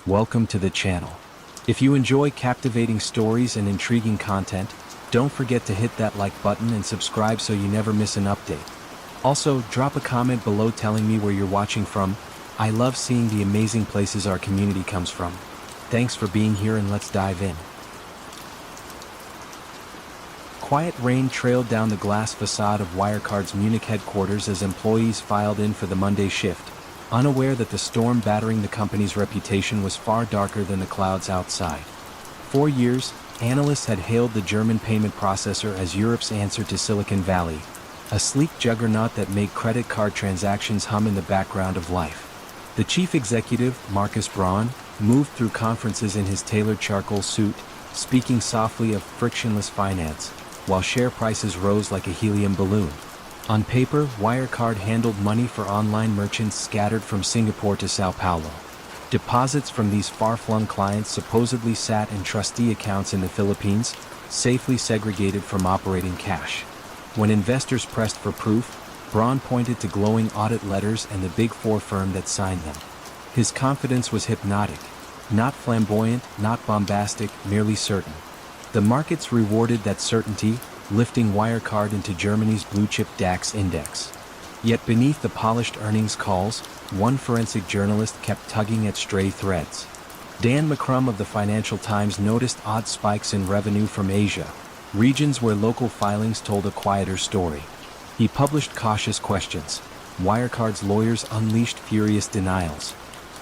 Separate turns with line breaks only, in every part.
welcome to the channel. If you enjoy captivating stories and intriguing content, don't forget to hit that like button and subscribe so you never miss an update. Also, drop a comment below telling me where you're watching from. I love seeing the amazing places our community comes from. Thanks for being here, and let's dive in. Quiet rain trailed down the glass facade of Wirecard's Munich headquarters as employees filed in for the Monday shift, unaware that the storm battering the company's reputation was far darker than the clouds outside. For years, analysts had hailed the German payment processor as Europe's answer to Silicon Valley, a sleek juggernaut that made credit card transactions hum in the background of life. The chief executive, Markus Braun, moved through conferences in his tailored charcoal suit, speaking softly of frictionless finance, while share prices rose like a helium balloon. On paper, Wirecard handled money for online merchants scattered from Singapore to Sao Paulo. Deposits from these far-flung clients supposedly sat in trustee accounts in the Philippines, safely segregated from operating cash. When investors pressed for proof, Braun pointed to glowing audit letters and the Big Four firm that signed them. His confidence was hypnotic, not flamboyant, not bombastic, merely certain. The markets rewarded that certainty, lifting Wirecard into Germany's blue-chip DAX index. Yet beneath the polished earnings calls, one forensic journalist kept tugging at stray threads. Dan McCrum of the Financial Times noticed odd spikes in revenue from Asia, regions where local filings told a quieter story. He published cautious questions. Wirecard's lawyers unleashed furious denials.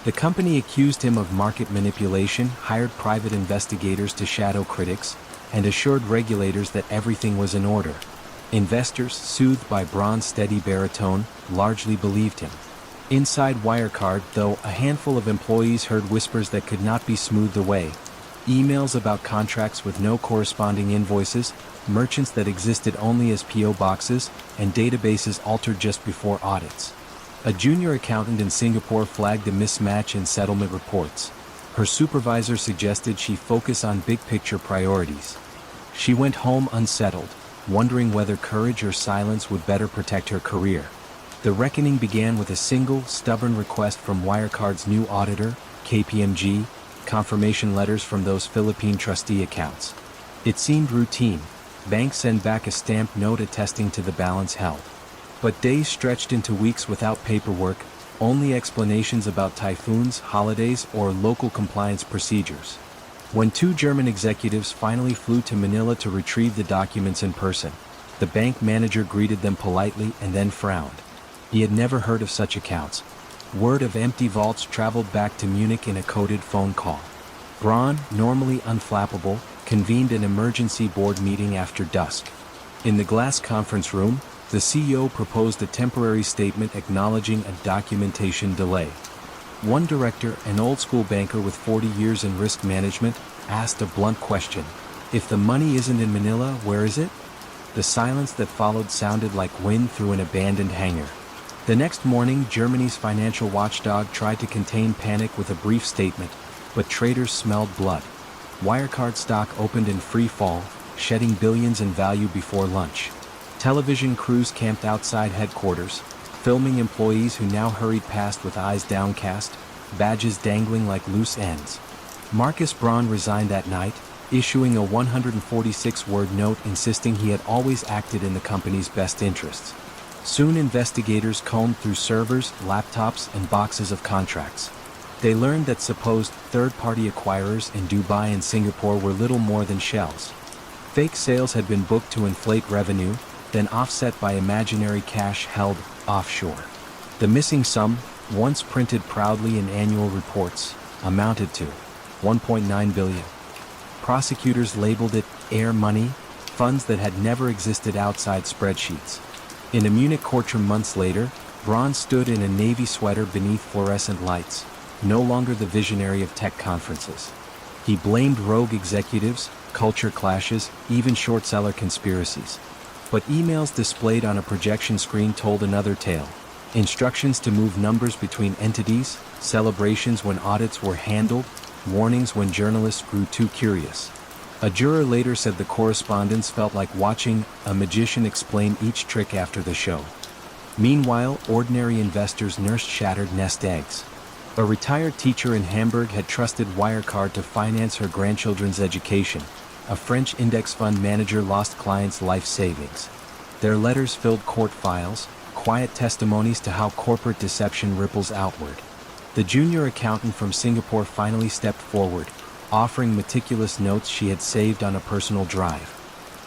The company accused him of market manipulation, hired private investigators to shadow critics, and assured regulators that everything was in order. Investors, soothed by Braun's steady baritone, largely believed him. Inside Wirecard, though, a handful of employees heard whispers that could not be smoothed away. Emails about contracts with no corresponding invoices, merchants that existed only as P.O. boxes, and databases altered just before audits. A junior accountant in Singapore flagged a mismatch in settlement reports. Her supervisor suggested she focus on big-picture priorities. She went home unsettled, wondering whether courage or silence would better protect her career. The reckoning began with a single, stubborn request from Wirecard's new auditor, KPMG, confirmation letters from those Philippine trustee accounts. It seemed routine. Banks send back a stamped note attesting to the balance held. But days stretched into weeks without paperwork, only explanations about typhoons, holidays, or local compliance procedures. When two German executives finally flew to Manila to retrieve the documents in person, the bank manager greeted them politely and then frowned. He had never heard of such accounts. Word of empty vaults traveled back to Munich in a coded phone call. Braun, normally unflappable, convened an emergency board meeting after dusk. In the glass conference room, the CEO proposed a temporary statement acknowledging a documentation delay. One director, an old-school banker with 40 years in risk management, asked a blunt question. If the money isn't in Manila, where is it? The silence that followed sounded like wind through an abandoned hangar. The next morning, Germany's financial watchdog tried to contain panic with a brief statement, but traders smelled blood. Wirecard stock opened in free fall, shedding billions in value before lunch. Television crews camped outside headquarters, filming employees who now hurried past with eyes downcast, badges dangling like loose ends. Markus Braun resigned that night, issuing a 146-word note insisting he had always acted in the company's best interests. Soon investigators combed through servers, laptops, and boxes of contracts. They learned that supposed third-party acquirers in Dubai and Singapore were little more than shells. Fake sales had been booked to inflate revenue, then offset by imaginary cash held offshore. The missing sum, once printed proudly in annual reports, amounted to 1.9 billion. Prosecutors labeled it air money, funds that had never existed outside spreadsheets. In a Munich courtroom months later, Braun stood in a navy sweater beneath fluorescent lights, no longer the visionary of tech conferences. He blamed rogue executives, culture clashes, even short-seller conspiracies. But emails displayed on a projection screen told another tale. Instructions to move numbers between entities, celebrations when audits were handled, warnings when journalists grew too curious. A juror later said the correspondence felt like watching a magician explain each trick after the show. Meanwhile, ordinary investors nursed shattered nest eggs. A retired teacher in Hamburg had trusted Wirecard to finance her grandchildren's education. A French index fund manager lost clients' life savings. Their letters filled court files, quiet testimonies to how corporate deception ripples outward. The junior accountant from Singapore finally stepped forward, offering meticulous notes she had saved on a personal drive.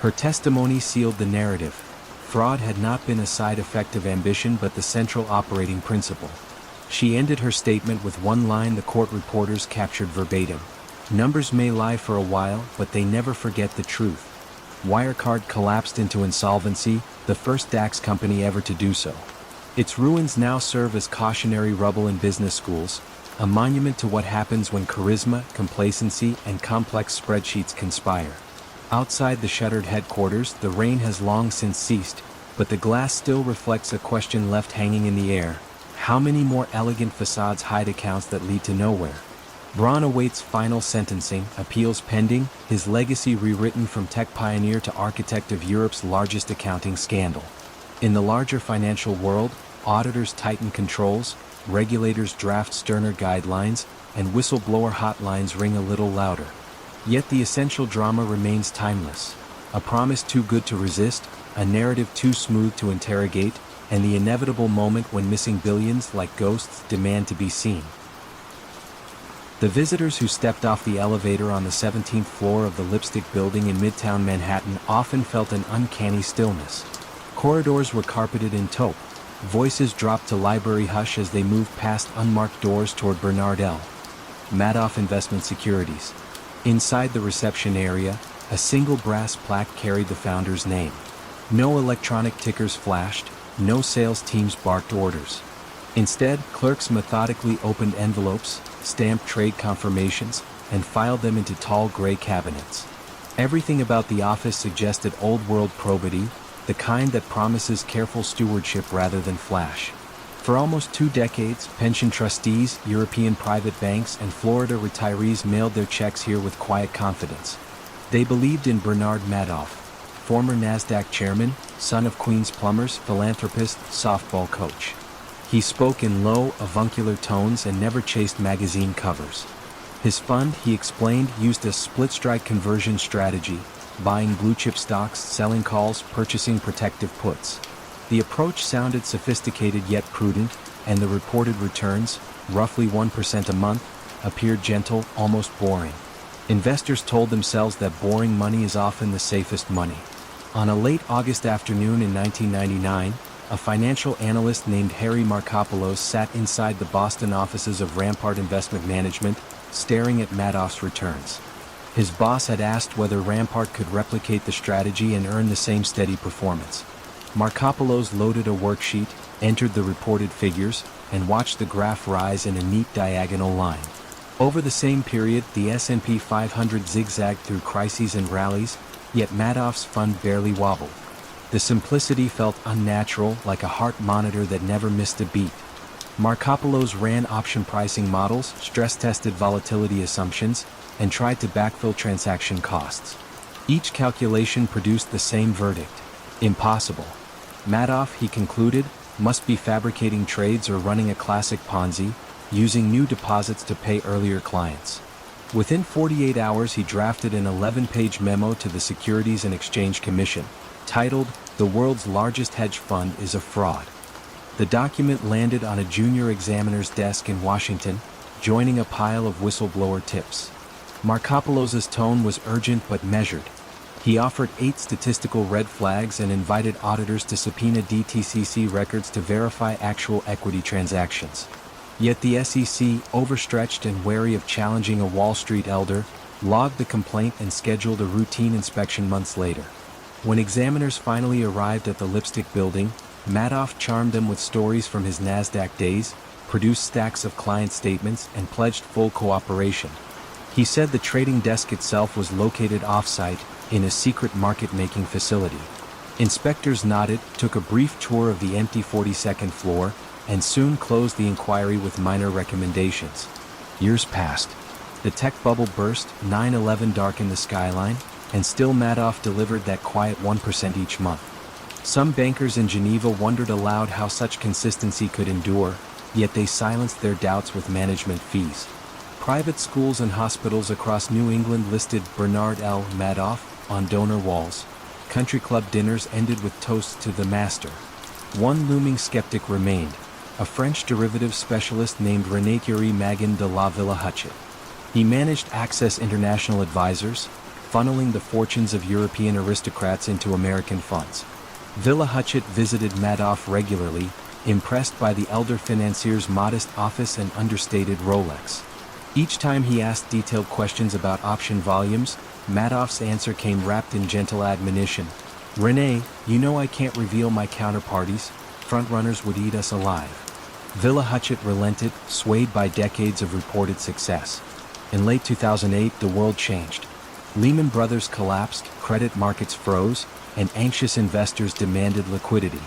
Her testimony sealed the narrative. Fraud had not been a side effect of ambition but the central operating principle. She ended her statement with one line the court reporters captured verbatim. Numbers may lie for a while, but they never forget the truth. Wirecard collapsed into insolvency, the first DAX company ever to do so. Its ruins now serve as cautionary rubble in business schools, a monument to what happens when charisma, complacency, and complex spreadsheets conspire. Outside the shuttered headquarters, the rain has long since ceased, but the glass still reflects a question left hanging in the air. How many more elegant facades hide accounts that lead to nowhere? Braun awaits final sentencing, appeals pending, his legacy rewritten from tech pioneer to architect of Europe's largest accounting scandal. In the larger financial world, auditors tighten controls, regulators draft sterner guidelines, and whistleblower hotlines ring a little louder. Yet the essential drama remains timeless. A promise too good to resist, a narrative too smooth to interrogate, and the inevitable moment when missing billions, like ghosts, demand to be seen. The visitors who stepped off the elevator on the 17th floor of the Lipstick Building in Midtown Manhattan often felt an uncanny stillness. Corridors were carpeted in taupe. Voices dropped to library hush as they moved past unmarked doors toward Bernard L. Madoff Investment Securities. Inside the reception area, a single brass plaque carried the founder's name. No electronic tickers flashed, no sales teams barked orders. Instead, clerks methodically opened envelopes, stamped trade confirmations, and filed them into tall gray cabinets. Everything about the office suggested old-world probity, the kind that promises careful stewardship rather than flash. For almost 2 decades, pension trustees, European private banks, and Florida retirees mailed their checks here with quiet confidence. They believed in Bernard Madoff, former NASDAQ chairman, son of Queens plumbers, philanthropist, softball coach. He spoke in low, avuncular tones and never chased magazine covers. His fund, he explained, used a split-strike conversion strategy, buying blue-chip stocks, selling calls, purchasing protective puts. The approach sounded sophisticated yet prudent, and the reported returns, roughly 1% a month, appeared gentle, almost boring. Investors told themselves that boring money is often the safest money. On a late August afternoon in 1999, a financial analyst named Harry Markopoulos sat inside the Boston offices of Rampart Investment Management, staring at Madoff's returns. His boss had asked whether Rampart could replicate the strategy and earn the same steady performance. Markopoulos loaded a worksheet, entered the reported figures, and watched the graph rise in a neat diagonal line. Over the same period, the S&P 500 zigzagged through crises and rallies, yet Madoff's fund barely wobbled. The simplicity felt unnatural, like a heart monitor that never missed a beat. Markopoulos ran option pricing models, stress-tested volatility assumptions, and tried to backfill transaction costs. Each calculation produced the same verdict: impossible. Madoff, he concluded, must be fabricating trades or running a classic Ponzi, using new deposits to pay earlier clients. Within 48 hours he drafted an 11-page memo to the Securities and Exchange Commission, titled, "The World's Largest Hedge Fund is a Fraud." The document landed on a junior examiner's desk in Washington, joining a pile of whistleblower tips. Markopoulos's tone was urgent but measured. He offered 8 statistical red flags and invited auditors to subpoena DTCC records to verify actual equity transactions. Yet the SEC, overstretched and wary of challenging a Wall Street elder, logged the complaint and scheduled a routine inspection months later. When examiners finally arrived at the Lipstick Building, Madoff charmed them with stories from his NASDAQ days, produced stacks of client statements, and pledged full cooperation. He said the trading desk itself was located off-site, in a secret market-making facility. Inspectors nodded, took a brief tour of the empty 42nd floor, and soon closed the inquiry with minor recommendations. Years passed. The tech bubble burst, 9/11 darkened the skyline, and still Madoff delivered that quiet 1% each month. Some bankers in Geneva wondered aloud how such consistency could endure, yet they silenced their doubts with management fees. Private schools and hospitals across New England listed Bernard L. Madoff on donor walls. Country club dinners ended with toasts to the master. One looming skeptic remained, a French derivative specialist named René Curie Magin de la Villa Huchet. He managed Access International Advisors, funneling the fortunes of European aristocrats into American funds. Villa Huchet visited Madoff regularly, impressed by the elder financier's modest office and understated Rolex. Each time he asked detailed questions about option volumes, Madoff's answer came wrapped in gentle admonition. "René, you know I can't reveal my counterparties, frontrunners would eat us alive." Villa Huchet relented, swayed by decades of reported success. In late 2008, the world changed. Lehman Brothers collapsed, credit markets froze, and anxious investors demanded liquidity.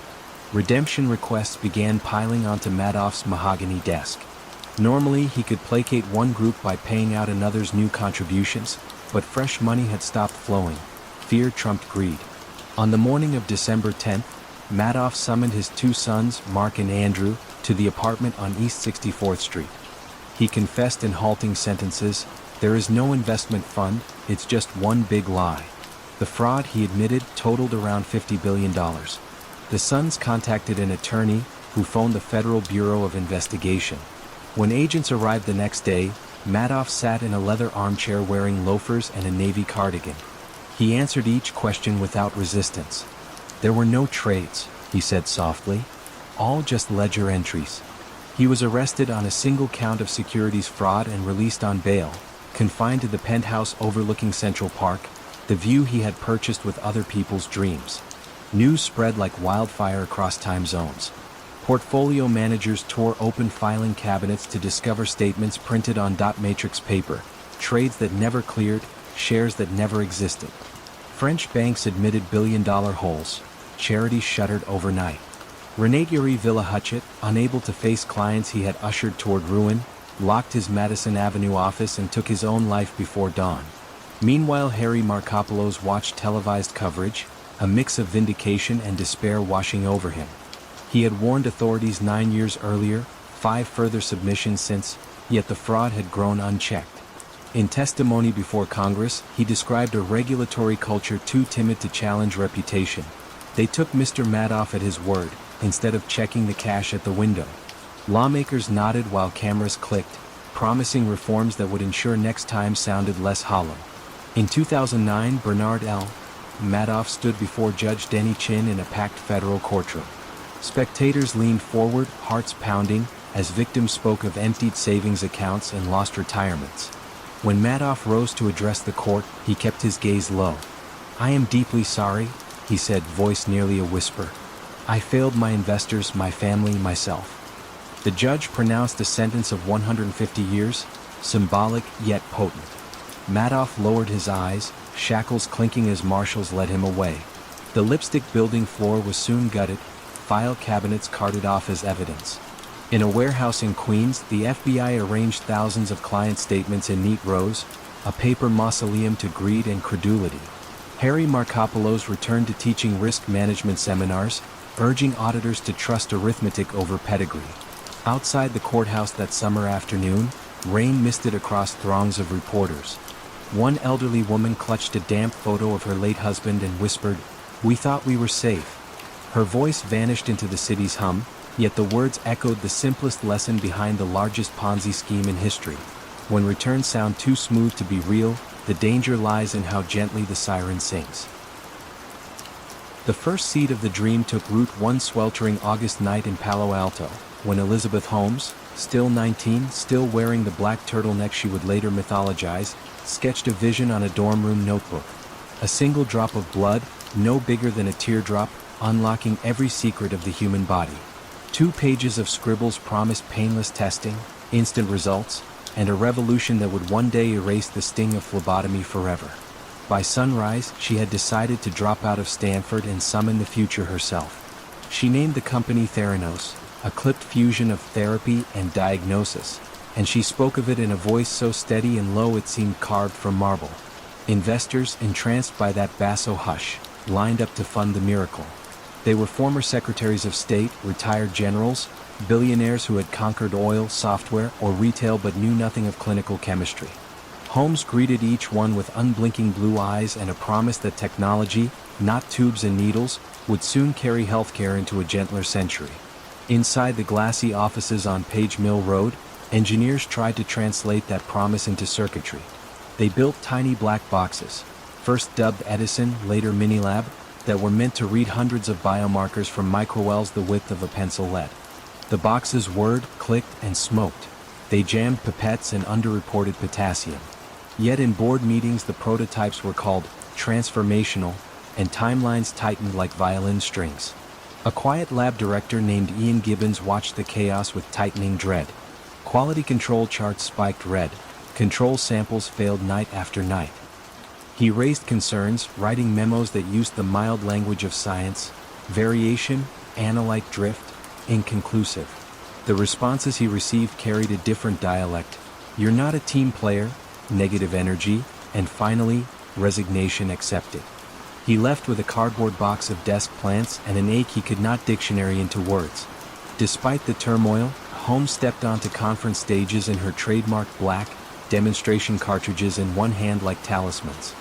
Redemption requests began piling onto Madoff's mahogany desk. Normally, he could placate one group by paying out another's new contributions, but fresh money had stopped flowing. Fear trumped greed. On the morning of December 10th, Madoff summoned his two sons, Mark and Andrew, to the apartment on East 64th Street. He confessed in halting sentences, "There is no investment fund, it's just one big lie." The fraud, he admitted, totaled around $50 billion. The sons contacted an attorney, who phoned the Federal Bureau of Investigation. When agents arrived the next day, Madoff sat in a leather armchair wearing loafers and a navy cardigan. He answered each question without resistance. "There were no trades," he said softly. "All just ledger entries." He was arrested on a single count of securities fraud and released on bail, confined to the penthouse overlooking Central Park, the view he had purchased with other people's dreams. News spread like wildfire across time zones. Portfolio managers tore open filing cabinets to discover statements printed on dot matrix paper, trades that never cleared, shares that never existed. French banks admitted billion-dollar holes, charities shuttered overnight. René Curie Villa Huchet, unable to face clients he had ushered toward ruin, locked his Madison Avenue office and took his own life before dawn. Meanwhile, Harry Markopolos watched televised coverage, a mix of vindication and despair washing over him. He had warned authorities 9 years earlier, 5 further submissions since, yet the fraud had grown unchecked. In testimony before Congress, he described a regulatory culture too timid to challenge reputation. They took Mr. Madoff at his word, instead of checking the cash at the window. Lawmakers nodded while cameras clicked, promising reforms that would ensure next time sounded less hollow. In 2009, Bernard L. Madoff stood before Judge Denny Chin in a packed federal courtroom. Spectators leaned forward, hearts pounding, as victims spoke of emptied savings accounts and lost retirements. When Madoff rose to address the court, he kept his gaze low. "I am deeply sorry," he said, voice nearly a whisper. "I failed my investors, my family, myself." The judge pronounced a sentence of 150 years, symbolic yet potent. Madoff lowered his eyes, shackles clinking as marshals led him away. The lipstick building floor was soon gutted, file cabinets carted off as evidence. In a warehouse in Queens, the FBI arranged thousands of client statements in neat rows, a paper mausoleum to greed and credulity. Harry Markopolos returned to teaching risk management seminars, urging auditors to trust arithmetic over pedigree. Outside the courthouse that summer afternoon, rain misted across throngs of reporters. One elderly woman clutched a damp photo of her late husband and whispered, "We thought we were safe." Her voice vanished into the city's hum, yet the words echoed the simplest lesson behind the largest Ponzi scheme in history. When returns sound too smooth to be real, the danger lies in how gently the siren sings. The first seed of the dream took root one sweltering August night in Palo Alto, when Elizabeth Holmes, still 19, still wearing the black turtleneck she would later mythologize, sketched a vision on a dorm room notebook. A single drop of blood, no bigger than a teardrop, unlocking every secret of the human body. 2 pages of scribbles promised painless testing, instant results, and a revolution that would one day erase the sting of phlebotomy forever. By sunrise, she had decided to drop out of Stanford and summon the future herself. She named the company Theranos, a clipped fusion of therapy and diagnosis, and she spoke of it in a voice so steady and low it seemed carved from marble. Investors, entranced by that basso hush, lined up to fund the miracle. They were former secretaries of state, retired generals, billionaires who had conquered oil, software, or retail but knew nothing of clinical chemistry. Holmes greeted each one with unblinking blue eyes and a promise that technology, not tubes and needles, would soon carry healthcare into a gentler century. Inside the glassy offices on Page Mill Road, engineers tried to translate that promise into circuitry. They built tiny black boxes, first dubbed Edison, later Minilab, that were meant to read hundreds of biomarkers from microwells the width of a pencil lead. The boxes whirred, clicked, and smoked. They jammed pipettes and underreported potassium. Yet in board meetings the prototypes were called transformational, and timelines tightened like violin strings. A quiet lab director named Ian Gibbons watched the chaos with tightening dread. Quality control charts spiked red. Control samples failed night after night. He raised concerns, writing memos that used the mild language of science: variation, analyte drift, inconclusive. The responses he received carried a different dialect: "You're not a team player," "negative energy," and finally, "resignation accepted." He left with a cardboard box of desk plants and an ache he could not dictionary into words. Despite the turmoil, Holmes stepped onto conference stages in her trademark black, demonstration cartridges in one hand like talismans.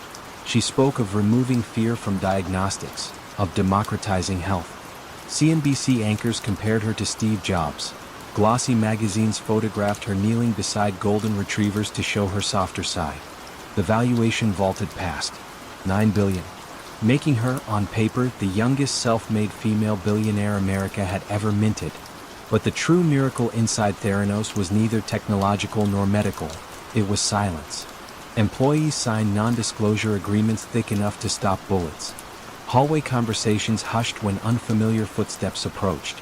She spoke of removing fear from diagnostics, of democratizing health. CNBC anchors compared her to Steve Jobs. Glossy magazines photographed her kneeling beside golden retrievers to show her softer side. The valuation vaulted past $9 billion, making her, on paper, the youngest self-made female billionaire America had ever minted. But the true miracle inside Theranos was neither technological nor medical. It was silence. Employees signed non-disclosure agreements thick enough to stop bullets. Hallway conversations hushed when unfamiliar footsteps approached.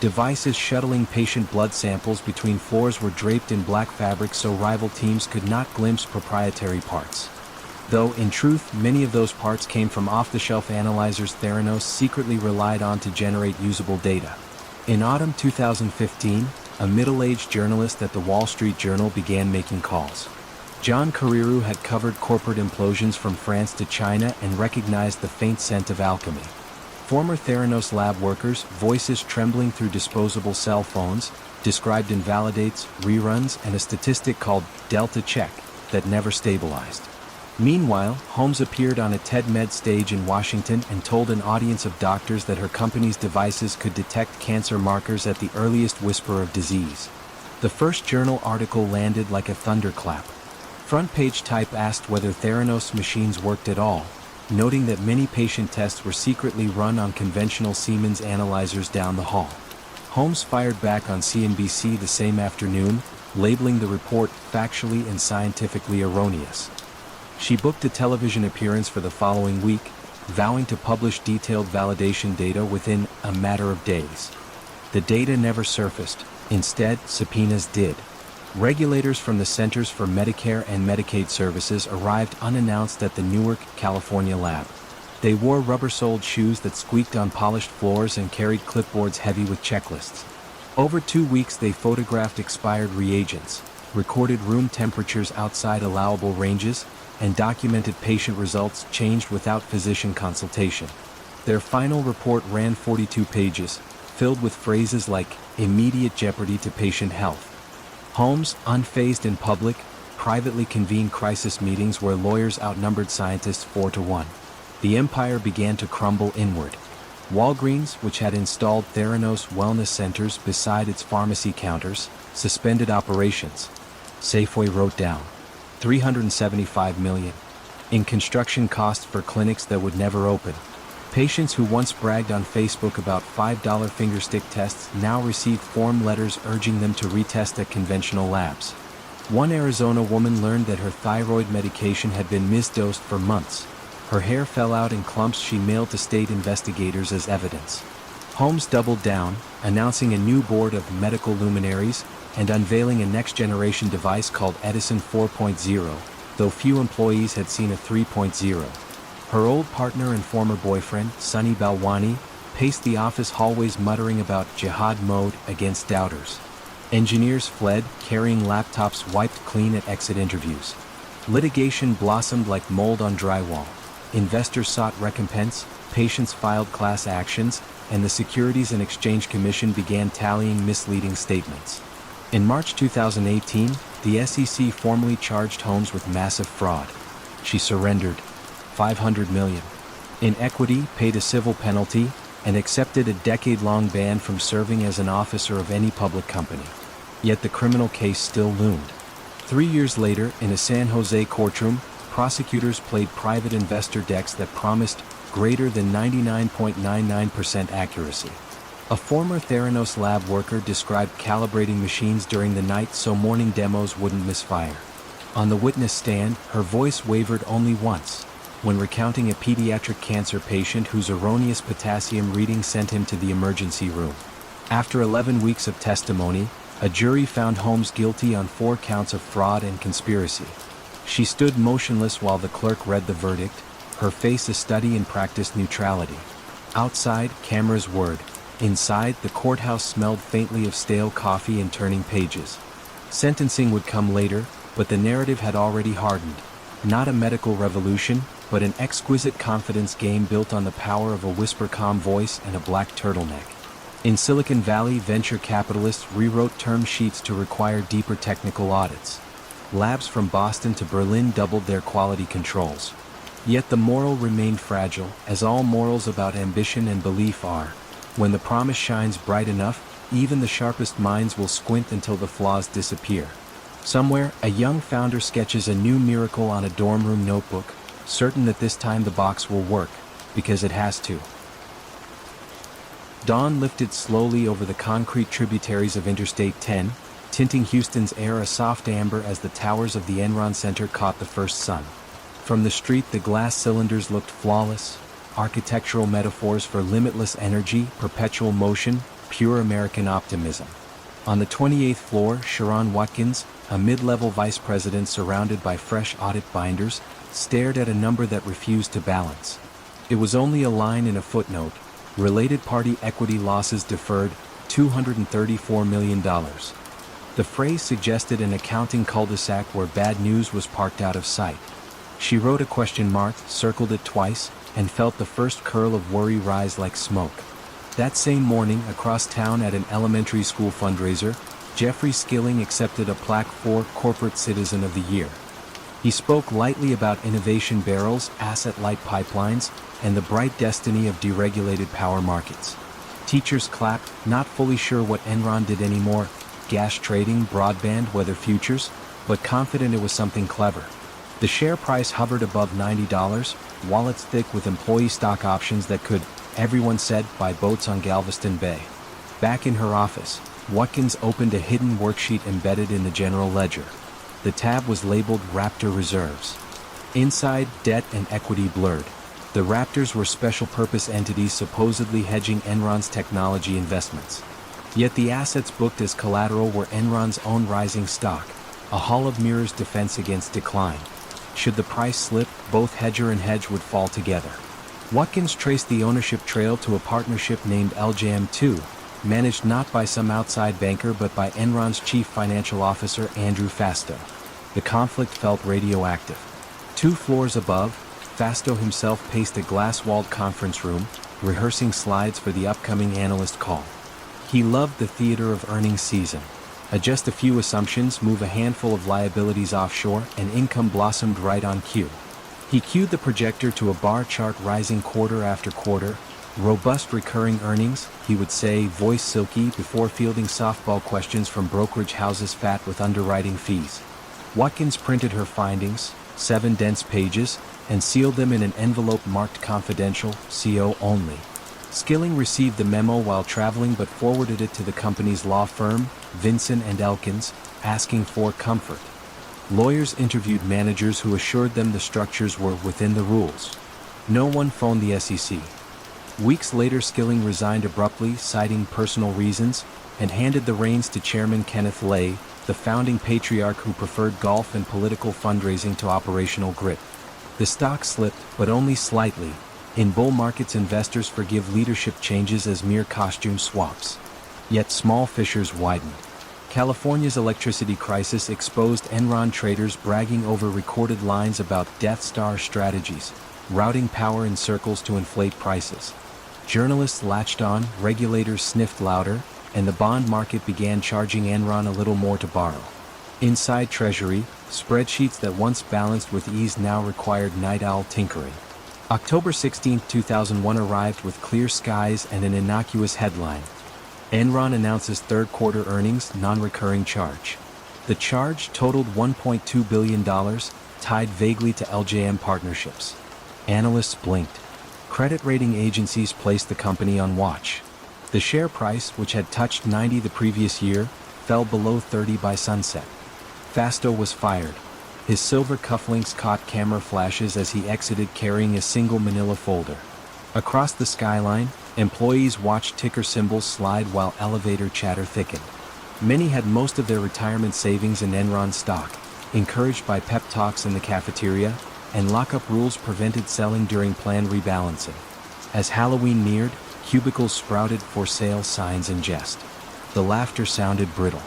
Devices shuttling patient blood samples between floors were draped in black fabric so rival teams could not glimpse proprietary parts. Though, in truth, many of those parts came from off-the-shelf analyzers Theranos secretly relied on to generate usable data. In autumn 2015, a middle-aged journalist at the Wall Street Journal began making calls. John Carreyrou had covered corporate implosions from France to China and recognized the faint scent of alchemy. Former Theranos lab workers, voices trembling through disposable cell phones, described invalidates, reruns, and a statistic called Delta Check that never stabilized. Meanwhile, Holmes appeared on a TED-Med stage in Washington and told an audience of doctors that her company's devices could detect cancer markers at the earliest whisper of disease. The first journal article landed like a thunderclap. Front-page type asked whether Theranos machines worked at all, noting that many patient tests were secretly run on conventional Siemens analyzers down the hall. Holmes fired back on CNBC the same afternoon, labeling the report factually and scientifically erroneous. She booked a television appearance for the following week, vowing to publish detailed validation data within a matter of days. The data never surfaced. Instead, subpoenas did. Regulators from the Centers for Medicare and Medicaid Services arrived unannounced at the Newark, California lab. They wore rubber-soled shoes that squeaked on polished floors and carried clipboards heavy with checklists. Over 2 weeks they photographed expired reagents, recorded room temperatures outside allowable ranges, and documented patient results changed without physician consultation. Their final report ran 42 pages, filled with phrases like immediate jeopardy to patient health. Holmes, unfazed in public, privately convened crisis meetings where lawyers outnumbered scientists 4-1. The empire began to crumble inward. Walgreens, which had installed Theranos wellness centers beside its pharmacy counters, suspended operations. Safeway wrote down $375 million in construction costs for clinics that would never open. Patients who once bragged on Facebook about $5 fingerstick tests now received form letters urging them to retest at conventional labs. One Arizona woman learned that her thyroid medication had been misdosed for months. Her hair fell out in clumps she mailed to state investigators as evidence. Holmes doubled down, announcing a new board of medical luminaries and unveiling a next-generation device called Edison 4.0, though few employees had seen a 3.0. Her old partner and former boyfriend, Sunny Balwani, paced the office hallways muttering about jihad mode against doubters. Engineers fled, carrying laptops wiped clean at exit interviews. Litigation blossomed like mold on drywall. investors sought recompense, patients filed class actions, and the Securities and Exchange Commission began tallying misleading statements. In March 2018, the SEC formally charged Holmes with massive fraud. She surrendered $500 million in equity, paid a civil penalty, and accepted a decade-long ban from serving as an officer of any public company. Yet the criminal case still loomed. 3 years later, in a San Jose courtroom, prosecutors played private investor decks that promised greater than 99.99% accuracy. A former Theranos lab worker described calibrating machines during the night so morning demos wouldn't misfire. On the witness stand, her voice wavered only once, when recounting a pediatric cancer patient whose erroneous potassium reading sent him to the emergency room. After 11 weeks of testimony, a jury found Holmes guilty on 4 counts of fraud and conspiracy. She stood motionless while the clerk read the verdict, her face a study in practiced neutrality. Outside, cameras whirred. Inside, the courthouse smelled faintly of stale coffee and turning pages. Sentencing would come later, but the narrative had already hardened. Not a medical revolution, but an exquisite confidence game built on the power of a whisper-calm voice and a black turtleneck. In Silicon Valley, venture capitalists rewrote term sheets to require deeper technical audits. Labs from Boston to Berlin doubled their quality controls. Yet the moral remained fragile, as all morals about ambition and belief are. When the promise shines bright enough, even the sharpest minds will squint until the flaws disappear. Somewhere, a young founder sketches a new miracle on a dorm room notebook, certain that this time the box will work, because it has to. Dawn lifted slowly over the concrete tributaries of Interstate 10, tinting Houston's air a soft amber as the towers of the Enron Center caught the first sun. From the street, the glass cylinders looked flawless, architectural metaphors for limitless energy, perpetual motion, pure American optimism. On the 28th floor, Sharon Watkins, a mid-level vice president surrounded by fresh audit binders, stared at a number that refused to balance. It was only a line in a footnote: related party equity losses deferred, $234 million. The phrase suggested an accounting cul-de-sac where bad news was parked out of sight. She wrote a question mark, circled it twice, and felt the first curl of worry rise like smoke. That same morning, across town at an elementary school fundraiser, Jeffrey Skilling accepted a plaque for Corporate Citizen of the Year. He spoke lightly about innovation barrels, asset-light pipelines, and the bright destiny of deregulated power markets. Teachers clapped, not fully sure what Enron did anymore, gas trading, broadband, weather futures, but confident it was something clever. The share price hovered above $90, wallets thick with employee stock options that could, everyone said, buy boats on Galveston Bay. Back in her office, Watkins opened a hidden worksheet embedded in the general ledger. The tab was labeled Raptor Reserves. Inside, debt and equity blurred. The Raptors were special-purpose entities supposedly hedging Enron's technology investments. Yet the assets booked as collateral were Enron's own rising stock, a hall of mirrors defense against decline. Should the price slip, both hedger and hedge would fall together. Watkins traced the ownership trail to a partnership named LJM2, managed not by some outside banker but by Enron's chief financial officer Andrew Fastow. The conflict felt radioactive. 2 floors above, Fastow himself paced a glass-walled conference room, rehearsing slides for the upcoming analyst call. He loved the theater of earnings season. Adjust a few assumptions, move a handful of liabilities offshore, and income blossomed right on cue. He cued the projector to a bar chart rising quarter after quarter. Robust recurring earnings, he would say, voice silky, before fielding softball questions from brokerage houses fat with underwriting fees. Watkins printed her findings, 7 dense pages, and sealed them in an envelope marked confidential, CO only. Skilling received the memo while traveling but forwarded it to the company's law firm, Vinson & Elkins, asking for comfort. Lawyers interviewed managers who assured them the structures were within the rules. No one phoned the SEC. Weeks later, Skilling resigned abruptly, citing personal reasons, and handed the reins to Chairman Kenneth Lay, the founding patriarch who preferred golf and political fundraising to operational grit. The stock slipped, but only slightly. In bull markets, investors forgive leadership changes as mere costume swaps. Yet small fissures widened. California's electricity crisis exposed Enron traders bragging over recorded lines about Death Star strategies. routing power in circles to inflate prices. Journalists latched on, regulators sniffed louder, and the bond market began charging Enron a little more to borrow. Inside Treasury, spreadsheets that once balanced with ease now required night owl tinkering. October 16, 2001 arrived with clear skies and an innocuous headline. Enron announces third quarter earnings non-recurring charge. The charge totaled $1.2 billion, tied vaguely to LJM partnerships. Analysts blinked. Credit rating agencies placed the company on watch. The share price, which had touched 90 the previous year, fell below 30 by sunset. Fasto was fired. His silver cufflinks caught camera flashes as he exited carrying a single manila folder. Across the skyline, employees watched ticker symbols slide while elevator chatter thickened. Many had most of their retirement savings in Enron stock, encouraged by pep talks in the cafeteria, and lockup rules prevented selling during planned rebalancing. As Halloween neared, cubicles sprouted for sale signs in jest. The laughter sounded brittle.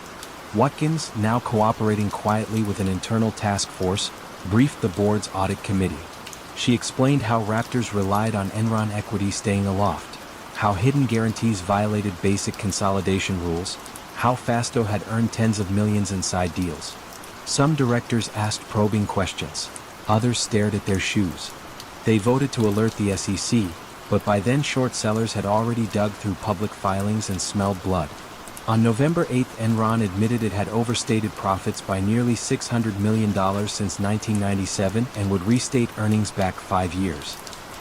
Watkins, now cooperating quietly with an internal task force, briefed the board's audit committee. She explained how Raptors relied on Enron equity staying aloft, how hidden guarantees violated basic consolidation rules, how Fasto had earned tens of millions in side deals. Some directors asked probing questions. Others stared at their shoes. They voted to alert the SEC, but by then short sellers had already dug through public filings and smelled blood. On November 8, Enron admitted it had overstated profits by nearly $600 million since 1997 and would restate earnings back 5 years.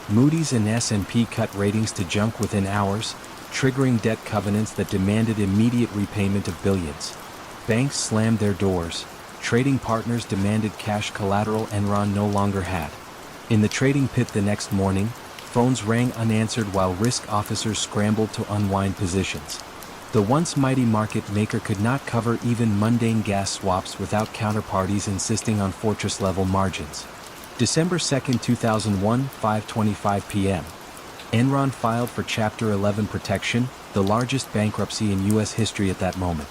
Moody's and S&P cut ratings to junk within hours, triggering debt covenants that demanded immediate repayment of billions. Banks slammed their doors. Trading partners demanded cash collateral Enron no longer had. In the trading pit the next morning, phones rang unanswered while risk officers scrambled to unwind positions. The once mighty market maker could not cover even mundane gas swaps without counterparties insisting on fortress-level margins. December 2, 2001, 5:25 p.m. Enron filed for Chapter 11 protection, the largest bankruptcy in U.S. history at that moment.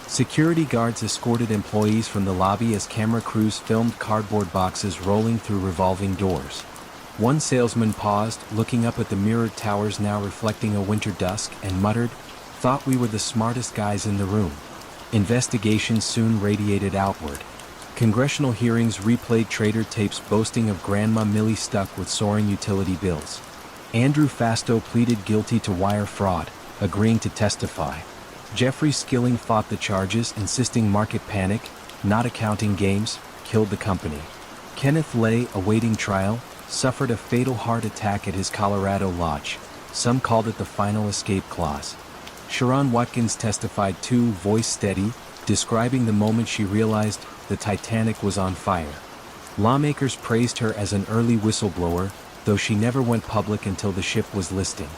Security guards escorted employees from the lobby as camera crews filmed cardboard boxes rolling through revolving doors. One salesman paused, looking up at the mirrored towers now reflecting a winter dusk, and muttered, "Thought we were the smartest guys in the room." Investigations soon radiated outward. Congressional hearings replayed trader tapes boasting of Grandma Millie stuck with soaring utility bills. Andrew Fasto pleaded guilty to wire fraud, agreeing to testify. Jeffrey Skilling fought the charges, insisting market panic, not accounting games, killed the company. Kenneth Lay, awaiting trial, suffered a fatal heart attack at his Colorado lodge. Some called it the final escape clause. Sharon Watkins testified too, voice steady, describing the moment she realized the Titanic was on fire. Lawmakers praised her as an early whistleblower, though she never went public until the ship was listing.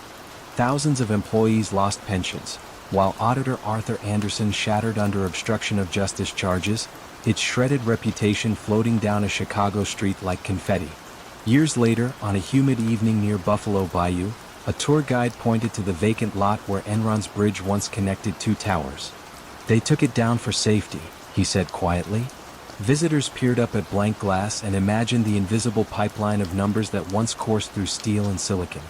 Thousands of employees lost pensions, while Auditor Arthur Anderson shattered under obstruction of justice charges, its shredded reputation floating down a Chicago street like confetti. Years later, on a humid evening near Buffalo Bayou, a tour guide pointed to the vacant lot where Enron's bridge once connected two towers. "They took it down for safety," he said quietly. Visitors peered up at blank glass and imagined the invisible pipeline of numbers that once coursed through steel and silicon.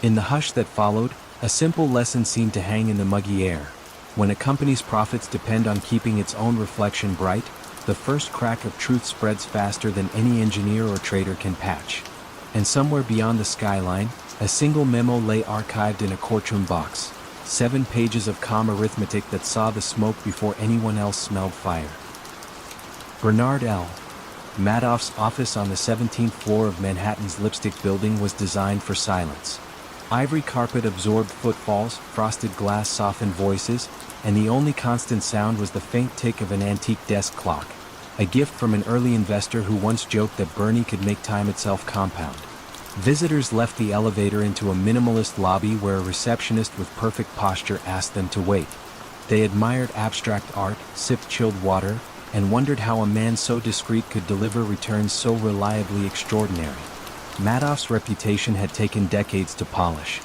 In the hush that followed, a simple lesson seemed to hang in the muggy air. When a company's profits depend on keeping its own reflection bright, the first crack of truth spreads faster than any engineer or trader can patch. And somewhere beyond the skyline, a single memo lay archived in a courtroom box, 7 pages of calm arithmetic that saw the smoke before anyone else smelled fire. Bernard L. Madoff's office on the 17th floor of Manhattan's Lipstick Building was designed for silence. Ivory carpet absorbed footfalls, frosted glass softened voices, and the only constant sound was the faint tick of an antique desk clock, a gift from an early investor who once joked that Bernie could make time itself compound. Visitors left the elevator into a minimalist lobby where a receptionist with perfect posture asked them to wait. They admired abstract art, sipped chilled water, and wondered how a man so discreet could deliver returns so reliably extraordinary. Madoff's reputation had taken decades to polish.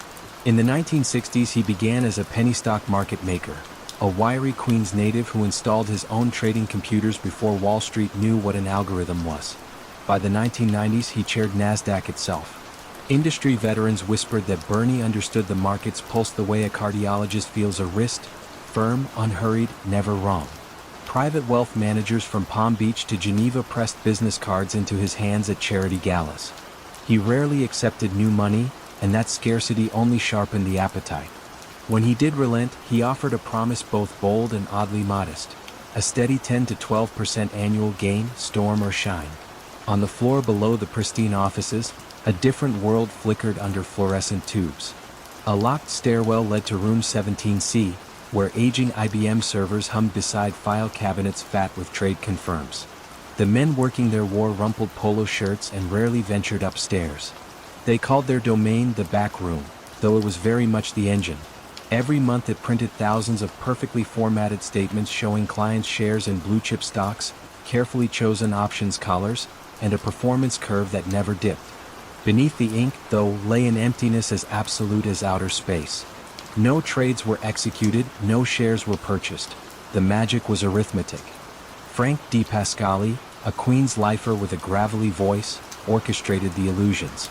In the 1960s he began as a penny stock market maker, a wiry Queens native who installed his own trading computers before Wall Street knew what an algorithm was. By the 1990s he chaired NASDAQ itself, Industry veterans whispered that Bernie understood the market's pulse the way a cardiologist feels a wrist, firm, unhurried, never wrong. Private wealth managers from Palm Beach to Geneva pressed business cards into his hands at charity galas. He rarely accepted new money, and that scarcity only sharpened the appetite. When he did relent, he offered a promise both bold and oddly modest. A steady 10 to 12% annual gain, storm or shine. On the floor below the pristine offices, a different world flickered under fluorescent tubes. A locked stairwell led to room 17C, where aging IBM servers hummed beside file cabinets fat with trade confirms. The men working there wore rumpled polo shirts and rarely ventured upstairs. They called their domain the back room, though it was very much the engine. Every month it printed thousands of perfectly formatted statements showing clients' shares in blue-chip stocks, carefully chosen options collars, and a performance curve that never dipped. Beneath the ink, though, lay an emptiness as absolute as outer space. No trades were executed, no shares were purchased. The magic was arithmetic. Frank D. Pascali, a Queens lifer with a gravelly voice, orchestrated the illusions.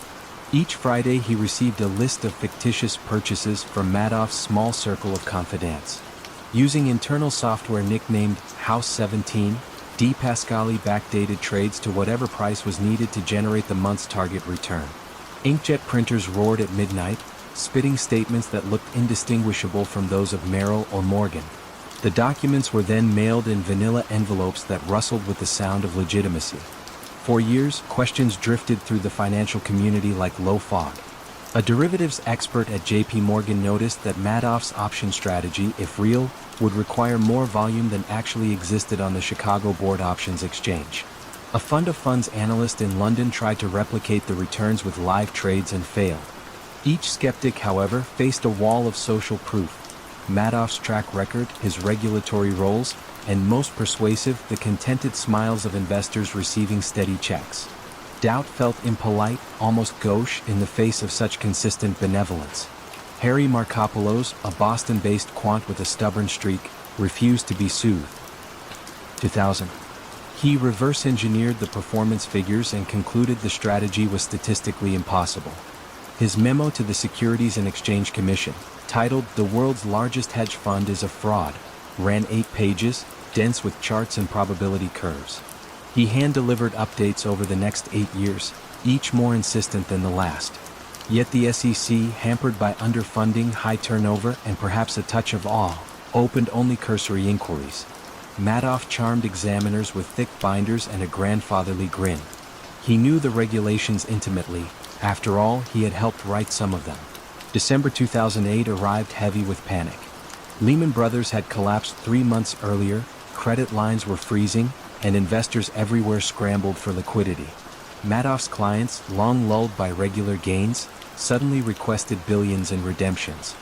Each Friday he received a list of fictitious purchases from Madoff's small circle of confidants. Using internal software nicknamed House 17, D. Pascali backdated trades to whatever price was needed to generate the month's target return. Inkjet printers roared at midnight, spitting statements that looked indistinguishable from those of Merrill or Morgan. The documents were then mailed in vanilla envelopes that rustled with the sound of legitimacy. For years, questions drifted through the financial community like low fog. A derivatives expert at JP Morgan noticed that Madoff's option strategy, if real, would require more volume than actually existed on the Chicago Board Options Exchange. A fund of funds analyst in London tried to replicate the returns with live trades and failed. Each skeptic, however, faced a wall of social proof. Madoff's track record, his regulatory roles, and most persuasive, the contented smiles of investors receiving steady checks. Doubt felt impolite, almost gauche, in the face of such consistent benevolence. Harry Markopoulos, a Boston-based quant with a stubborn streak, refused to be soothed. 2000. He reverse-engineered the performance figures and concluded the strategy was statistically impossible. His memo to the Securities and Exchange Commission, titled "The World's Largest Hedge Fund is a Fraud," ran 8 pages, dense with charts and probability curves. He hand-delivered updates over the next 8 years, each more insistent than the last. Yet the SEC, hampered by underfunding, high turnover, and perhaps a touch of awe, opened only cursory inquiries. Madoff charmed examiners with thick binders and a grandfatherly grin. He knew the regulations intimately. After all, he had helped write some of them. December 2008 arrived heavy with panic. Lehman Brothers had collapsed 3 months earlier, credit lines were freezing, and investors everywhere scrambled for liquidity. Madoff's clients, long lulled by regular gains, suddenly requested billions in redemptions.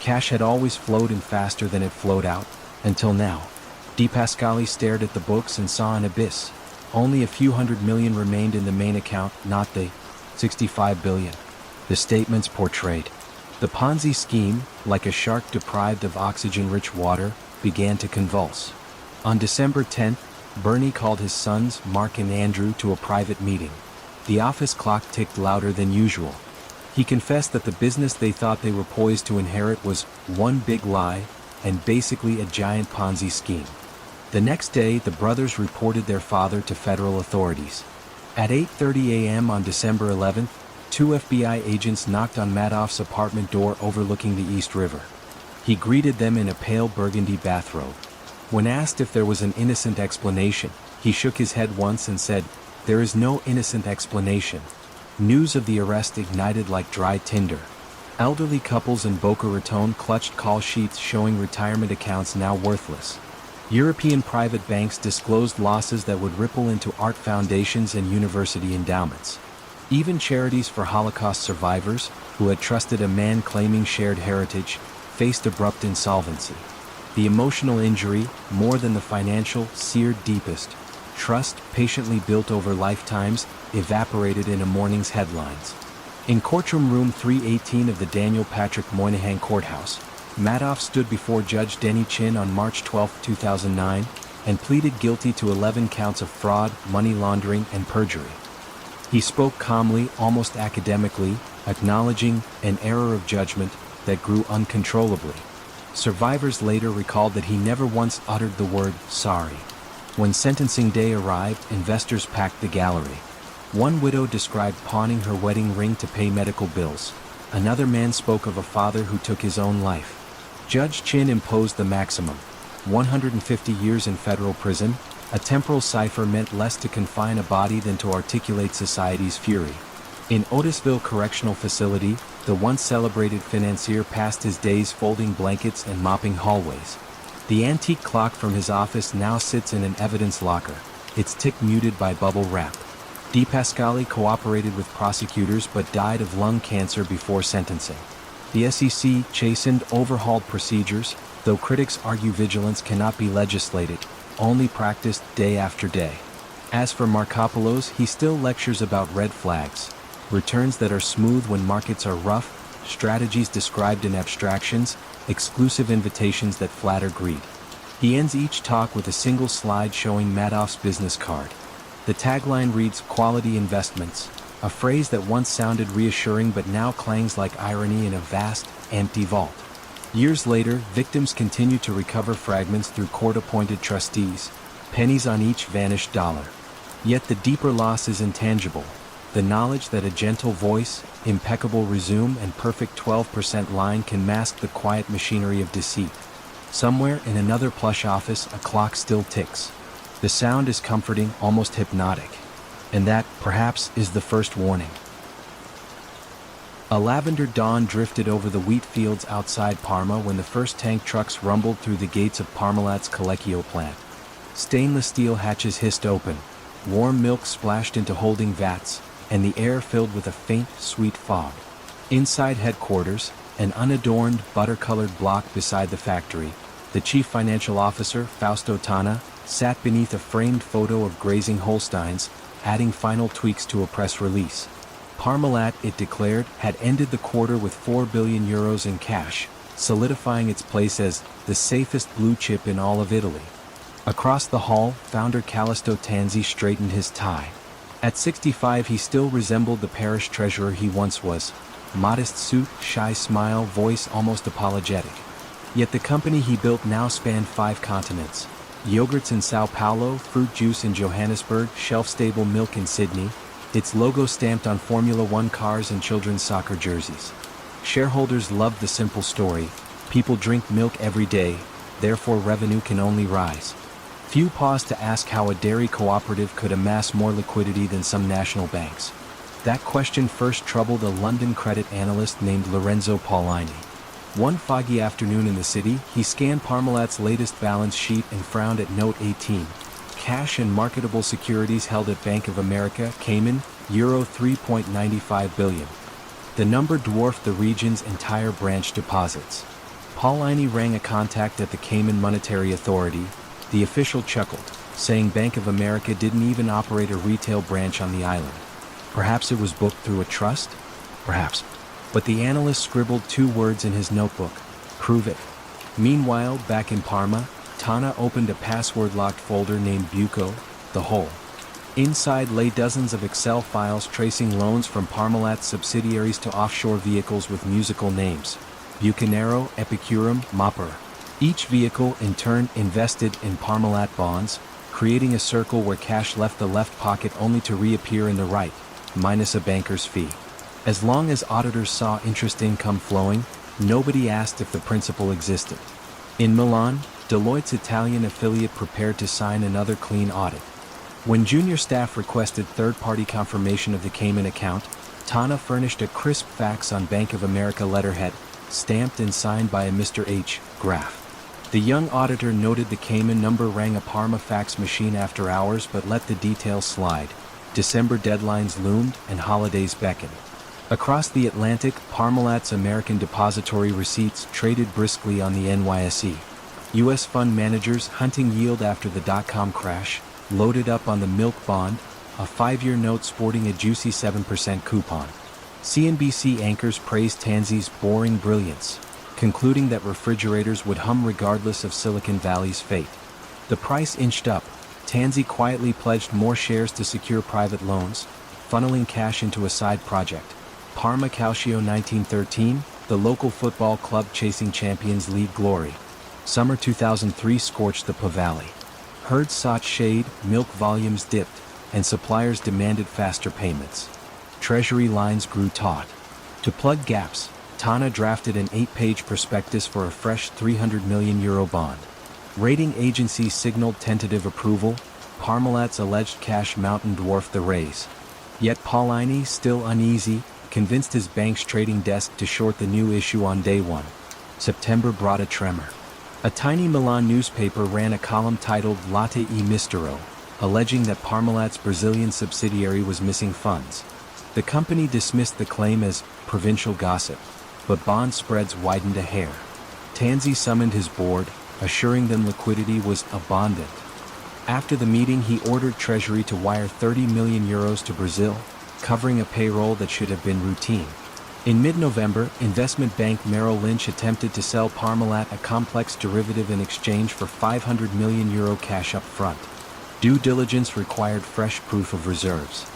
Cash had always flowed in faster than it flowed out, until now. D. Pascali stared at the books and saw an abyss. Only a few $100 million remained in the main account, not the $65 billion the statements portrayed. The Ponzi scheme, like a shark deprived of oxygen-rich water, began to convulse. On December 10th, Bernie called his sons, Mark and Andrew, to a private meeting. The office clock ticked louder than usual. He confessed that the business they thought they were poised to inherit was one big lie, and basically a giant Ponzi scheme. The next day, the brothers reported their father to federal authorities. At 8:30 a.m. on December 11th, 2 FBI agents knocked on Madoff's apartment door overlooking the East River. He greeted them in a pale burgundy bathrobe. When asked if there was an innocent explanation, he shook his head once and said, "There is no innocent explanation." News of the arrest ignited like dry tinder. Elderly couples in Boca Raton clutched call sheets showing retirement accounts now worthless. European private banks disclosed losses that would ripple into art foundations and university endowments. Even charities for Holocaust survivors, who had trusted a man claiming shared heritage, faced abrupt insolvency. The emotional injury, more than the financial, seared deepest. Trust, patiently built over lifetimes, evaporated in a morning's headlines. In courtroom room 318 of the Daniel Patrick Moynihan Courthouse, Madoff stood before Judge Denny Chin on March 12, 2009, and pleaded guilty to 11 counts of fraud, money laundering, and perjury. He spoke calmly, almost academically, acknowledging an error of judgment that grew uncontrollably. Survivors later recalled that he never once uttered the word sorry. When sentencing day arrived, investors packed the gallery. One widow described pawning her wedding ring to pay medical bills. Another man spoke of a father who took his own life. Judge Chin imposed the maximum, 150 years in federal prison. A temporal cipher meant less to confine a body than to articulate society's fury. In Otisville Correctional Facility, the once celebrated financier passed his days folding blankets and mopping hallways. The antique clock from his office now sits in an evidence locker, its tick muted by bubble wrap. DePascali cooperated with prosecutors but died of lung cancer before sentencing. The SEC chastened, overhauled procedures, though critics argue vigilance cannot be legislated, only practiced day after day. As for Markopoulos, he still lectures about red flags, returns that are smooth when markets are rough, strategies described in abstractions, exclusive invitations that flatter greed. He ends each talk with a single slide showing Madoff's business card. The tagline reads, "Quality investments," a phrase that once sounded reassuring but now clangs like irony in a vast, empty vault. Years later, victims continue to recover fragments through court-appointed trustees, pennies on each vanished dollar. Yet the deeper loss is intangible. The knowledge that a gentle voice, impeccable resume, and perfect 12% line can mask the quiet machinery of deceit. Somewhere in another plush office, a clock still ticks. The sound is comforting, almost hypnotic. And that, perhaps, is the first warning. A lavender dawn drifted over the wheat fields outside Parma when the first tank trucks rumbled through the gates of Parmalat's Collecchio plant. Stainless steel hatches hissed open, warm milk splashed into holding vats, and the air filled with a faint, sweet fog. Inside headquarters, an unadorned, butter-colored block beside the factory, the chief financial officer, Fausto Tana, sat beneath a framed photo of grazing Holsteins, adding final tweaks to a press release. Parmalat, it declared, had ended the quarter with 4 billion euros in cash, solidifying its place as the safest blue chip in all of Italy. Across the hall, founder Callisto Tanzi straightened his tie. At 65 he still resembled the parish treasurer he once was. Modest suit, shy smile, voice almost apologetic. Yet the company he built now spanned 5 continents. Yogurts in Sao Paulo, fruit juice in Johannesburg, shelf-stable milk in Sydney, its logo stamped on Formula One cars and children's soccer jerseys. Shareholders loved the simple story: people drink milk every day, therefore revenue can only rise. Few paused to ask how a dairy cooperative could amass more liquidity than some national banks. That question first troubled a London credit analyst named Lorenzo Paulini. One foggy afternoon in the city, he scanned Parmalat's latest balance sheet and frowned at Note 18. Cash and marketable securities held at Bank of America, Cayman, Euro 3.95 billion. The number dwarfed the region's entire branch deposits. Paulini rang a contact at the Cayman Monetary Authority. The official chuckled, saying Bank of America didn't even operate a retail branch on the island. Perhaps it was booked through a trust? Perhaps. But the analyst scribbled 2 words in his notebook: prove it. Meanwhile, back in Parma, Tana opened a password-locked folder named Buco, the Whole. Inside lay dozens of Excel files tracing loans from Parmalat's subsidiaries to offshore vehicles with musical names: Bucanero, Epicurum, Mopper. Each vehicle, in turn, invested in Parmalat bonds, creating a circle where cash left the left pocket only to reappear in the right, minus a banker's fee. As long as auditors saw interest income flowing, nobody asked if the principal existed. In Milan, Deloitte's Italian affiliate prepared to sign another clean audit. When junior staff requested third-party confirmation of the Cayman account, Tana furnished a crisp fax on Bank of America letterhead, stamped and signed by a Mr. H. Graff. The young auditor noted the Cayman number rang a Parma fax machine after hours but let the details slide. December deadlines loomed and holidays beckoned. Across the Atlantic, Parmalat's American depository receipts traded briskly on the NYSE. U.S. fund managers, hunting yield after the dot-com crash, loaded up on the milk bond, a 5-year note sporting a juicy 7% coupon. CNBC anchors praised Tanzi's boring brilliance, concluding that refrigerators would hum regardless of Silicon Valley's fate. The price inched up. Tanzi quietly pledged more shares to secure private loans. funneling cash into a side project. Parma Calcio 1913, the local football club chasing Champions League glory. Summer 2003 scorched the Po Valley. Herds sought shade, milk volumes dipped, and suppliers demanded faster payments. Treasury lines grew taut. To plug gaps, Tana drafted an 8-page prospectus for a fresh €300 million bond. Rating agencies signaled tentative approval. Parmalat's alleged cash mountain dwarfed the raise. Yet Paulini, still uneasy, convinced his bank's trading desk to short the new issue on day one. September brought a tremor. A tiny Milan newspaper ran a column titled Latte e Mistero, alleging that Parmalat's Brazilian subsidiary was missing funds. The company dismissed the claim as provincial gossip, but bond spreads widened a hair. Tanzi summoned his board, assuring them liquidity was abundant. After the meeting, he ordered Treasury to wire €30 million to Brazil, covering a payroll that should have been routine. In mid-November, investment bank Merrill Lynch attempted to sell Parmalat a complex derivative in exchange for €500 million cash up front. Due diligence required fresh proof of reserves.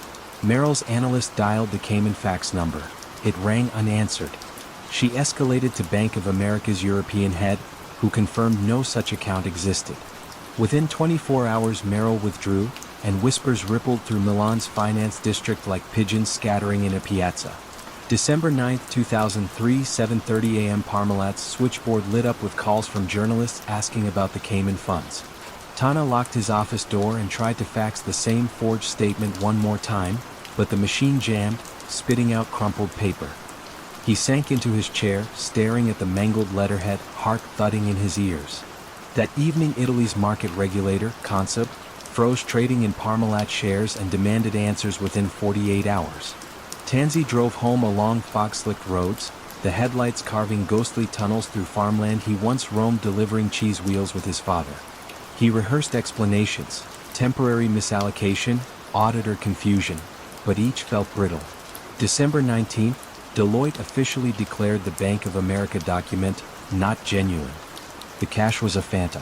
Merrill's analyst dialed the Cayman fax number. It rang unanswered. She escalated to Bank of America's European head, who confirmed no such account existed. Within 24 hours Merrill withdrew, and whispers rippled through Milan's finance district like pigeons scattering in a piazza. December 9, 2003, 7:30 a.m. Parmalat's switchboard lit up with calls from journalists asking about the Cayman funds. Tana locked his office door and tried to fax the same forged statement one more time, but the machine jammed, spitting out crumpled paper. He sank into his chair, staring at the mangled letterhead, heart thudding in his ears. That evening Italy's market regulator, Consub, froze trading in Parmalat shares and demanded answers within 48 hours. Tanzi drove home along fog-slicked roads, the headlights carving ghostly tunnels through farmland he once roamed delivering cheese wheels with his father. He rehearsed explanations, temporary misallocation, auditor confusion, but each felt brittle. December 19, Deloitte officially declared the Bank of America document not genuine. The cash was a phantom.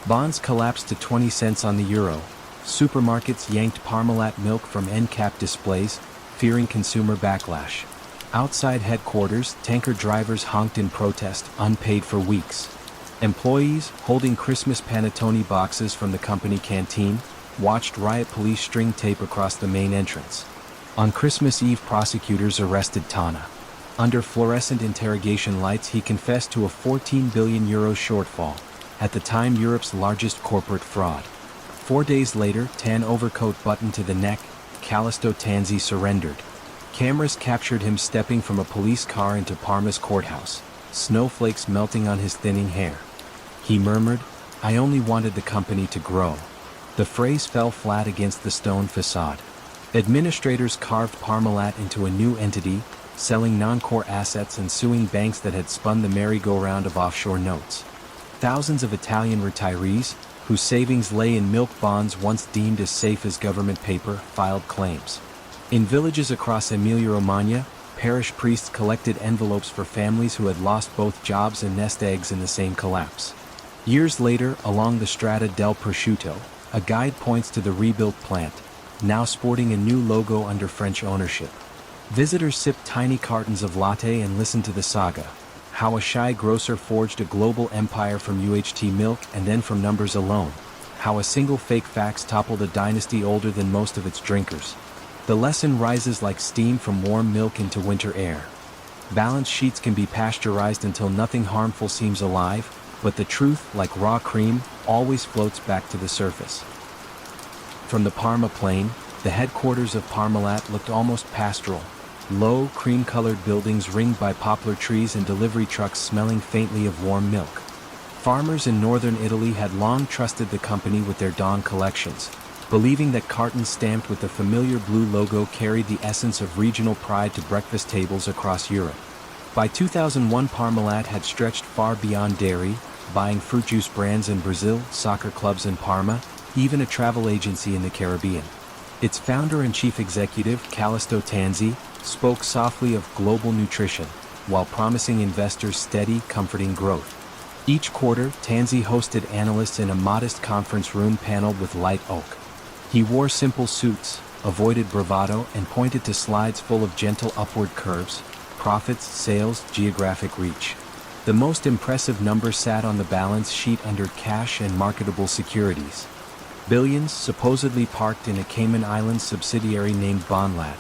Bonds collapsed to 20 cents on the euro. Supermarkets yanked Parmalat milk from end cap displays, fearing consumer backlash. Outside headquarters, tanker drivers honked in protest, unpaid for weeks. Employees, holding Christmas panettone boxes from the company canteen, watched riot police string tape across the main entrance. On Christmas Eve, prosecutors arrested Tana. Under fluorescent interrogation lights, he confessed to a €14 billion shortfall, at the time Europe's largest corporate fraud. 4 days later, tan overcoat buttoned to the neck, Callisto Tanzi surrendered. Cameras captured him stepping from a police car into Parma's courthouse, snowflakes melting on his thinning hair. He murmured, "I only wanted the company to grow." The phrase fell flat against the stone facade. Administrators carved Parmalat into a new entity, selling non-core assets and suing banks that had spun the merry-go-round of offshore notes. Thousands of Italian retirees, whose savings lay in milk bonds once deemed as safe as government paper, filed claims. In villages across Emilia-Romagna, parish priests collected envelopes for families who had lost both jobs and nest eggs in the same collapse. Years later, along the Strada del Prosciutto, a guide points to the rebuilt plant, now sporting a new logo under French ownership. Visitors sip tiny cartons of latte and listen to the saga, how a shy grocer forged a global empire from UHT milk and then from numbers alone, how a single fake fax toppled a dynasty older than most of its drinkers. The lesson rises like steam from warm milk into winter air. Balance sheets can be pasteurized until nothing harmful seems alive, but the truth, like raw cream, always floats back to the surface. From the Parma plain, the headquarters of Parmalat looked almost pastoral. Low, cream-colored buildings ringed by poplar trees and delivery trucks smelling faintly of warm milk. Farmers in northern Italy had long trusted the company with their dawn collections, believing that cartons stamped with the familiar blue logo carried the essence of regional pride to breakfast tables across Europe. By 2001, Parmalat had stretched far beyond dairy, buying fruit juice brands in Brazil, soccer clubs in Parma, even a travel agency in the Caribbean. Its founder and chief executive, Callisto Tanzi, spoke softly of global nutrition, while promising investors steady, comforting growth. Each quarter, Tanzi hosted analysts in a modest conference room paneled with light oak. He wore simple suits, avoided bravado and pointed to slides full of gentle upward curves, profits, sales, geographic reach. The most impressive number sat on the balance sheet under cash and marketable securities. Billions supposedly parked in a Cayman Islands subsidiary named Bonlat.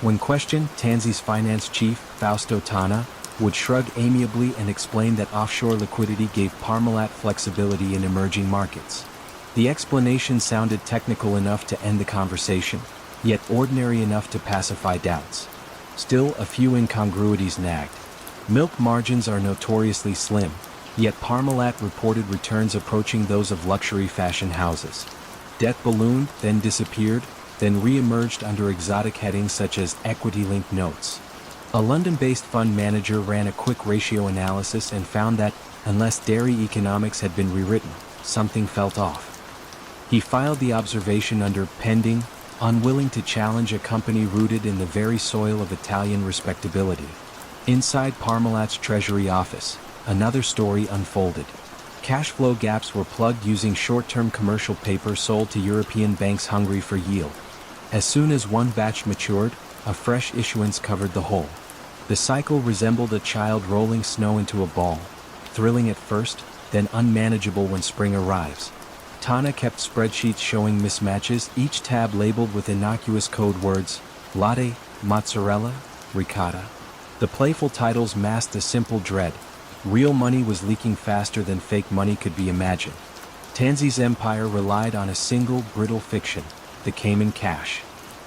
When questioned, Tansy's finance chief, Fausto Tana, would shrug amiably and explain that offshore liquidity gave Parmalat flexibility in emerging markets. The explanation sounded technical enough to end the conversation, yet ordinary enough to pacify doubts. Still, a few incongruities nagged. Milk margins are notoriously slim, yet Parmalat reported returns approaching those of luxury fashion houses. Debt ballooned, then disappeared, then re-emerged under exotic headings such as equity-linked notes. A London-based fund manager ran a quick ratio analysis and found that, unless dairy economics had been rewritten, something felt off. He filed the observation under pending, unwilling to challenge a company rooted in the very soil of Italian respectability. Inside Parmalat's treasury office, another story unfolded. Cash flow gaps were plugged using short-term commercial paper sold to European banks hungry for yield. As soon as one batch matured, a fresh issuance covered the whole. The cycle resembled a child rolling snow into a ball, thrilling at first, then unmanageable when spring arrives. Tana kept spreadsheets showing mismatches, each tab labeled with innocuous code words, latte, mozzarella, ricotta. The playful titles masked a simple dread. Real money was leaking faster than fake money could be imagined. Tansy's empire relied on a single brittle fiction, the Cayman cash.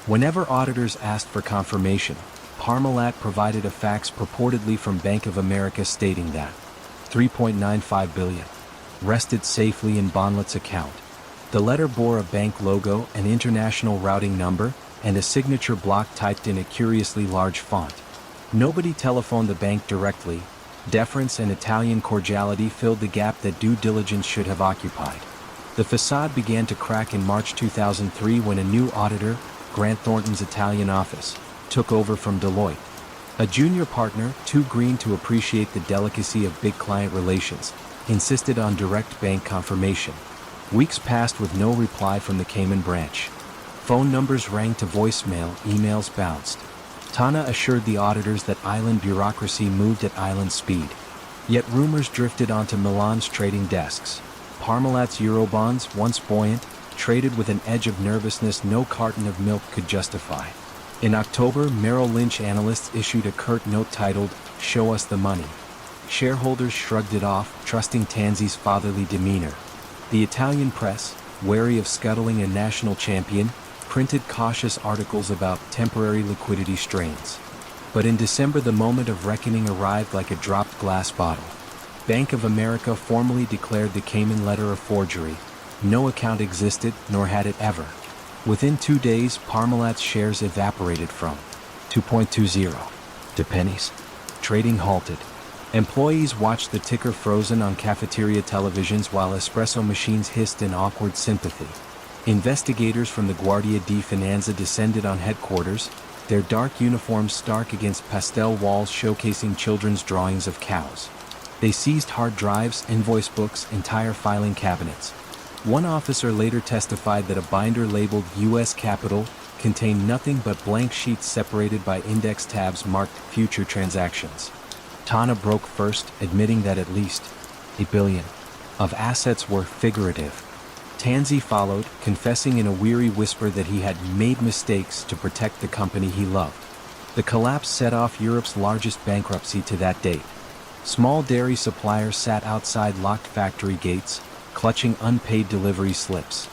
Whenever auditors asked for confirmation, Parmalat provided a fax purportedly from Bank of America stating that $3.95 billion rested safely in Bonlat's account. The letter bore a bank logo, an international routing number, and a signature block typed in a curiously large font. Nobody telephoned the bank directly. Deference and Italian cordiality filled the gap that due diligence should have occupied. The facade began to crack in March 2003 when a new auditor, Grant Thornton's Italian office, took over from Deloitte. A junior partner, too green to appreciate the delicacy of big client relations, insisted on direct bank confirmation. Weeks passed with no reply from the Cayman branch. Phone numbers rang to voicemail, emails bounced. Tana assured the auditors that island bureaucracy moved at island speed. Yet rumors drifted onto Milan's trading desks. Parmalat's Eurobonds, once buoyant, traded with an edge of nervousness no carton of milk could justify. In October, Merrill Lynch analysts issued a curt note titled, "Show us the money." Shareholders shrugged it off, trusting Tansy's fatherly demeanor. The Italian press, wary of scuttling a national champion, printed cautious articles about temporary liquidity strains. But in December the moment of reckoning arrived like a dropped glass bottle. Bank of America formally declared the Cayman letter a forgery. No account existed, nor had it ever. Within 2 days, Parmalat's shares evaporated from 2.20 to pennies. Trading halted. Employees watched the ticker frozen on cafeteria televisions while espresso machines hissed in awkward sympathy. Investigators from the Guardia di Finanza descended on headquarters, their dark uniforms stark against pastel walls showcasing children's drawings of cows. They seized hard drives, invoice books, entire filing cabinets. One officer later testified that a binder labeled U.S. Capital contained nothing but blank sheets separated by index tabs marked future transactions. Tana broke first, admitting that at least $1 billion of assets were figurative. Tansy followed, confessing in a weary whisper that he had made mistakes to protect the company he loved. The collapse set off Europe's largest bankruptcy to that date. Small dairy suppliers sat outside locked factory gates, clutching unpaid delivery slips.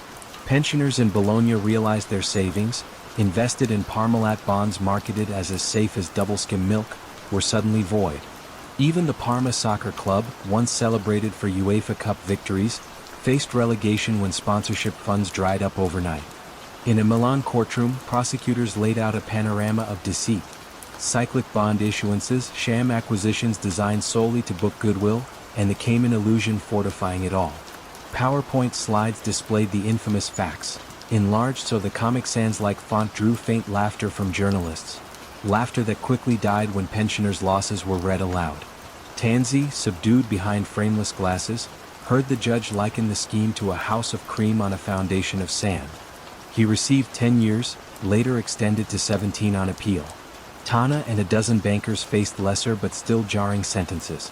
Pensioners in Bologna realized their savings, invested in Parmalat bonds marketed as safe as double-skim milk, were suddenly void. Even the Parma Soccer Club, once celebrated for UEFA Cup victories, faced relegation when sponsorship funds dried up overnight. In a Milan courtroom, prosecutors laid out a panorama of deceit. Cyclic bond issuances, sham acquisitions designed solely to book goodwill, and the Cayman illusion fortifying it all. PowerPoint slides displayed the infamous facts, enlarged so the Comic Sans-like font drew faint laughter from journalists. Laughter that quickly died when pensioners' losses were read aloud. Tansy, subdued behind frameless glasses, heard the judge liken the scheme to a house of cream on a foundation of sand. He received 10 years, later extended to 17 on appeal. Tana and a dozen bankers faced lesser but still jarring sentences.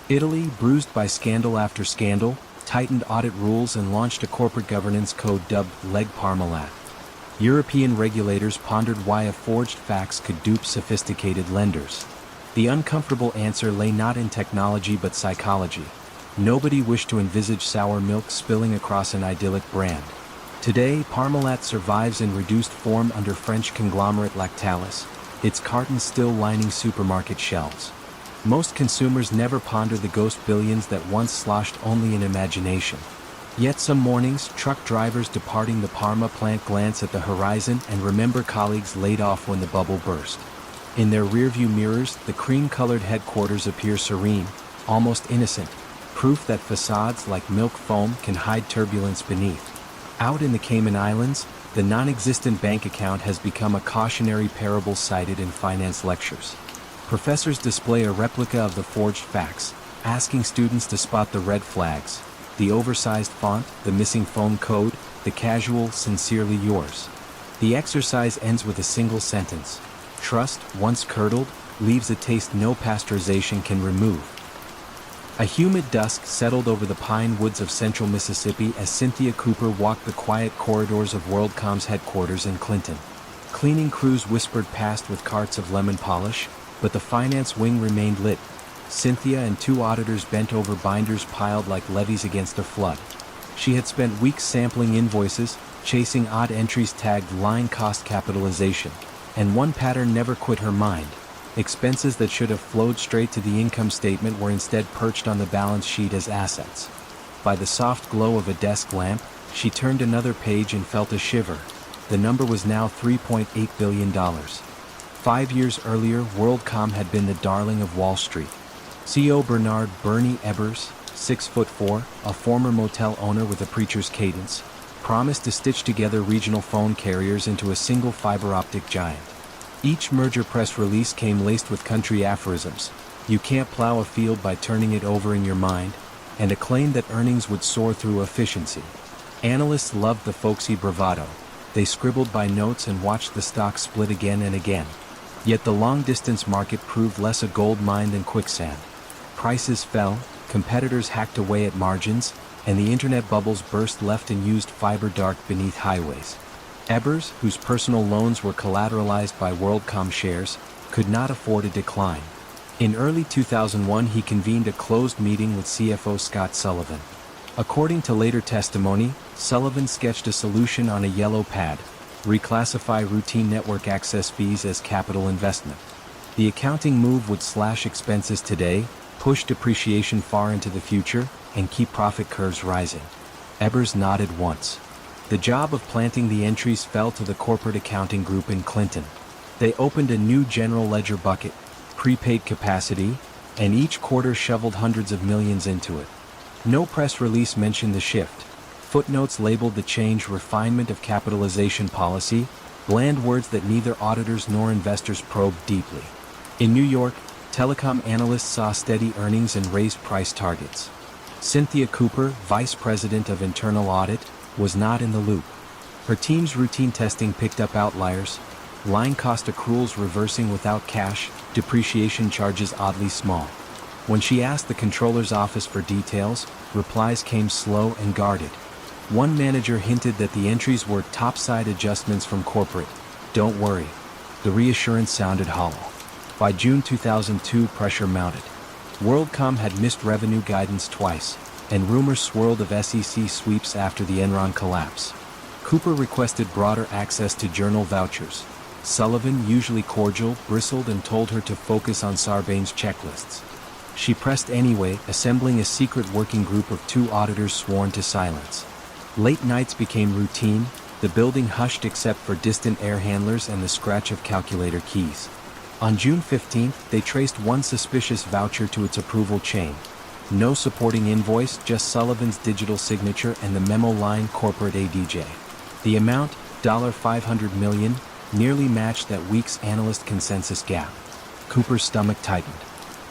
Italy, bruised by scandal after scandal, tightened audit rules and launched a corporate governance code dubbed Leg Parmalat. European regulators pondered why a forged fax could dupe sophisticated lenders. The uncomfortable answer lay not in technology but psychology. Nobody wished to envisage sour milk spilling across an idyllic brand. Today, Parmalat survives in reduced form under French conglomerate Lactalis, its cartons still lining supermarket shelves. Most consumers never ponder the ghost billions that once sloshed only in imagination. Yet some mornings, truck drivers departing the Parma plant glance at the horizon and remember colleagues laid off when the bubble burst. In their rearview mirrors, the cream-colored headquarters appear serene, almost innocent, proof that facades like milk foam can hide turbulence beneath. Out in the Cayman Islands, the non-existent bank account has become a cautionary parable cited in finance lectures. Professors display a replica of the forged fax, asking students to spot the red flags, the oversized font, the missing phone code, the casual, sincerely yours. The exercise ends with a single sentence. Trust, once curdled, leaves a taste no pasteurization can remove. A humid dusk settled over the pine woods of central Mississippi as Cynthia Cooper walked the quiet corridors of WorldCom's headquarters in Clinton. Cleaning crews whispered past with carts of lemon polish, but the finance wing remained lit. Cynthia and two auditors bent over binders piled like levees against a flood. She had spent weeks sampling invoices, chasing odd entries tagged line cost capitalization, and one pattern never quit her mind. Expenses that should have flowed straight to the income statement were instead perched on the balance sheet as assets. By the soft glow of a desk lamp, she turned another page and felt a shiver. The number was now $3.8 billion. 5 years earlier, WorldCom had been the darling of Wall Street. CEO Bernard "Bernie" Ebbers, 6'4", a former motel owner with a preacher's cadence, promised to stitch together regional phone carriers into a single fiber optic giant. Each merger press release came laced with country aphorisms. You can't plow a field by turning it over in your mind, and a claim that earnings would soar through efficiency. Analysts loved the folksy bravado. They scribbled by notes and watched the stock split again and again. Yet the long-distance market proved less a gold mine than quicksand. Prices fell, competitors hacked away at margins, and the internet bubbles burst left and used fiber dark beneath highways. Ebbers, whose personal loans were collateralized by WorldCom shares, could not afford a decline. In early 2001 he convened a closed meeting with CFO Scott Sullivan. According to later testimony, Sullivan sketched a solution on a yellow pad: reclassify routine network access fees as capital investment. The accounting move would slash expenses today, push depreciation far into the future, and keep profit curves rising. Ebbers nodded once. The job of planting the entries fell to the corporate accounting group in Clinton. They opened a new general ledger bucket, prepaid capacity, and each quarter shoveled hundreds of millions into it. No press release mentioned the shift. Footnotes labeled the change refinement of capitalization policy, bland words that neither auditors nor investors probed deeply. In New York, telecom analysts saw steady earnings and raised price targets. Cynthia Cooper, vice president of internal audit, was not in the loop. Her team's routine testing picked up outliers: line cost accruals reversing without cash, depreciation charges oddly small. When she asked the controller's office for details, replies came slow and guarded. One manager hinted that the entries were topside adjustments from corporate. Don't worry. The reassurance sounded hollow. By June 2002, pressure mounted. WorldCom had missed revenue guidance twice, and rumors swirled of SEC sweeps after the Enron collapse. Cooper requested broader access to journal vouchers. Sullivan, usually cordial, bristled and told her to focus on Sarbanes checklists. She pressed anyway, assembling a secret working group of two auditors sworn to silence. Late nights became routine, the building hushed except for distant air handlers and the scratch of calculator keys. On June 15, they traced one suspicious voucher to its approval chain. No supporting invoice, just Sullivan's digital signature and the memo line corporate ADJ. The amount, $500 million, nearly matched that week's analyst consensus gap. Cooper's stomach tightened.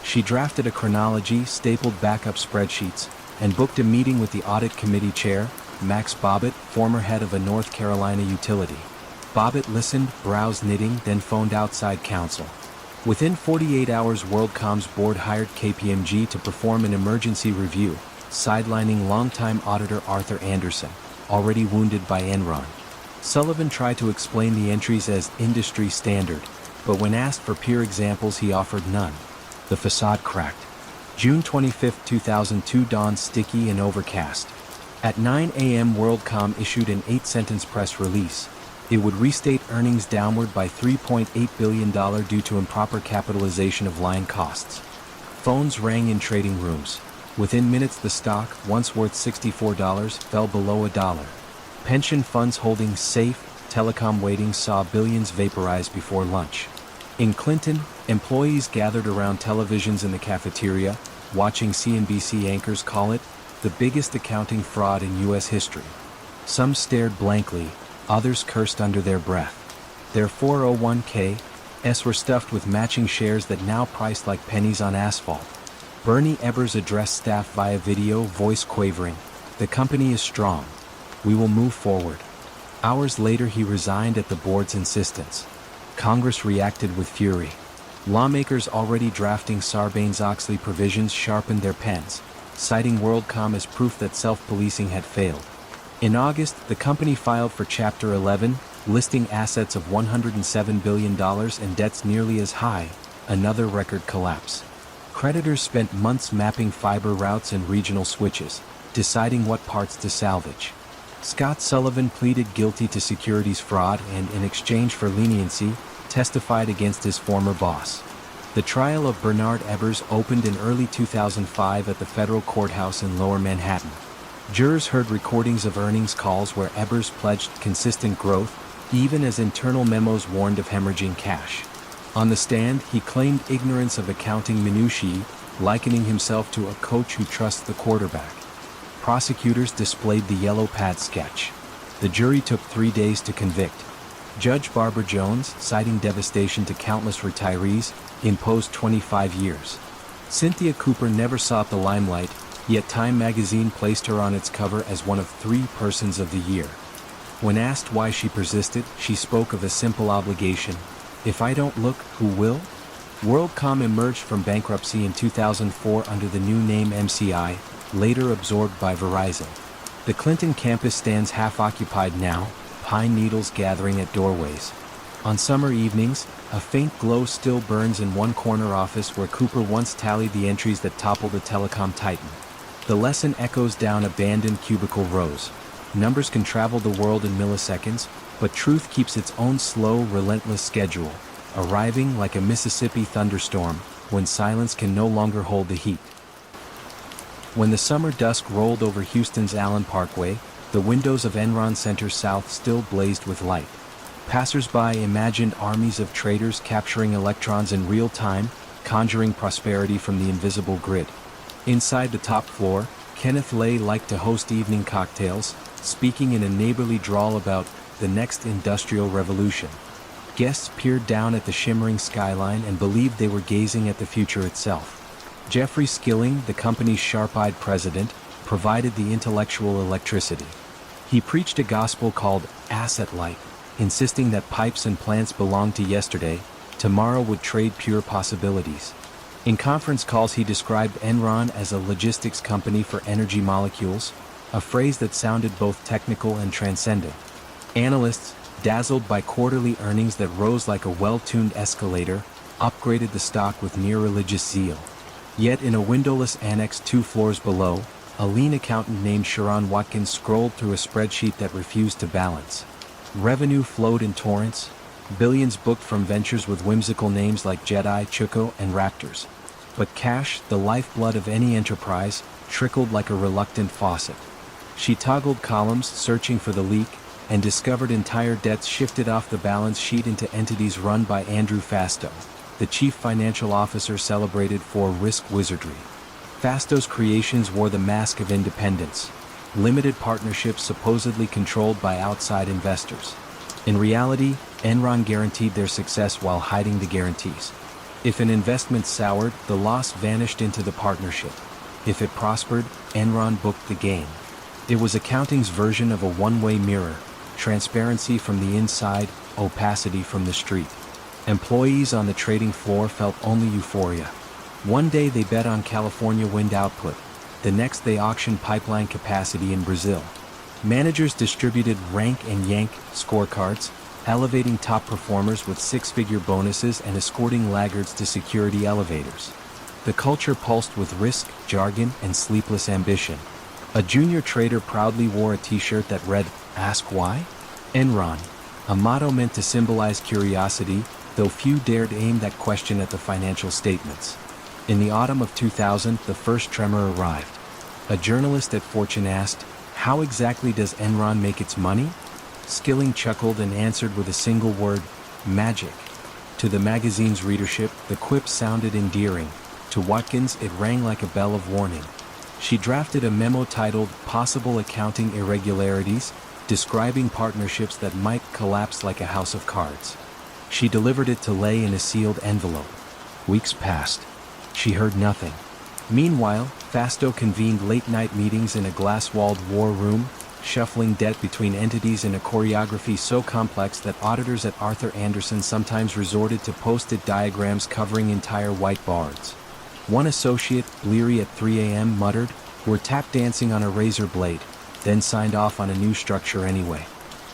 She drafted a chronology, stapled backup spreadsheets, and booked a meeting with the audit committee chair, Max Bobbitt, former head of a North Carolina utility. Bobbitt listened, browsed knitting, then phoned outside counsel. Within 48 hours, WorldCom's board hired KPMG to perform an emergency review, sidelining longtime auditor Arthur Anderson, already wounded by Enron. Sullivan tried to explain the entries as industry standard, but when asked for peer examples he offered none. The facade cracked. June 25, 2002 dawned sticky and overcast. At 9 a.m. WorldCom issued an 8-sentence press release. It would restate earnings downward by $3.8 billion due to improper capitalization of line costs. Phones rang in trading rooms. Within minutes the stock, once worth $64, fell below $1. Pension funds holding safe, telecom waiting saw billions vaporize before lunch. In Clinton, employees gathered around televisions in the cafeteria, watching CNBC anchors call it the biggest accounting fraud in U.S. history. Some stared blankly, others cursed under their breath. Their 401(k)s were stuffed with matching shares that now priced like pennies on asphalt. Bernie Ebbers addressed staff via video, voice quavering, "The company is strong. We will move forward." Hours later he resigned at the board's insistence. Congress reacted with fury. Lawmakers already drafting Sarbanes-Oxley provisions sharpened their pens, citing WorldCom as proof that self-policing had failed. In August, the company filed for Chapter 11, listing assets of $107 billion and debts nearly as high, another record collapse. Creditors spent months mapping fiber routes and regional switches, deciding what parts to salvage. Scott Sullivan pleaded guilty to securities fraud and, in exchange for leniency, testified against his former boss. The trial of Bernard Ebbers opened in early 2005 at the federal courthouse in Lower Manhattan. Jurors heard recordings of earnings calls where Ebbers pledged consistent growth, even as internal memos warned of hemorrhaging cash. On the stand, he claimed ignorance of accounting minutiae, likening himself to a coach who trusts the quarterback. Prosecutors displayed the yellow pad sketch. The jury took 3 days to convict. Judge Barbara Jones, citing devastation to countless retirees, imposed 25 years. Cynthia Cooper never sought the limelight, yet Time magazine placed her on its cover as one of 3 persons of the year. When asked why she persisted, she spoke of a simple obligation: "If I don't look, who will?" WorldCom emerged from bankruptcy in 2004 under the new name MCI, later absorbed by Verizon. The Clinton campus stands half-occupied now, pine needles gathering at doorways. On summer evenings, a faint glow still burns in one corner office where Cooper once tallied the entries that toppled a telecom titan. The lesson echoes down abandoned cubicle rows. Numbers can travel the world in milliseconds, but truth keeps its own slow, relentless schedule, arriving like a Mississippi thunderstorm when silence can no longer hold the heat. When the summer dusk rolled over Houston's Allen Parkway, the windows of Enron Center South still blazed with light. Passers-by imagined armies of traders capturing electrons in real time, conjuring prosperity from the invisible grid. Inside the top floor, Kenneth Lay liked to host evening cocktails, speaking in a neighborly drawl about the next industrial revolution. Guests peered down at the shimmering skyline and believed they were gazing at the future itself. Jeffrey Skilling, the company's sharp-eyed president, provided the intellectual electricity. He preached a gospel called asset light, insisting that pipes and plants belonged to yesterday, tomorrow would trade pure possibilities. In conference calls he described Enron as a logistics company for energy molecules, a phrase that sounded both technical and transcendent. Analysts, dazzled by quarterly earnings that rose like a well-tuned escalator, upgraded the stock with near-religious zeal. Yet in a windowless annex 2 floors below, a lean accountant named Sharon Watkins scrolled through a spreadsheet that refused to balance. Revenue flowed in torrents, billions booked from ventures with whimsical names like Jedi, Chuko, and Raptors. But cash, the lifeblood of any enterprise, trickled like a reluctant faucet. She toggled columns, searching for the leak, and discovered entire debts shifted off the balance sheet into entities run by Andrew Fastow, the chief financial officer celebrated for risk wizardry. Fastow's creations wore the mask of independence, limited partnerships supposedly controlled by outside investors. In reality, Enron guaranteed their success while hiding the guarantees. If an investment soured, the loss vanished into the partnership. If it prospered, Enron booked the gain. It was accounting's version of a one-way mirror, transparency from the inside, opacity from the street. Employees on the trading floor felt only euphoria. One day they bet on California wind output, the next they auctioned pipeline capacity in Brazil. Managers distributed rank and yank scorecards, elevating top performers with six-figure bonuses and escorting laggards to security elevators. The culture pulsed with risk, jargon, and sleepless ambition. A junior trader proudly wore a t-shirt that read, "Ask why?" Enron, a motto meant to symbolize curiosity, though few dared aim that question at the financial statements. In the autumn of 2000, the first tremor arrived. A journalist at Fortune asked, "How exactly does Enron make its money?" Skilling chuckled and answered with a single word, "Magic." To the magazine's readership, the quip sounded endearing. To Watkins, it rang like a bell of warning. She drafted a memo titled "Possible Accounting Irregularities," describing partnerships that might collapse like a house of cards. She delivered it to Lay in a sealed envelope. Weeks passed. She heard nothing. Meanwhile, Fasto convened late-night meetings in a glass-walled war room, shuffling debt between entities in a choreography so complex that auditors at Arthur Andersen sometimes resorted to post-it diagrams covering entire whiteboards. One associate, bleary at 3 a.m., muttered, "We're tap dancing on a razor blade," then signed off on a new structure anyway.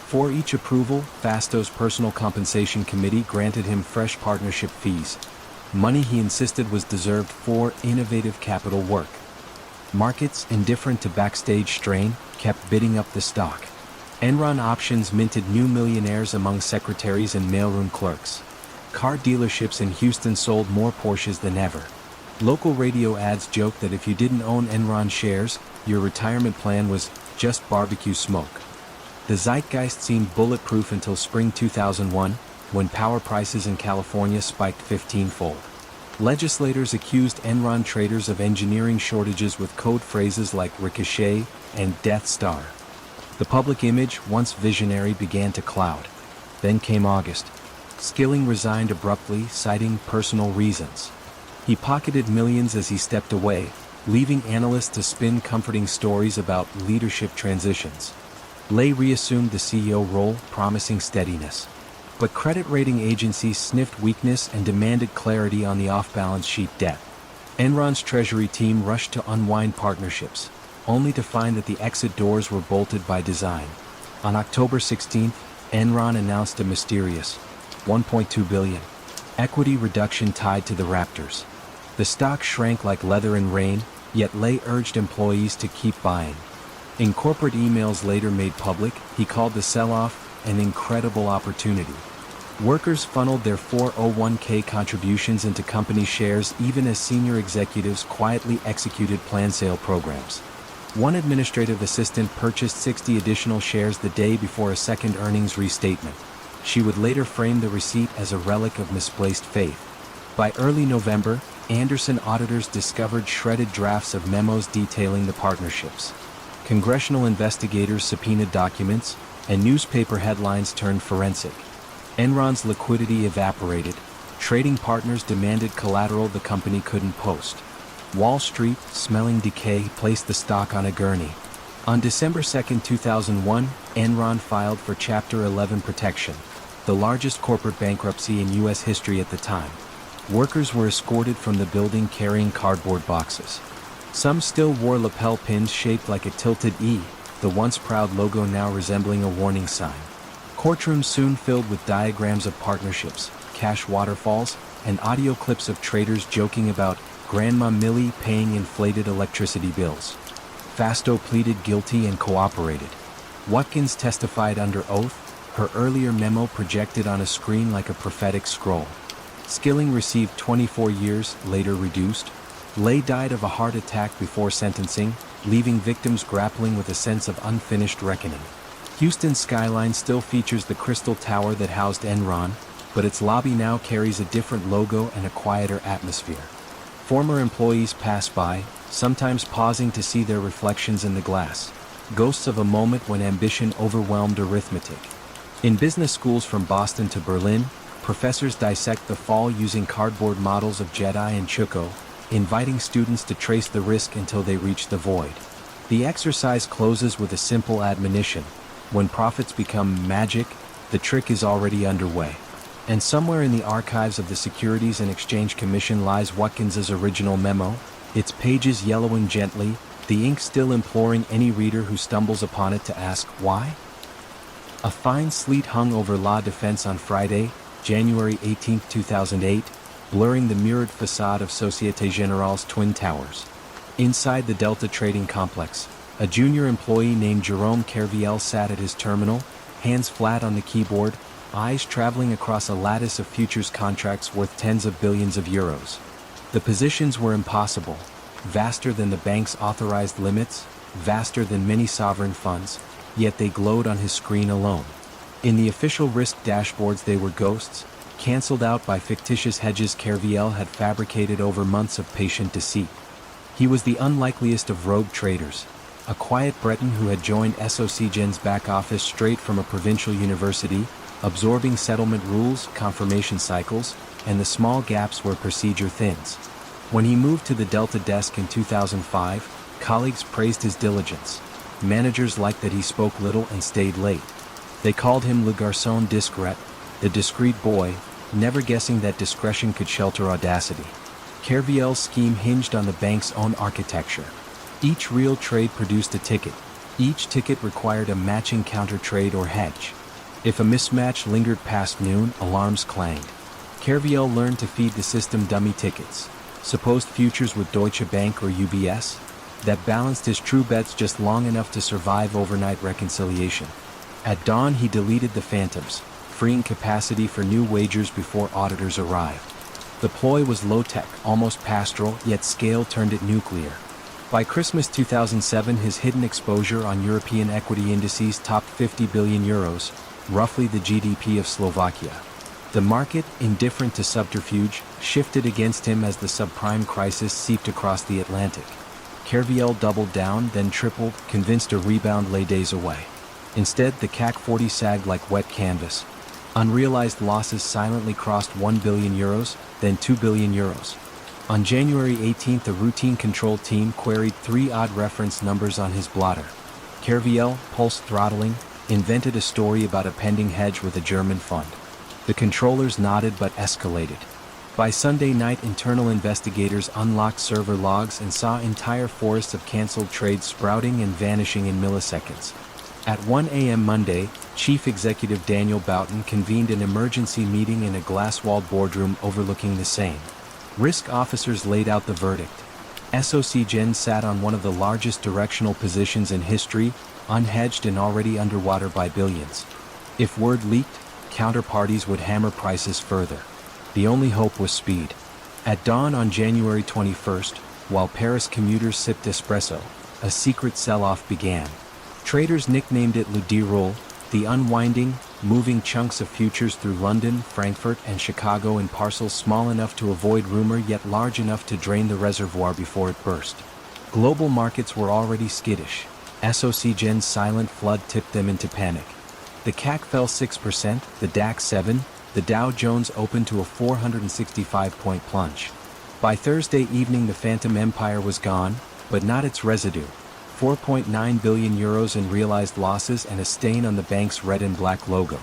For each approval, Fasto's personal compensation committee granted him fresh partnership fees. Money he insisted was deserved for innovative capital work. Markets, indifferent to backstage strain, kept bidding up the stock. Enron options minted new millionaires among secretaries and mailroom clerks. Car dealerships in Houston sold more Porsches than ever. Local radio ads joked that if you didn't own Enron shares, your retirement plan was just barbecue smoke. The zeitgeist seemed bulletproof until spring 2001, when power prices in California spiked 15-fold. Legislators accused Enron traders of engineering shortages with code phrases like ricochet and Death Star. The public image, once visionary, began to cloud. Then came August. Skilling resigned abruptly, citing personal reasons. He pocketed millions as he stepped away, leaving analysts to spin comforting stories about leadership transitions. Lay reassumed the CEO role, promising steadiness. But credit rating agencies sniffed weakness and demanded clarity on the off-balance sheet debt. Enron's treasury team rushed to unwind partnerships, only to find that the exit doors were bolted by design. On October 16, Enron announced a mysterious $1.2 billion equity reduction tied to the Raptors. The stock shrank like leather in rain, yet Lay urged employees to keep buying. In corporate emails later made public, he called the sell-off an incredible opportunity. Workers funneled their 401k contributions into company shares even as senior executives quietly executed planned sale programs. One administrative assistant purchased 60 additional shares the day before a second earnings restatement. She would later frame the receipt as a relic of misplaced faith. By early November, Andersen auditors discovered shredded drafts of memos detailing the partnerships. Congressional investigators subpoenaed documents, and newspaper headlines turned forensic. Enron's liquidity evaporated. Trading partners demanded collateral the company couldn't post. Wall Street, smelling decay, placed the stock on a gurney. On December 2, 2001, Enron filed for Chapter 11 protection, the largest corporate bankruptcy in U.S. history at the time. Workers were escorted from the building carrying cardboard boxes. Some still wore lapel pins shaped like a tilted E, the once proud logo now resembling a warning sign. Courtrooms soon filled with diagrams of partnerships, cash waterfalls, and audio clips of traders joking about Grandma Millie paying inflated electricity bills. Fasto pleaded guilty and cooperated. Watkins testified under oath, her earlier memo projected on a screen like a prophetic scroll. Skilling received 24 years, later reduced. Lay died of a heart attack before sentencing, leaving victims grappling with a sense of unfinished reckoning. Houston's skyline still features the crystal tower that housed Enron, but its lobby now carries a different logo and a quieter atmosphere. Former employees pass by, sometimes pausing to see their reflections in the glass, ghosts of a moment when ambition overwhelmed arithmetic. In business schools from Boston to Berlin, professors dissect the fall using cardboard models of Jedi and Chuko, inviting students to trace the risk until they reach the void. The exercise closes with a simple admonition. When profits become magic, the trick is already underway. And somewhere in the archives of the Securities and Exchange Commission lies Watkins's original memo, its pages yellowing gently, the ink still imploring any reader who stumbles upon it to ask why. A fine sleet hung over La Défense on Friday, January 18, 2008, blurring the mirrored facade of Société Générale's twin towers. Inside the Delta Trading Complex, a junior employee named Jerome Kerviel sat at his terminal, hands flat on the keyboard, eyes traveling across a lattice of futures contracts worth tens of billions of euros. The positions were impossible, vaster than the bank's authorized limits, vaster than many sovereign funds, yet they glowed on his screen alone. In the official risk dashboards they were ghosts, cancelled out by fictitious hedges Kerviel had fabricated over months of patient deceit. He was the unlikeliest of rogue traders, a quiet Breton who had joined SOCGEN's back office straight from a provincial university, absorbing settlement rules, confirmation cycles, and the small gaps where procedure thins. When he moved to the Delta desk in 2005, colleagues praised his diligence. Managers liked that he spoke little and stayed late. They called him le garçon discret, the discreet boy, never guessing that discretion could shelter audacity. Kerviel's scheme hinged on the bank's own architecture. Each real trade produced a ticket. Each ticket required a matching counter trade or hedge. If a mismatch lingered past noon, alarms clanged. Kerviel learned to feed the system dummy tickets, supposed futures with Deutsche Bank or UBS, that balanced his true bets just long enough to survive overnight reconciliation. At dawn he deleted the phantoms, freeing capacity for new wagers before auditors arrived. The ploy was low-tech, almost pastoral, yet scale turned it nuclear. By Christmas 2007 his hidden exposure on European equity indices topped 50 billion euros, roughly the GDP of Slovakia. The market, indifferent to subterfuge, shifted against him as the subprime crisis seeped across the Atlantic. Kerviel doubled down, then tripled, convinced a rebound lay days away. Instead, the CAC 40 sagged like wet canvas. Unrealized losses silently crossed 1 billion euros, then 2 billion euros. On January 18, a routine control team queried 3 odd reference numbers on his blotter. Kerviel, pulse throttling, invented a story about a pending hedge with a German fund. The controllers nodded but escalated. By Sunday night, internal investigators unlocked server logs and saw entire forests of cancelled trades sprouting and vanishing in milliseconds. At 1 a.m. Monday, Chief Executive Daniel Boughton convened an emergency meeting in a glass-walled boardroom overlooking the Seine. Risk officers laid out the verdict. SOCGEN sat on one of the largest directional positions in history, unhedged and already underwater by billions. If word leaked, counterparties would hammer prices further. The only hope was speed. At dawn on January 21st, while Paris commuters sipped espresso, a secret sell-off began. Traders nicknamed it le déroule, the unwinding, moving chunks of futures through London, Frankfurt, and Chicago in parcels small enough to avoid rumor yet large enough to drain the reservoir before it burst. Global markets were already skittish. SOCGEN's silent flood tipped them into panic. The CAC fell 6%, the DAX 7%, the Dow Jones opened to a 465-point plunge. By Thursday evening the Phantom Empire was gone, but not its residue. 4.9 billion euros in realized losses and a stain on the bank's red and black logo.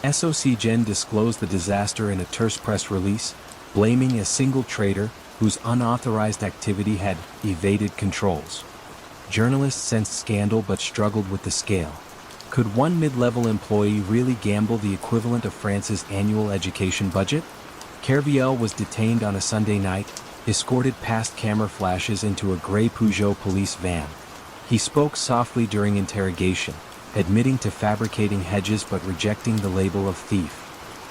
SOCGEN disclosed the disaster in a terse press release, blaming a single trader whose unauthorized activity had evaded controls. Journalists sensed scandal but struggled with the scale. Could one mid-level employee really gamble the equivalent of France's annual education budget? Kerviel was detained on a Sunday night, escorted past camera flashes into a gray Peugeot police van. He spoke softly during interrogation, admitting to fabricating hedges but rejecting the label of thief.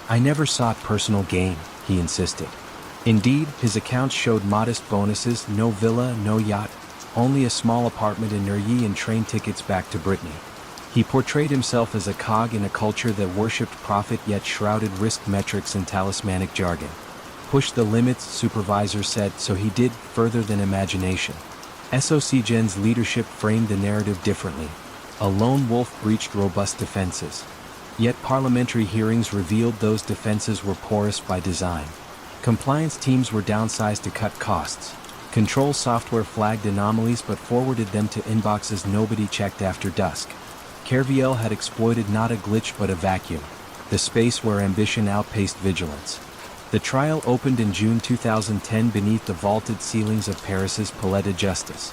"I never sought personal gain," he insisted. Indeed, his accounts showed modest bonuses, no villa, no yacht, only a small apartment in Neuilly and train tickets back to Brittany. He portrayed himself as a cog in a culture that worshipped profit yet shrouded risk metrics in talismanic jargon. Push the limits, supervisors said, so he did, further than imagination. SOCGEN's leadership framed the narrative differently. A lone wolf breached robust defenses. Yet parliamentary hearings revealed those defenses were porous by design. Compliance teams were downsized to cut costs. Control software flagged anomalies but forwarded them to inboxes nobody checked after dusk. Kerviel had exploited not a glitch but a vacuum, the space where ambition outpaced vigilance. The trial opened in June 2010 beneath the vaulted ceilings of Paris's Palais de Justice.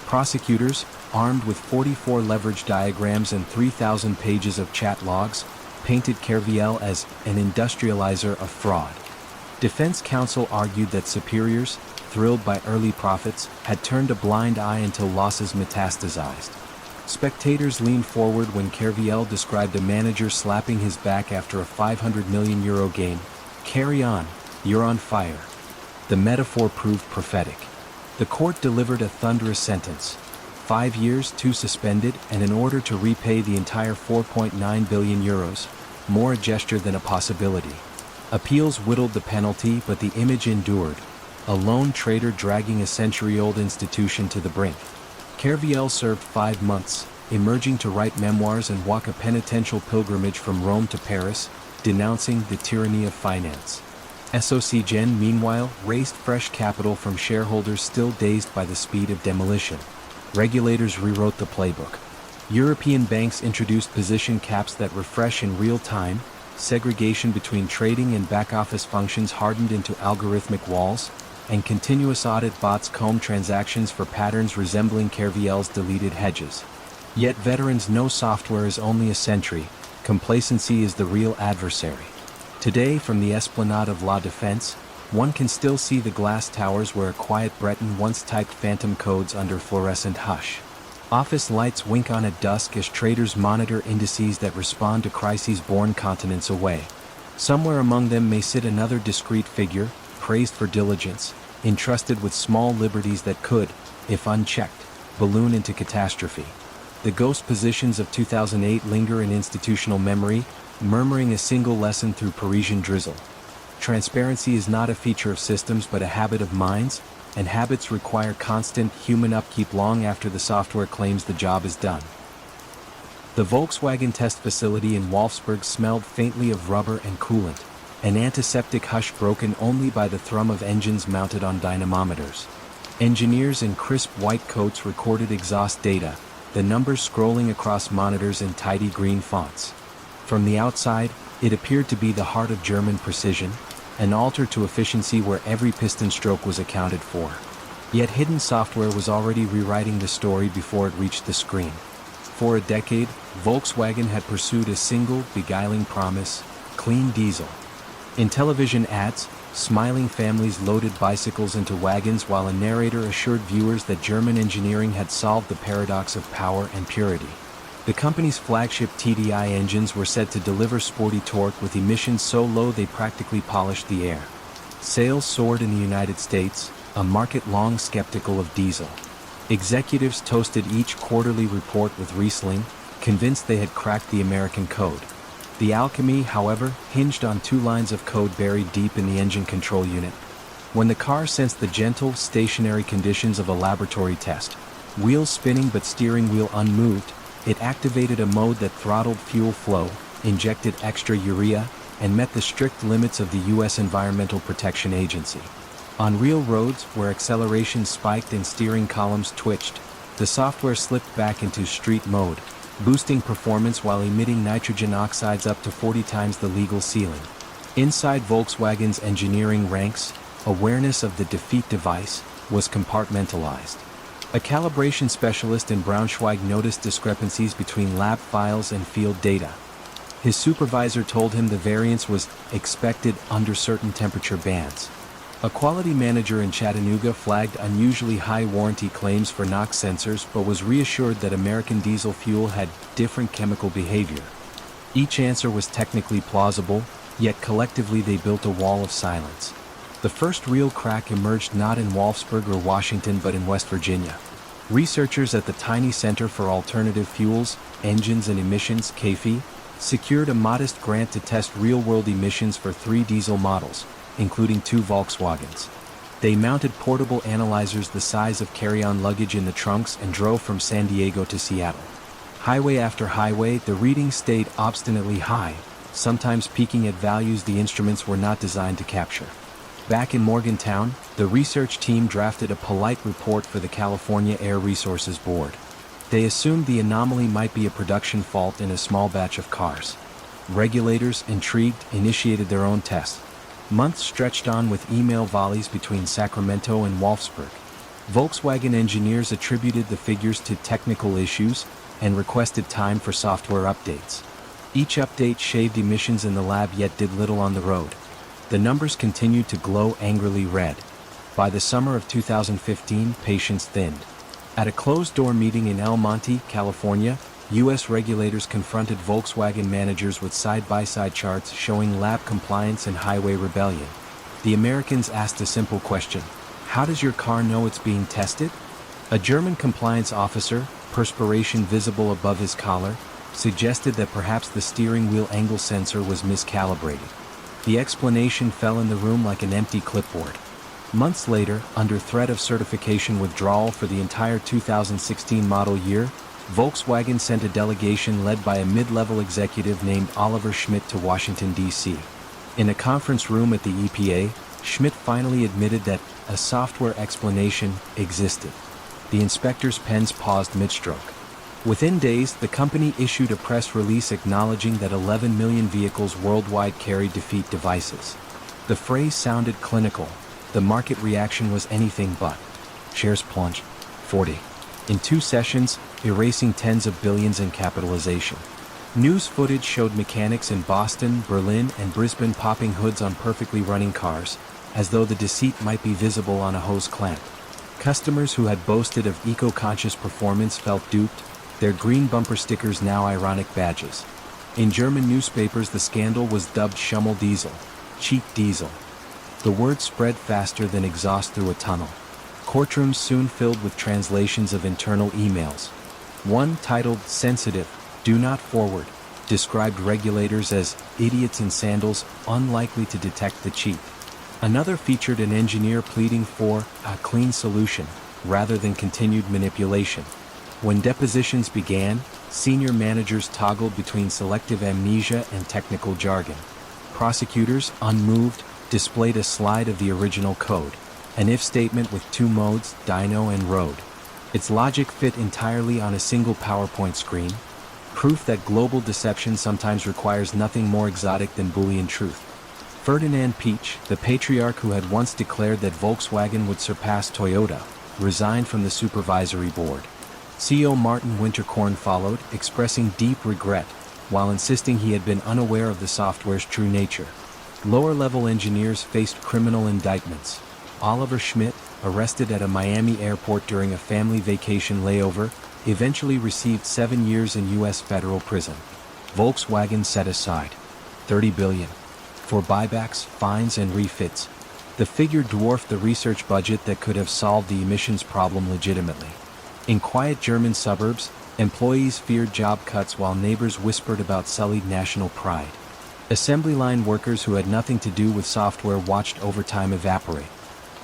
Prosecutors, armed with 44 leverage diagrams and 3,000 pages of chat logs, painted Kerviel as an industrializer of fraud. Defense counsel argued that superiors, thrilled by early profits, had turned a blind eye until losses metastasized. Spectators leaned forward when Kerviel described a manager slapping his back after a €500 million game. "Carry on, you're on fire." The metaphor proved prophetic. The court delivered a thunderous sentence: 5 years, 2 suspended, and an order to repay the entire €4.9 billion, more a gesture than a possibility. Appeals whittled the penalty, but the image endured: a lone traitor dragging a century-old institution to the brink. Kerviel served 5 months, emerging to write memoirs and walk a penitential pilgrimage from Rome to Paris, denouncing the tyranny of finance. SocGen, meanwhile, raised fresh capital from shareholders still dazed by the speed of demolition. Regulators rewrote the playbook. European banks introduced position caps that refresh in real time, segregation between trading and back-office functions hardened into algorithmic walls, and continuous audit bots combed transactions for patterns resembling Kerviel's deleted hedges. Yet veterans know software is only a sentry, complacency is the real adversary. Today, from the esplanade of La Défense, one can still see the glass towers where a quiet Breton once typed phantom codes under fluorescent hush. Office lights wink on at dusk as traders monitor indices that respond to crises born continents away. Somewhere among them may sit another discreet figure, praised for diligence, entrusted with small liberties that could, if unchecked, balloon into catastrophe. The ghost positions of 2008 linger in institutional memory, murmuring a single lesson through Parisian drizzle. Transparency is not a feature of systems but a habit of minds, and habits require constant human upkeep long after the software claims the job is done. The Volkswagen test facility in Wolfsburg smelled faintly of rubber and coolant, an antiseptic hush broken only by the thrum of engines mounted on dynamometers. Engineers in crisp white coats recorded exhaust data, the numbers scrolling across monitors in tidy green fonts. From the outside, it appeared to be the heart of German precision, an altar to efficiency where every piston stroke was accounted for. Yet hidden software was already rewriting the story before it reached the screen. For a decade, Volkswagen had pursued a single, beguiling promise: clean diesel. In television ads, smiling families loaded bicycles into wagons while a narrator assured viewers that German engineering had solved the paradox of power and purity. The company's flagship TDI engines were said to deliver sporty torque with emissions so low they practically polished the air. Sales soared in the United States, a market long skeptical of diesel. Executives toasted each quarterly report with Riesling, convinced they had cracked the American code. The alchemy, however, hinged on 2 lines of code buried deep in the engine control unit. When the car sensed the gentle, stationary conditions of a laboratory test, wheels spinning but steering wheel unmoved, it activated a mode that throttled fuel flow, injected extra urea, and met the strict limits of the U.S. Environmental Protection Agency. On real roads, where acceleration spiked and steering columns twitched, the software slipped back into street mode, boosting performance while emitting nitrogen oxides up to 40 times the legal ceiling. Inside Volkswagen's engineering ranks, awareness of the defeat device was compartmentalized. A calibration specialist in Braunschweig noticed discrepancies between lab files and field data. His supervisor told him the variance was expected under certain temperature bands. A quality manager in Chattanooga flagged unusually high warranty claims for NOx sensors but was reassured that American diesel fuel had different chemical behavior. Each answer was technically plausible, yet collectively they built a wall of silence. The first real crack emerged not in Wolfsburg or Washington but in West Virginia. Researchers at the tiny Center for Alternative Fuels, Engines and Emissions (CAFE) secured a modest grant to test real-world emissions for 3 diesel models, including 2 Volkswagens. They mounted portable analyzers the size of carry-on luggage in the trunks and drove from San Diego to Seattle. Highway after highway, the readings stayed obstinately high, sometimes peaking at values the instruments were not designed to capture. Back in Morgantown, the research team drafted a polite report for the California Air Resources Board. They assumed the anomaly might be a production fault in a small batch of cars. Regulators, intrigued, initiated their own tests. Months stretched on with email volleys between Sacramento and Wolfsburg. Volkswagen engineers attributed the figures to technical issues and requested time for software updates. Each update shaved emissions in the lab yet did little on the road. The numbers continued to glow angrily red. By the summer of 2015, patience thinned. At a closed-door meeting in El Monte, California, U.S. regulators confronted Volkswagen managers with side-by-side charts showing lab compliance and highway rebellion. The Americans asked a simple question: how does your car know it's being tested? A German compliance officer, perspiration visible above his collar, suggested that perhaps the steering wheel angle sensor was miscalibrated. The explanation fell in the room like an empty clipboard. Months later, under threat of certification withdrawal for the entire 2016 model year, Volkswagen sent a delegation led by a mid-level executive named Oliver Schmidt to Washington, D.C. In a conference room at the EPA, Schmidt finally admitted that a software explanation existed. The inspector's pens paused mid-stroke. Within days, the company issued a press release acknowledging that 11 million vehicles worldwide carried defeat devices. The phrase sounded clinical. The market reaction was anything but. Shares plunged 40 in 2 sessions, erasing tens of billions in capitalization. News footage showed mechanics in Boston, Berlin, and Brisbane popping hoods on perfectly running cars, as though the deceit might be visible on a hose clamp. Customers who had boasted of eco-conscious performance felt duped, their green bumper stickers now ironic badges. In German newspapers, the scandal was dubbed Schummel Diesel, cheap diesel. The word spread faster than exhaust through a tunnel. Courtrooms soon filled with translations of internal emails. One, titled "Sensitive, Do Not Forward," described regulators as idiots in sandals, unlikely to detect the cheat. Another featured an engineer pleading for a clean solution, rather than continued manipulation. When depositions began, senior managers toggled between selective amnesia and technical jargon. Prosecutors, unmoved, displayed a slide of the original code, an if statement with 2 modes, dyno and road. Its logic fit entirely on a single PowerPoint screen, proof that global deception sometimes requires nothing more exotic than Boolean truth. Ferdinand Piech, the patriarch who had once declared that Volkswagen would surpass Toyota, resigned from the supervisory board. CEO Martin Winterkorn followed, expressing deep regret, while insisting he had been unaware of the software's true nature. Lower-level engineers faced criminal indictments. Oliver Schmidt, arrested at a Miami airport during a family vacation layover, eventually received 7 years in U.S. federal prison. Volkswagen set aside $30 billion for buybacks, fines, and refits. The figure dwarfed the research budget that could have solved the emissions problem legitimately. In quiet German suburbs, employees feared job cuts while neighbors whispered about sullied national pride. Assembly line workers who had nothing to do with software watched overtime evaporate.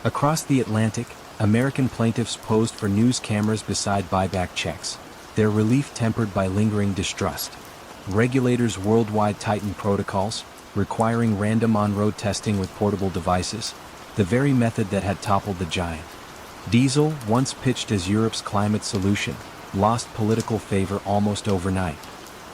Across the Atlantic, American plaintiffs posed for news cameras beside buyback checks, their relief tempered by lingering distrust. Regulators worldwide tightened protocols, requiring random on-road testing with portable devices, the very method that had toppled the giant. Diesel, once pitched as Europe's climate solution, lost political favor almost overnight.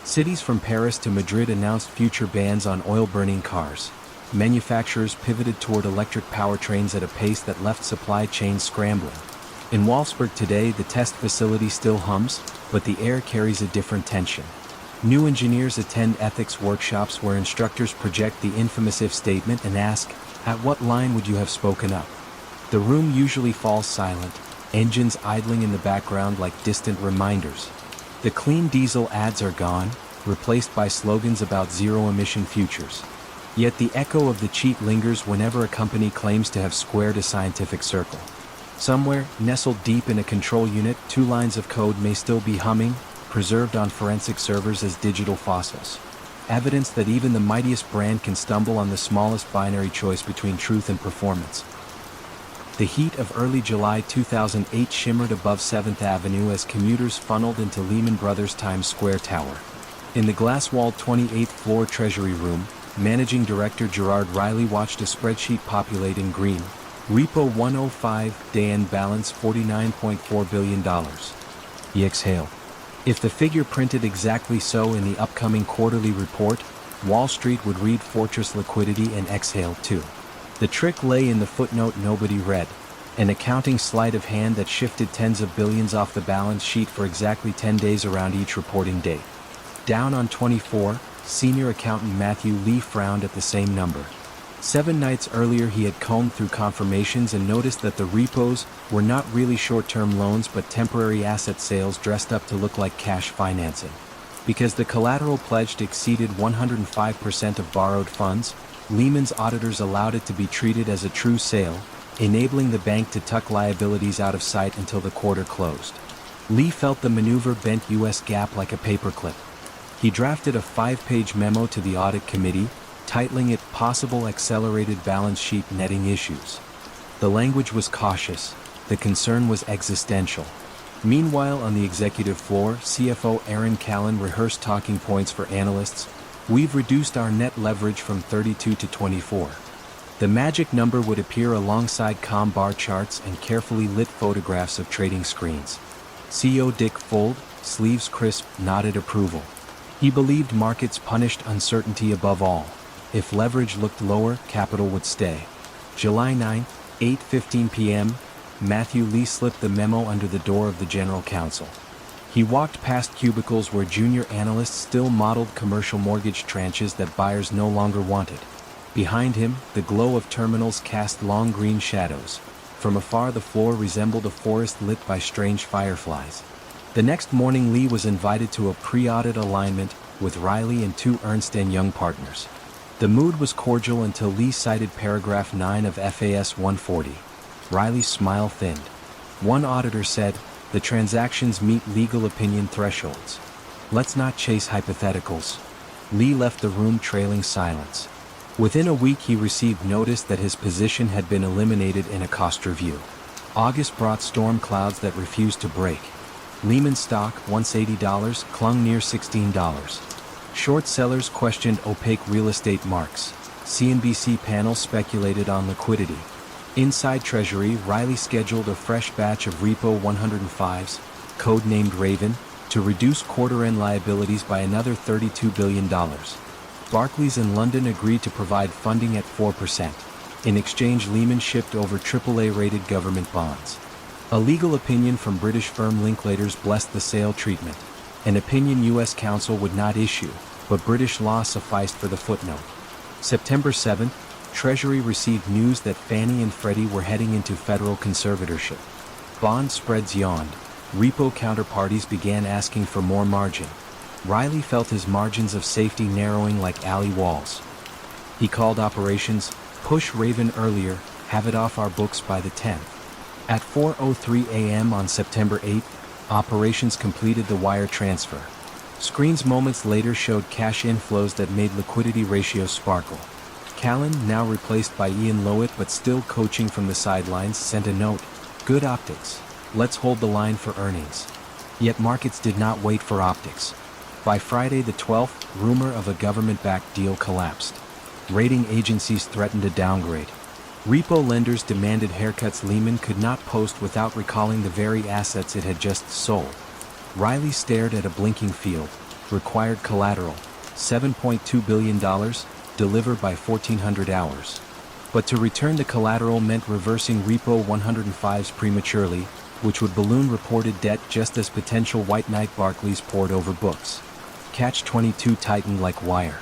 Cities from Paris to Madrid announced future bans on oil-burning cars. Manufacturers pivoted toward electric powertrains at a pace that left supply chains scrambling. In Wolfsburg today, the test facility still hums, but the air carries a different tension. New engineers attend ethics workshops where instructors project the infamous if statement and ask, "At what line would you have spoken up?" The room usually falls silent, engines idling in the background like distant reminders. The clean diesel ads are gone, replaced by slogans about zero-emission futures. Yet the echo of the cheat lingers whenever a company claims to have squared a scientific circle. Somewhere, nestled deep in a control unit, 2 lines of code may still be humming, preserved on forensic servers as digital fossils. Evidence that even the mightiest brand can stumble on the smallest binary choice between truth and performance. The heat of early July 2008 shimmered above 7th Avenue as commuters funneled into Lehman Brothers' Times Square Tower. In the glass-walled 28th-floor Treasury Room, Managing Director Gerard Riley watched a spreadsheet populate in green. Repo 105, day-end balance $49.4 billion. He exhaled. If the figure printed exactly so in the upcoming quarterly report, Wall Street would read fortress liquidity and exhale too. The trick lay in the footnote nobody read, an accounting sleight of hand that shifted tens of billions off the balance sheet for exactly 10 days around each reporting date. Down on 24, senior accountant Matthew Lee frowned at the same number. 7 nights earlier he had combed through confirmations and noticed that the repos were not really short-term loans but temporary asset sales dressed up to look like cash financing. Because the collateral pledged exceeded 105% of borrowed funds, Lehman's auditors allowed it to be treated as a true sale, enabling the bank to tuck liabilities out of sight until the quarter closed. Lee felt the maneuver bent U.S. GAAP like a paperclip. He drafted a 5-page memo to the audit committee, titling it Possible Accelerated Balance Sheet Netting Issues. The language was cautious, the concern was existential. Meanwhile, on the executive floor, CFO Aaron Callan rehearsed talking points for analysts. We've reduced our net leverage from 32 to 24. The magic number would appear alongside calm bar charts and carefully lit photographs of trading screens. CEO Dick Fuld, sleeves crisp, nodded approval. He believed markets punished uncertainty above all. If leverage looked lower, capital would stay. July 9, 8:15 p.m., Matthew Lee slipped the memo under the door of the general counsel. He walked past cubicles where junior analysts still modeled commercial mortgage tranches that buyers no longer wanted. Behind him, the glow of terminals cast long green shadows. From afar the floor resembled a forest lit by strange fireflies. The next morning Lee was invited to a pre-audit alignment with Riley and 2 Ernst & Young partners. The mood was cordial until Lee cited paragraph 9 of FAS 140. Riley's smile thinned. One auditor said, "The transactions meet legal opinion thresholds. Let's not chase hypotheticals." Lee left the room trailing silence. Within a week he received notice that his position had been eliminated in a cost review. August brought storm clouds that refused to break. Lehman stock, once $80, clung near $16. Short sellers questioned opaque real estate marks. CNBC panel speculated on liquidity. Inside Treasury, Riley scheduled a fresh batch of Repo 105s, codenamed Raven, to reduce quarter-end liabilities by another $32 billion. Barclays in London agreed to provide funding at 4%. In exchange, Lehman shipped over AAA-rated government bonds. A legal opinion from British firm Linklaters blessed the sale treatment. An opinion U.S. counsel would not issue, but British law sufficed for the footnote. September 7, Treasury received news that Fannie and Freddie were heading into federal conservatorship. Bond spreads yawned. Repo counterparties began asking for more margin. Riley felt his margins of safety narrowing like alley walls. He called operations, "Push Raven earlier, have it off our books by the 10th. At 4:03 a.m. on September 8, operations completed the wire transfer. Screens moments later showed cash inflows that made liquidity ratios sparkle. Callan, now replaced by Ian Lowett but still coaching from the sidelines, sent a note, "Good optics. Let's hold the line for earnings." Yet markets did not wait for optics. By Friday the 12th, rumor of a government-backed deal collapsed. Rating agencies threatened a downgrade. Repo lenders demanded haircuts Lehman could not post without recalling the very assets it had just sold. Riley stared at a blinking field. Required collateral, $7.2 billion, delivered by 1400 hours. But to return the collateral meant reversing Repo 105s prematurely, which would balloon reported debt just as potential white knight Barclays poured over books. Catch-22 tightened like wire.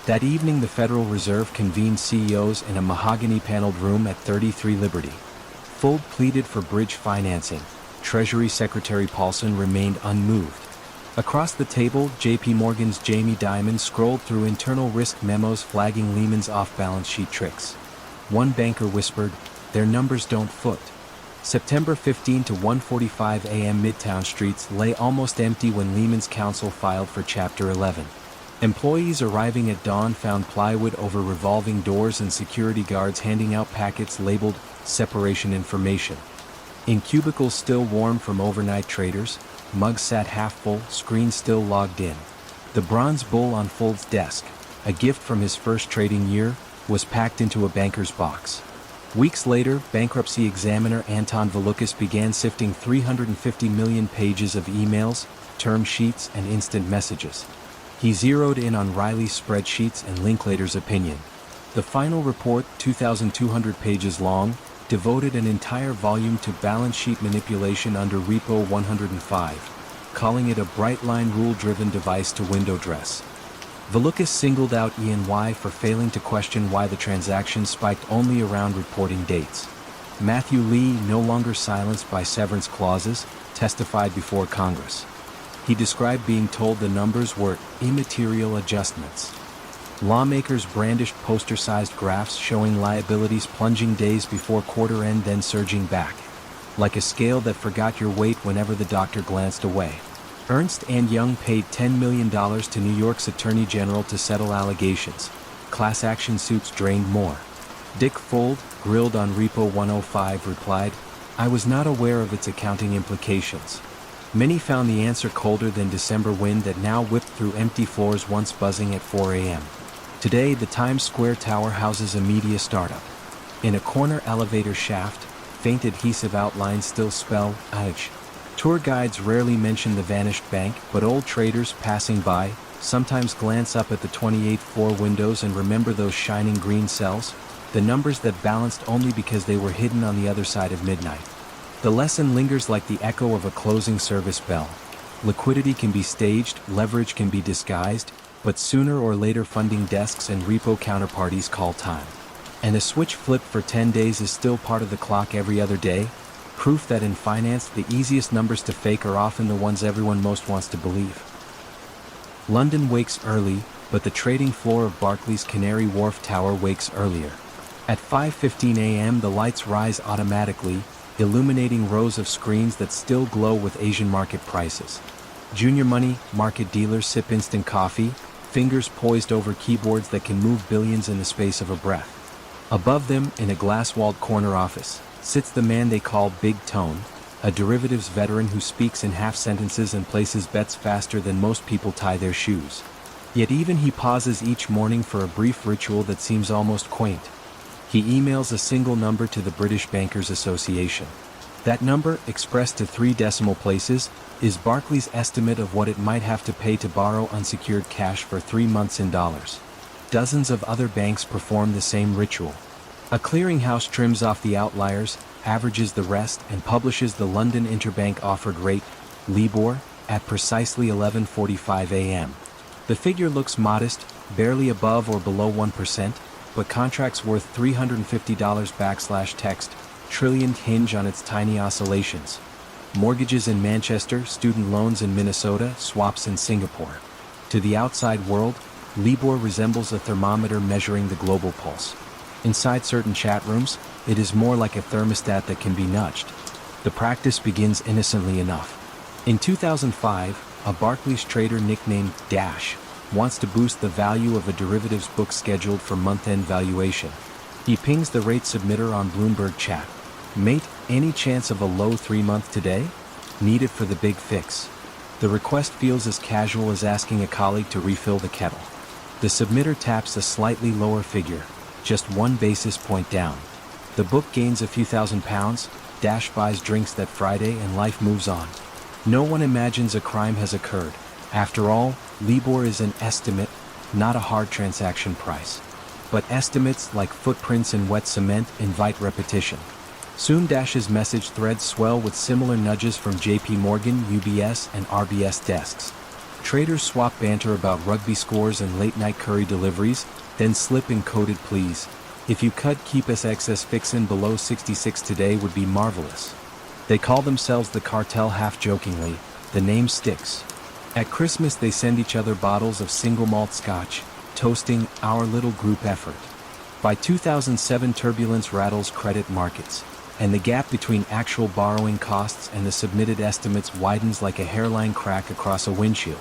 That evening the Federal Reserve convened CEOs in a mahogany-paneled room at 33 Liberty. Fuld pleaded for bridge financing. Treasury Secretary Paulson remained unmoved. Across the table, J.P. Morgan's Jamie Dimon scrolled through internal risk memos flagging Lehman's off-balance sheet tricks. One banker whispered, "Their numbers don't foot." September 15 to 1:45 a.m. Midtown streets lay almost empty when Lehman's counsel filed for Chapter 11. Employees arriving at dawn found plywood over revolving doors and security guards handing out packets labeled "Separation Information." In cubicles still warm from overnight traders, mugs sat half full, screens still logged in. The bronze bull on Fuld's desk. a gift from his first trading year, was packed into a banker's box. Weeks later, bankruptcy examiner Anton Volukis began sifting 350 million pages of emails, term sheets, and instant messages. He zeroed in on Riley's spreadsheets and Linklater's opinion. The final report, 2,200 pages long, devoted an entire volume to balance sheet manipulation under Repo 105, calling it a bright-line rule-driven device to window dress. Volukis singled out E&Y for failing to question why the transaction spiked only around reporting dates. Matthew Lee, no longer silenced by severance clauses, testified before Congress. He described being told the numbers were immaterial adjustments. Lawmakers brandished poster-sized graphs showing liabilities plunging days before quarter end, then surging back, like a scale that forgot your weight whenever the doctor glanced away. Ernst & Young paid $10 million to New York's Attorney General to settle allegations. Class action suits drained more. Dick Fuld, grilled on Repo 105, replied, "I was not aware of its accounting implications." Many found the answer colder than December wind that now whipped through empty floors once buzzing at 4 a.m. Today, the Times Square Tower houses a media startup. In a corner elevator shaft, faint adhesive outlines still spell "ouch." Tour guides rarely mention the vanished bank, but old traders passing by sometimes glance up at the 28th floor windows and remember those shining green cells, the numbers that balanced only because they were hidden on the other side of midnight. The lesson lingers like the echo of a closing service bell. Liquidity can be staged, leverage can be disguised, but sooner or later funding desks and repo counterparties call time. And a switch flipped for 10 days is still part of the clock every other day. Proof that in finance, the easiest numbers to fake are often the ones everyone most wants to believe. London wakes early, but the trading floor of Barclays Canary Wharf Tower wakes earlier. At 5:15 a.m. the lights rise automatically, illuminating rows of screens that still glow with Asian market prices. Junior money market dealers sip instant coffee, fingers poised over keyboards that can move billions in the space of a breath. Above them, in a glass-walled corner office, sits the man they call Big Tone, a derivatives veteran who speaks in half sentences and places bets faster than most people tie their shoes. Yet even he pauses each morning for a brief ritual that seems almost quaint. He emails a single number to the British Bankers Association. That number, expressed to 3 decimal places, is Barclays' estimate of what it might have to pay to borrow unsecured cash for 3 months in dollars. Dozens of other banks perform the same ritual. A clearinghouse trims off the outliers, averages the rest, and publishes the London Interbank Offered Rate, LIBOR, at precisely 11:45 a.m. The figure looks modest, barely above or below 1%, but contracts worth $350 text trillion hinge on its tiny oscillations. Mortgages in Manchester, student loans in Minnesota, swaps in Singapore. To the outside world, LIBOR resembles a thermometer measuring the global pulse. Inside certain chat rooms, it is more like a thermostat that can be nudged. The practice begins innocently enough. In 2005, a Barclays trader nicknamed Dash wants to boost the value of a derivatives book scheduled for month-end valuation. He pings the rate submitter on Bloomberg chat. "Mate, any chance of a low 3-month today? Need it for the big fix." The request feels as casual as asking a colleague to refill the kettle. The submitter taps a slightly lower figure, just 1 basis point down. The book gains a few £1,000, Dash buys drinks that Friday, and life moves on. No one imagines a crime has occurred. After all, LIBOR is an estimate, not a hard transaction price. But estimates, like footprints in wet cement, invite repetition. Soon Dash's message threads swell with similar nudges from JP Morgan, UBS, and RBS desks. Traders swap banter about rugby scores and late-night curry deliveries, then slip in coded pleas. "If you cut keep us excess fixin' below 66 today would be marvelous." They call themselves the cartel half-jokingly. The name sticks. At Christmas they send each other bottles of single malt scotch, toasting "our little group effort." By 2007 turbulence rattles credit markets, and the gap between actual borrowing costs and the submitted estimates widens like a hairline crack across a windshield.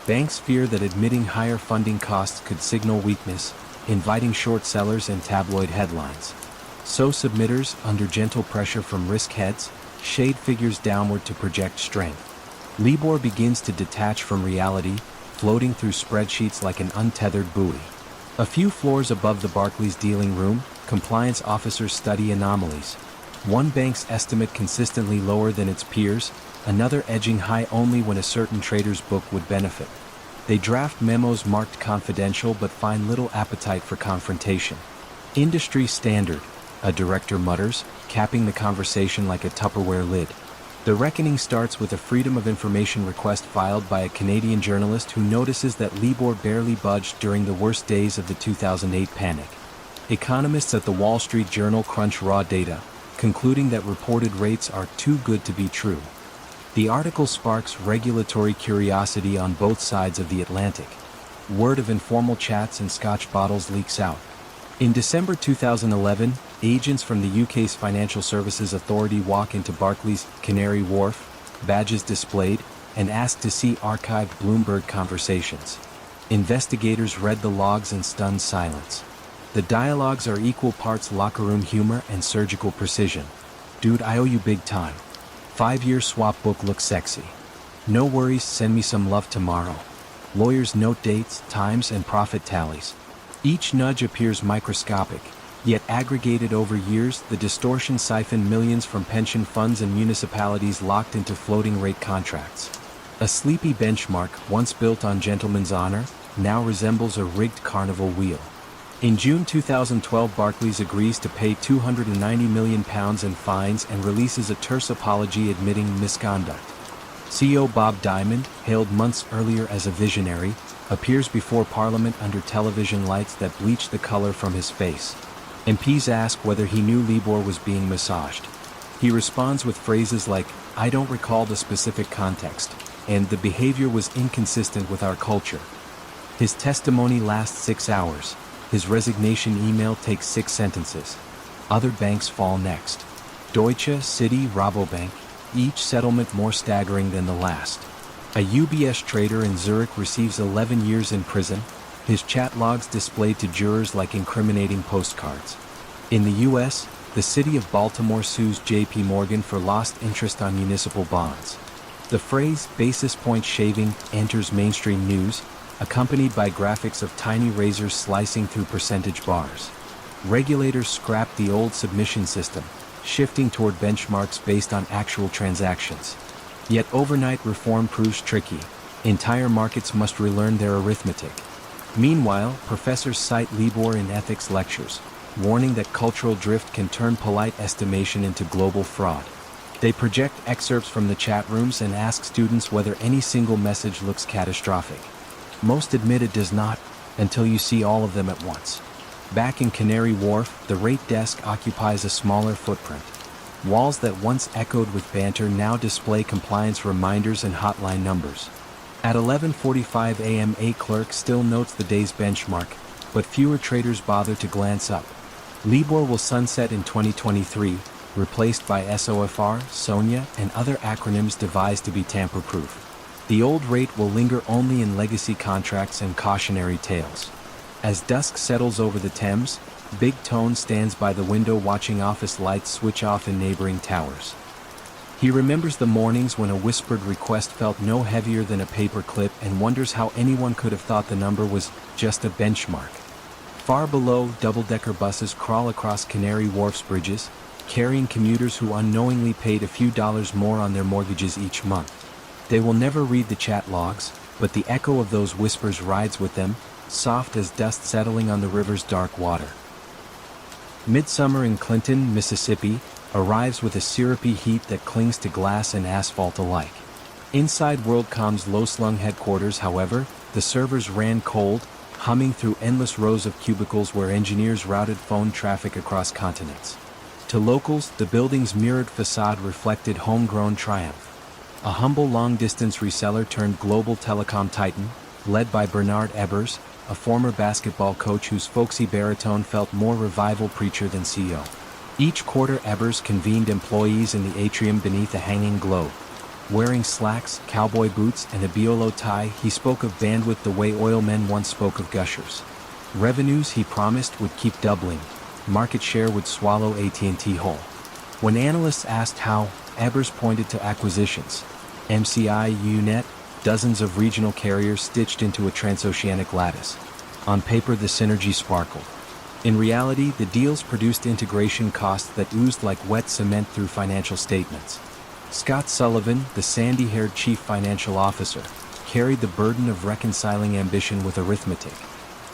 Banks fear that admitting higher funding costs could signal weakness, inviting short sellers and tabloid headlines. So submitters, under gentle pressure from risk heads, shade figures downward to project strength. LIBOR begins to detach from reality, floating through spreadsheets like an untethered buoy. A few floors above the Barclays dealing room, compliance officers study anomalies. One bank's estimate consistently lower than its peers, another edging high only when a certain trader's book would benefit. They draft memos marked confidential but find little appetite for confrontation. Industry standard, a director mutters, capping the conversation like a Tupperware lid. The reckoning starts with a Freedom of Information request filed by a Canadian journalist who notices that LIBOR barely budged during the worst days of the 2008 panic. Economists at the Wall Street Journal crunch raw data, concluding that reported rates are too good to be true. The article sparks regulatory curiosity on both sides of the Atlantic. Word of informal chats and scotch bottles leaks out. In December 2011, agents from the UK's Financial Services Authority walk into Barclays, Canary Wharf, badges displayed, and ask to see archived Bloomberg conversations. Investigators read the logs in stunned silence. The dialogues are equal parts locker room humor and surgical precision. Dude, I owe you big time. 5-year swap book looks sexy. No worries, send me some love tomorrow. Lawyers note dates, times, and profit tallies. Each nudge appears microscopic, yet aggregated over years, the distortion siphoned millions from pension funds and municipalities locked into floating rate contracts. A sleepy benchmark, once built on gentleman's honor, now resembles a rigged carnival wheel. In June 2012, Barclays agrees to pay £290 million in fines and releases a terse apology admitting misconduct. CEO Bob Diamond, hailed months earlier as a visionary, appears before Parliament under television lights that bleach the color from his face. MPs ask whether he knew LIBOR was being massaged. He responds with phrases like, "I don't recall the specific context," and "the behavior was inconsistent with our culture." His testimony lasts 6 hours. His resignation email takes 6 sentences. Other banks fall next. Deutsche, Citi, Rabobank, each settlement more staggering than the last. A UBS trader in Zurich receives 11 years in prison, his chat logs displayed to jurors like incriminating postcards. In the U.S., the city of Baltimore sues J.P. Morgan for lost interest on municipal bonds. The phrase "basis point shaving" enters mainstream news, accompanied by graphics of tiny razors slicing through percentage bars. Regulators scrap the old submission system, shifting toward benchmarks based on actual transactions. Yet overnight reform proves tricky. Entire markets must relearn their arithmetic. Meanwhile, professors cite LIBOR in ethics lectures, warning that cultural drift can turn polite estimation into global fraud. They project excerpts from the chat rooms and ask students whether any single message looks catastrophic. Most admit it does not, until you see all of them at once. Back in Canary Wharf, the rate desk occupies a smaller footprint. Walls that once echoed with banter now display compliance reminders and hotline numbers. At 11:45 a.m. a clerk still notes the day's benchmark, but fewer traders bother to glance up. LIBOR will sunset in 2023, replaced by SOFR, SONIA, and other acronyms devised to be tamper-proof. The old rate will linger only in legacy contracts and cautionary tales. As dusk settles over the Thames, Big Tone stands by the window watching office lights switch off in neighboring towers. He remembers the mornings when a whispered request felt no heavier than a paper clip and wonders how anyone could have thought the number was just a benchmark. Far below, double-decker buses crawl across Canary Wharf's bridges, carrying commuters who unknowingly paid a few dollars more on their mortgages each month. They will never read the chat logs, but the echo of those whispers rides with them, soft as dust settling on the river's dark water. Midsummer in Clinton, Mississippi, arrives with a syrupy heat that clings to glass and asphalt alike. Inside WorldCom's low-slung headquarters, however, the servers ran cold, humming through endless rows of cubicles where engineers routed phone traffic across continents. To locals, the building's mirrored facade reflected homegrown triumph. A humble long-distance reseller turned global telecom titan, led by Bernard Ebbers, a former basketball coach whose folksy baritone felt more revival preacher than CEO. Each quarter, Ebbers convened employees in the atrium beneath a hanging globe. Wearing slacks, cowboy boots, and a Biolo tie, he spoke of bandwidth the way oil men once spoke of gushers. Revenues, he promised, would keep doubling. Market share would swallow AT&T whole. When analysts asked how, Ebbers pointed to acquisitions. MCI, UNet, dozens of regional carriers stitched into a transoceanic lattice. On paper, the synergy sparkled. In reality, the deals produced integration costs that oozed like wet cement through financial statements. Scott Sullivan, the sandy-haired chief financial officer, carried the burden of reconciling ambition with arithmetic.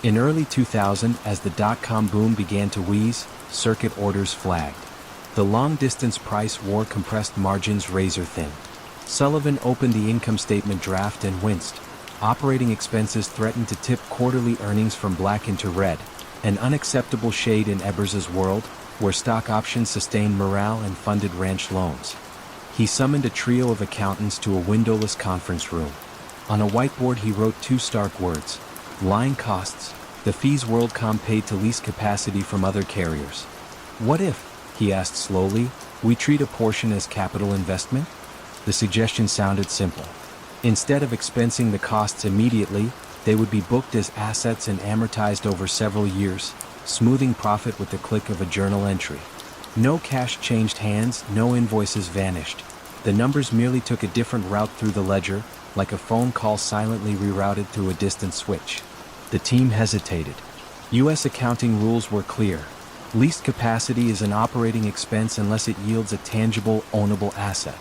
In early 2000, as the dot-com boom began to wheeze, circuit orders flagged. The long-distance price war compressed margins razor-thin. Sullivan opened the income statement draft and winced. Operating expenses threatened to tip quarterly earnings from black into red, an unacceptable shade in Ebers's world, where stock options sustained morale and funded ranch loans. He summoned a trio of accountants to a windowless conference room. On a whiteboard he wrote two stark words: line costs, the fees WorldCom paid to lease capacity from other carriers. What if, he asked slowly, we treat a portion as capital investment? The suggestion sounded simple. Instead of expensing the costs immediately, they would be booked as assets and amortized over several years, smoothing profit with the click of a journal entry. No cash changed hands, no invoices vanished. The numbers merely took a different route through the ledger, like a phone call silently rerouted through a distant switch. The team hesitated. U.S. accounting rules were clear. Leased capacity is an operating expense unless it yields a tangible, ownable asset.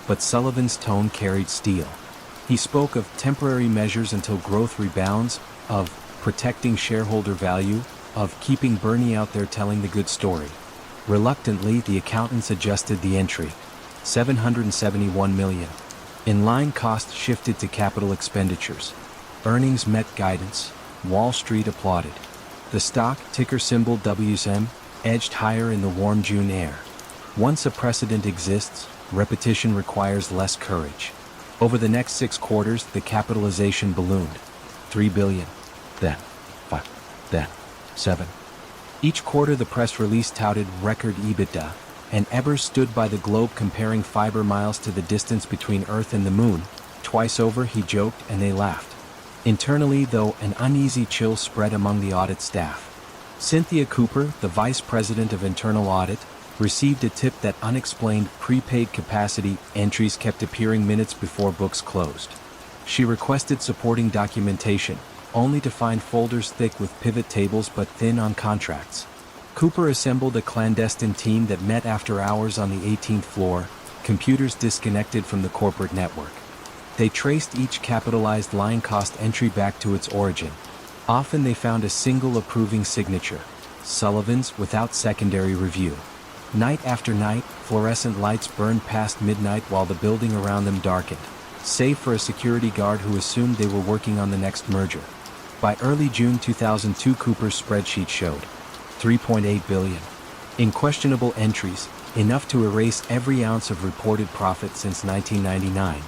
But Sullivan's tone carried steel. He spoke of temporary measures until growth rebounds, of protecting shareholder value, of keeping Bernie out there telling the good story. Reluctantly, the accountants adjusted the entry. $771 million. In-line costs shifted to capital expenditures. Earnings met guidance. Wall Street applauded. The stock, ticker symbol WSM, edged higher in the warm June air. Once a precedent exists, repetition requires less courage. Over the next 6 quarters, the capitalization ballooned. $3 billion. Then, 5. Then, 7. Each quarter the press release touted record EBITDA, and Ebers stood by the globe comparing fiber miles to the distance between Earth and the Moon. Twice over he joked and they laughed. Internally, though, an uneasy chill spread among the audit staff. Cynthia Cooper, the vice president of internal audit, received a tip that unexplained prepaid capacity entries kept appearing minutes before books closed. She requested supporting documentation, only to find folders thick with pivot tables but thin on contracts. Cooper assembled a clandestine team that met after hours on the 18th floor, computers disconnected from the corporate network. They traced each capitalized line cost entry back to its origin. Often they found a single approving signature, Sullivan's, without secondary review. Night after night, fluorescent lights burned past midnight while the building around them darkened, save for a security guard who assumed they were working on the next merger. By early June 2002, Cooper's spreadsheet showed $3.8 billion in questionable entries, enough to erase every ounce of reported profit since 1999.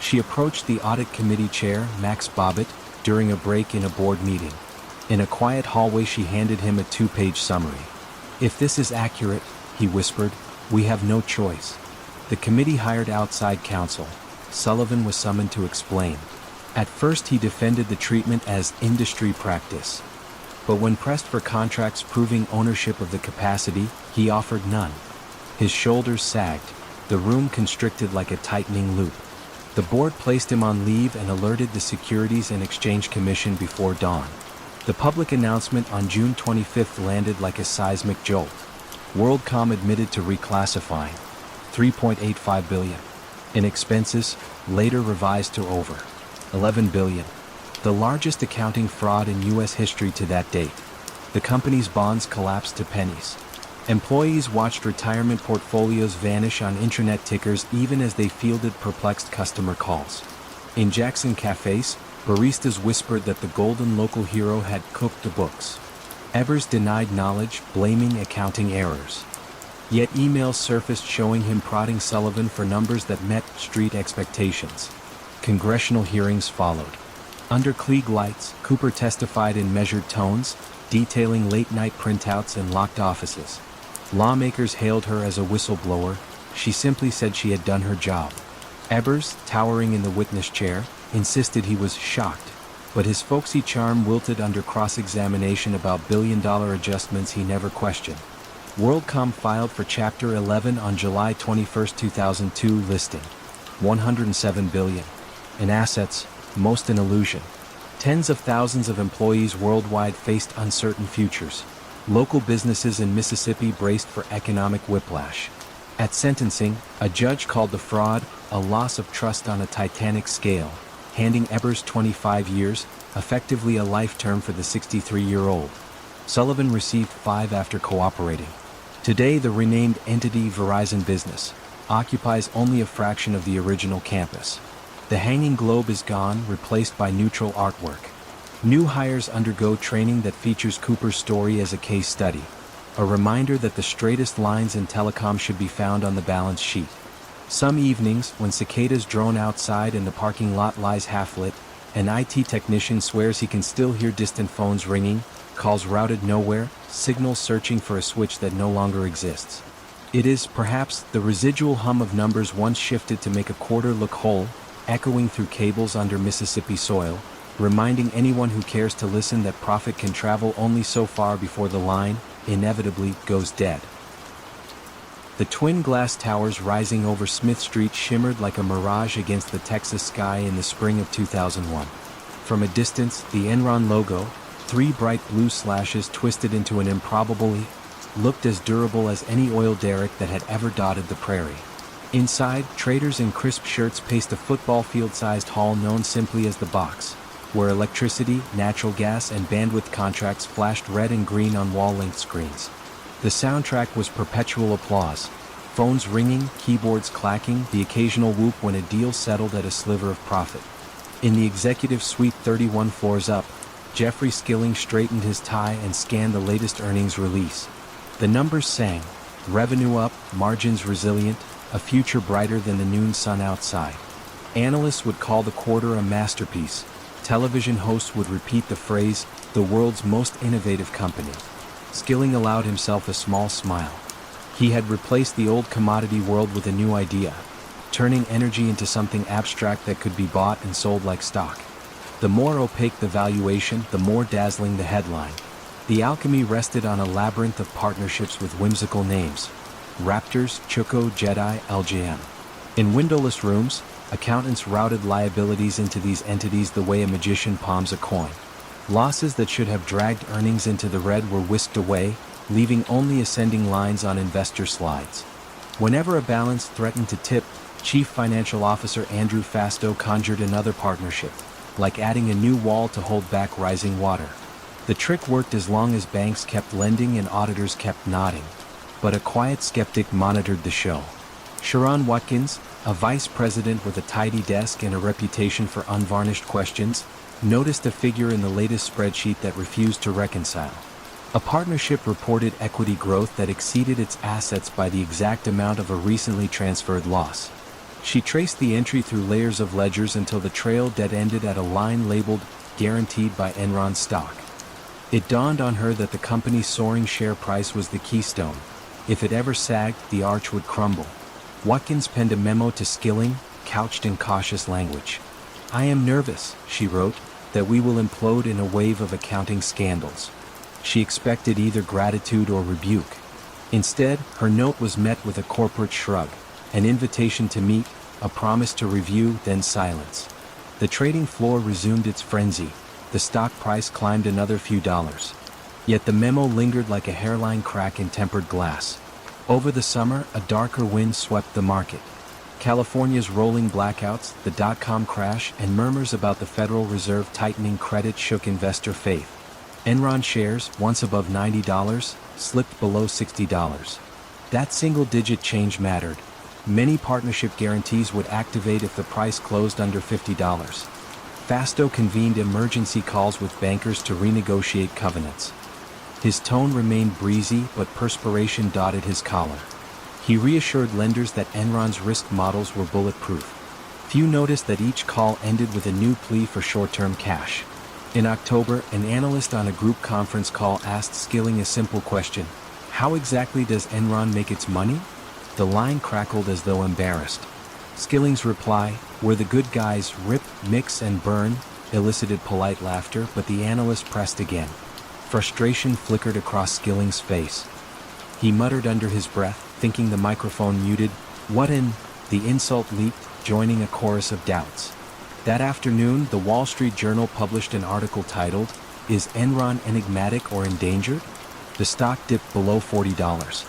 She approached the audit committee chair, Max Bobbitt, during a break in a board meeting. In a quiet hallway she handed him a 2-page summary. "If this is accurate," he whispered, "we have no choice." The committee hired outside counsel. Sullivan was summoned to explain. At first he defended the treatment as industry practice. But when pressed for contracts proving ownership of the capacity, he offered none. His shoulders sagged, the room constricted like a tightening loop. The board placed him on leave and alerted the Securities and Exchange Commission before dawn. The public announcement on June 25 landed like a seismic jolt. WorldCom admitted to reclassifying $3.85 billion in expenses, later revised to over $11 billion, the largest accounting fraud in U.S. history to that date. The company's bonds collapsed to pennies. Employees watched retirement portfolios vanish on intranet tickers even as they fielded perplexed customer calls. In Jackson cafes, baristas whispered that the golden local hero had cooked the books. Ebers denied knowledge, blaming accounting errors. Yet emails surfaced showing him prodding Sullivan for numbers that met street expectations. Congressional hearings followed. Under Klieg lights, Cooper testified in measured tones, detailing late-night printouts and locked offices. Lawmakers hailed her as a whistleblower. She simply said she had done her job. Ebers, towering in the witness chair, insisted he was shocked, but his folksy charm wilted under cross-examination about billion-dollar adjustments he never questioned. WorldCom filed for Chapter 11 on July 21, 2002, listing $107 billion in assets, most an illusion. Tens of thousands of employees worldwide faced uncertain futures. Local businesses in Mississippi braced for economic whiplash. At sentencing, a judge called the fraud a loss of trust on a titanic scale, handing Ebers 25 years, effectively a life term for the 63-year-old. Sullivan received 5 after cooperating. Today, the renamed entity Verizon Business occupies only a fraction of the original campus. The hanging globe is gone, replaced by neutral artwork. New hires undergo training that features Cooper's story as a case study, a reminder that the straightest lines in telecom should be found on the balance sheet. Some evenings, when cicadas drone outside and the parking lot lies half-lit, an IT technician swears he can still hear distant phones ringing, calls routed nowhere, signals searching for a switch that no longer exists. It is, perhaps, the residual hum of numbers once shifted to make a quarter look whole, echoing through cables under Mississippi soil, reminding anyone who cares to listen that profit can travel only so far before the line, inevitably, goes dead. The twin glass towers rising over Smith Street shimmered like a mirage against the Texas sky in the spring of 2001. From a distance, the Enron logo, 3 bright blue slashes twisted into an improbable E, looked as durable as any oil derrick that had ever dotted the prairie. Inside, traders in crisp shirts paced a football field-sized hall known simply as the box, where electricity, natural gas, and bandwidth contracts flashed red and green on wall-length screens. The soundtrack was perpetual applause, phones ringing, keyboards clacking, the occasional whoop when a deal settled at a sliver of profit. In the executive suite 31 floors up, Jeffrey Skilling straightened his tie and scanned the latest earnings release. The numbers sang, revenue up, margins resilient, a future brighter than the noon sun outside. Analysts would call the quarter a masterpiece. Television hosts would repeat the phrase, the world's most innovative company. Skilling allowed himself a small smile. He had replaced the old commodity world with a new idea, turning energy into something abstract that could be bought and sold like stock. The more opaque the valuation, the more dazzling the headline. The alchemy rested on a labyrinth of partnerships with whimsical names: Raptors, Chuko, Jedi, LGM. In windowless rooms, accountants routed liabilities into these entities the way a magician palms a coin. Losses that should have dragged earnings into the red were whisked away, leaving only ascending lines on investor slides. Whenever a balance threatened to tip, Chief Financial Officer Andrew Fastow conjured another partnership, like adding a new wall to hold back rising water. The trick worked as long as banks kept lending and auditors kept nodding, but a quiet skeptic monitored the show. Sharon Watkins, a vice president with a tidy desk and a reputation for unvarnished questions, noticed a figure in the latest spreadsheet that refused to reconcile. A partnership reported equity growth that exceeded its assets by the exact amount of a recently transferred loss. She traced the entry through layers of ledgers until the trail dead-ended at a line labeled, guaranteed by Enron stock. It dawned on her that the company's soaring share price was the keystone. If it ever sagged, the arch would crumble. Watkins penned a memo to Skilling, couched in cautious language. "I am nervous," she wrote, "that we will implode in a wave of accounting scandals." She expected either gratitude or rebuke. Instead, her note was met with a corporate shrug, an invitation to meet, a promise to review, then silence. The trading floor resumed its frenzy. The stock price climbed another few dollars. Yet the memo lingered like a hairline crack in tempered glass. Over the summer, a darker wind swept the market. California's rolling blackouts, the dot-com crash, and murmurs about the Federal Reserve tightening credit shook investor faith. Enron shares, once above $90, slipped below $60. That single-digit change mattered. Many partnership guarantees would activate if the price closed under $50. Fastow convened emergency calls with bankers to renegotiate covenants. His tone remained breezy, but perspiration dotted his collar. He reassured lenders that Enron's risk models were bulletproof. Few noticed that each call ended with a new plea for short-term cash. In October, an analyst on a group conference call asked Skilling a simple question: "How exactly does Enron make its money?" The line crackled as though embarrassed. Skilling's reply, "Where the good guys rip, mix, and burn," elicited polite laughter, but the analyst pressed again. Frustration flickered across Skilling's face. He muttered under his breath, thinking the microphone muted, "What in—" The insult leaped, joining a chorus of doubts. That afternoon, the Wall Street Journal published an article titled, "Is Enron Enigmatic or Endangered?" The stock dipped below $40.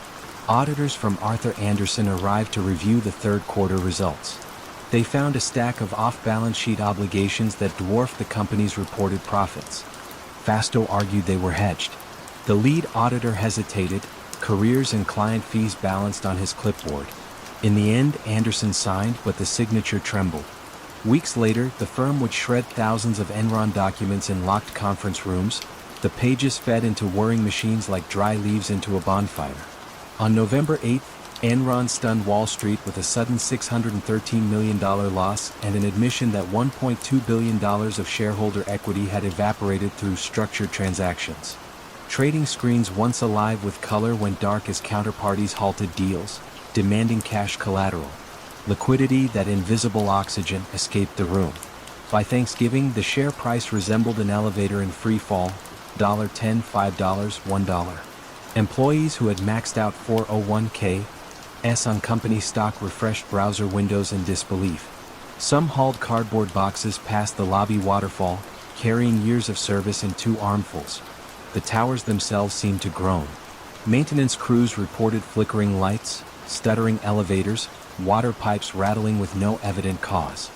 Auditors from Arthur Andersen arrived to review the third quarter results. They found a stack of off-balance sheet obligations that dwarfed the company's reported profits. Fasto argued they were hedged. The lead auditor hesitated, careers and client fees balanced on his clipboard. In the end, Andersen signed, but the signature trembled. Weeks later, the firm would shred thousands of Enron documents in locked conference rooms. The pages fed into whirring machines like dry leaves into a bonfire. On November 8, Enron stunned Wall Street with a sudden $613 million loss and an admission that $1.2 billion of shareholder equity had evaporated through structured transactions. Trading screens once alive with color went dark as counterparties halted deals, demanding cash collateral. Liquidity, that invisible oxygen, escaped the room. By Thanksgiving, the share price resembled an elevator in free fall, $10, $5, $1. Employees who had maxed out 401(k)s on company stock refreshed browser windows in disbelief. Some hauled cardboard boxes past the lobby waterfall, carrying years of service in two armfuls. The towers themselves seemed to groan. Maintenance crews reported flickering lights, stuttering elevators, water pipes rattling with no evident cause.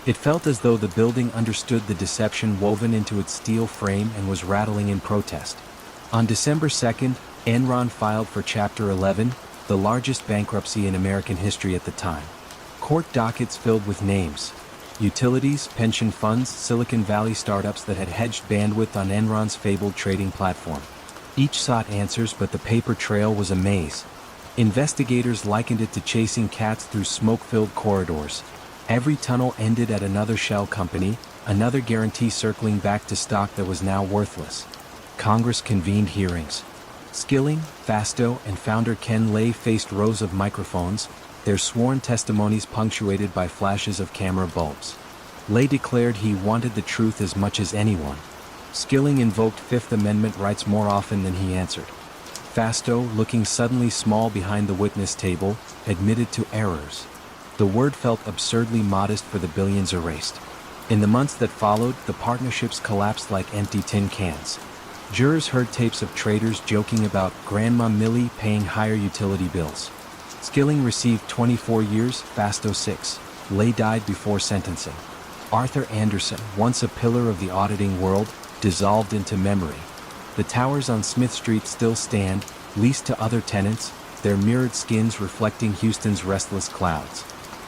It felt as though the building understood the deception woven into its steel frame and was rattling in protest. On December 2nd, Enron filed for Chapter 11, the largest bankruptcy in American history at the time. Court dockets filled with names. Utilities, pension funds, Silicon Valley startups that had hedged bandwidth on Enron's fabled trading platform. Each sought answers, but the paper trail was a maze. Investigators likened it to chasing cats through smoke-filled corridors. Every tunnel ended at another shell company, another guarantee circling back to stock that was now worthless. Congress convened hearings. Skilling, Fasto, and founder Ken Lay faced rows of microphones, their sworn testimonies punctuated by flashes of camera bulbs. Lay declared he wanted the truth as much as anyone. Skilling invoked Fifth Amendment rights more often than he answered. Fasto, looking suddenly small behind the witness table, admitted to errors. The word felt absurdly modest for the billions erased. In the months that followed, the partnerships collapsed like empty tin cans. Jurors heard tapes of traders joking about Grandma Millie paying higher utility bills. Skilling received 24 years, Fasto 6. Lay died before sentencing. Arthur Andersen, once a pillar of the auditing world, dissolved into memory. The towers on Smith Street still stand, leased to other tenants, their mirrored skins reflecting Houston's restless clouds.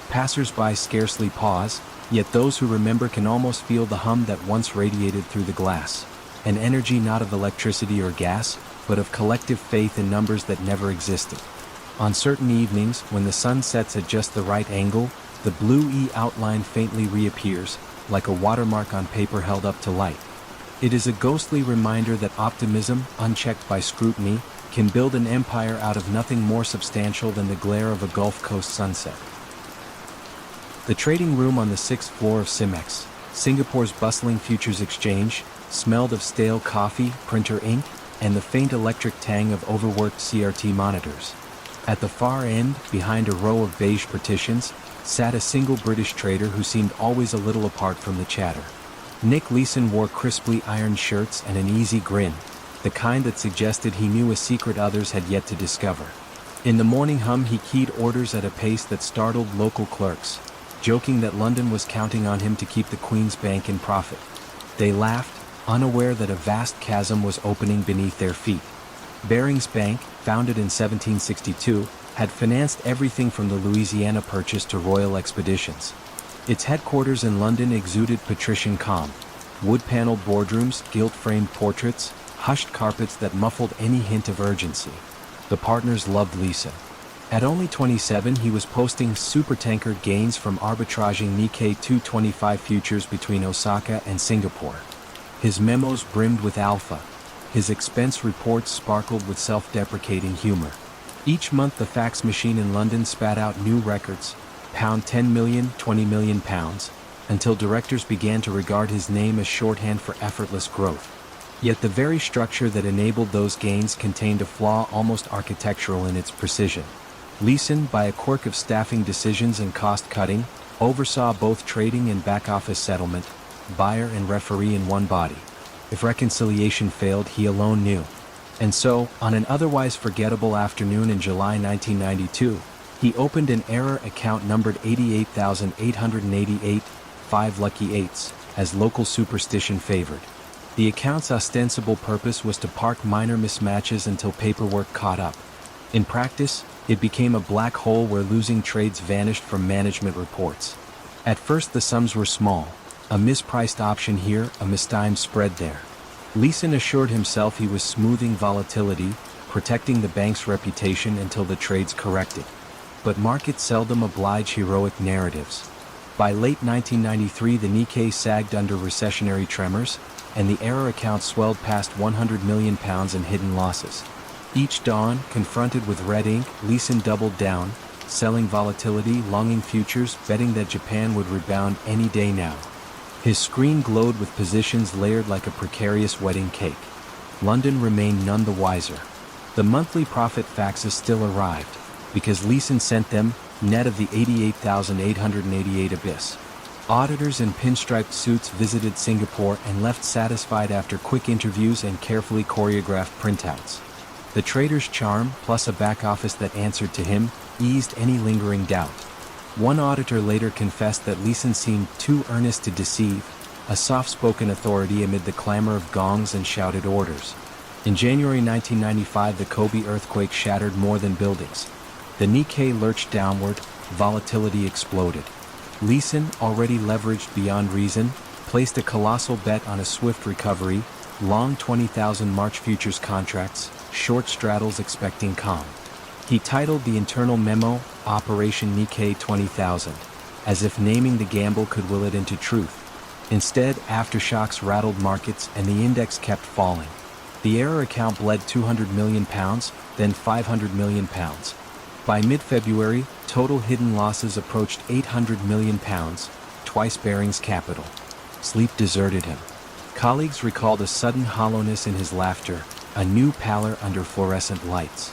Passers-by scarcely pause, yet those who remember can almost feel the hum that once radiated through the glass. An energy not of electricity or gas, but of collective faith in numbers that never existed. On certain evenings, when the sun sets at just the right angle, the blue E outline faintly reappears, like a watermark on paper held up to light. It is a ghostly reminder that optimism, unchecked by scrutiny, can build an empire out of nothing more substantial than the glare of a Gulf Coast sunset. The trading room on the 6th floor of Cimex, Singapore's bustling futures exchange, smelled of stale coffee, printer ink, and the faint electric tang of overworked CRT monitors. At the far end, behind a row of beige partitions, sat a single British trader who seemed always a little apart from the chatter. Nick Leeson wore crisply ironed shirts and an easy grin, the kind that suggested he knew a secret others had yet to discover. In the morning hum he keyed orders at a pace that startled local clerks, joking that London was counting on him to keep the Queen's Bank in profit. They laughed, unaware that a vast chasm was opening beneath their feet. Barings Bank, founded in 1762, had financed everything from the Louisiana Purchase to royal expeditions. Its headquarters in London exuded patrician calm. Wood-paneled boardrooms, gilt-framed portraits, hushed carpets that muffled any hint of urgency. The partners loved Leeson. At only 27, he was posting supertanker gains from arbitraging Nikkei 225 futures between Osaka and Singapore. His memos brimmed with alpha. His expense reports sparkled with self-deprecating humor. Each month the fax machine in London spat out new records, pound 10 million, 20 million pounds, until directors began to regard his name as shorthand for effortless growth. Yet the very structure that enabled those gains contained a flaw almost architectural in its precision. Leeson, by a quirk of staffing decisions and cost-cutting, oversaw both trading and back-office settlement, buyer and referee in one body. If reconciliation failed, he alone knew. And so, on an otherwise forgettable afternoon in July 1992, he opened an error account numbered 88,888, 5 lucky eights, as local superstition favored. The account's ostensible purpose was to park minor mismatches until paperwork caught up. In practice, it became a black hole where losing trades vanished from management reports. At first the sums were small, a mispriced option here, a mistimed spread there. Leeson assured himself he was smoothing volatility, protecting the bank's reputation until the trades corrected. But markets seldom oblige heroic narratives. By late 1993 the Nikkei sagged under recessionary tremors, and the error account swelled past £100 million in hidden losses. Each dawn, confronted with red ink, Leeson doubled down, selling volatility, longing futures, betting that Japan would rebound any day now. His screen glowed with positions layered like a precarious wedding cake. London remained none the wiser. The monthly profit faxes still arrived, because Leeson sent them, net of the 88,888 abyss. Auditors in pinstriped suits visited Singapore and left satisfied after quick interviews and carefully choreographed printouts. The trader's charm, plus a back office that answered to him, eased any lingering doubt. One auditor later confessed that Leeson seemed too earnest to deceive, a soft-spoken authority amid the clamor of gongs and shouted orders. In January 1995 the Kobe earthquake shattered more than buildings. The Nikkei lurched downward, volatility exploded. Leeson, already leveraged beyond reason, placed a colossal bet on a swift recovery, long 20,000 March futures contracts, short straddles expecting calm. He titled the internal memo, Operation Nikkei 20,000, as if naming the gamble could will it into truth. Instead, aftershocks rattled markets and the index kept falling. The error account bled £200 million, then £500 million. By mid-February, total hidden losses approached £800 million, twice Baring's capital. Sleep deserted him. Colleagues recalled a sudden hollowness in his laughter, a new pallor under fluorescent lights.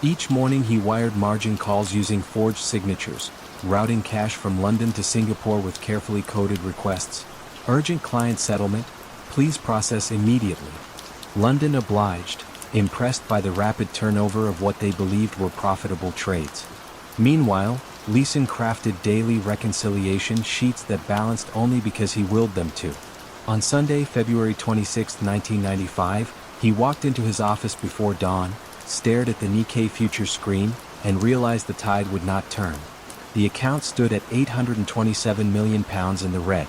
Each morning he wired margin calls using forged signatures, routing cash from London to Singapore with carefully coded requests. Urgent client settlement, please process immediately. London obliged, impressed by the rapid turnover of what they believed were profitable trades. Meanwhile, Leeson crafted daily reconciliation sheets that balanced only because he willed them to. On Sunday, February 26, 1995, he walked into his office before dawn, stared at the Nikkei futures screen, and realized the tide would not turn. The account stood at £827 million in the red.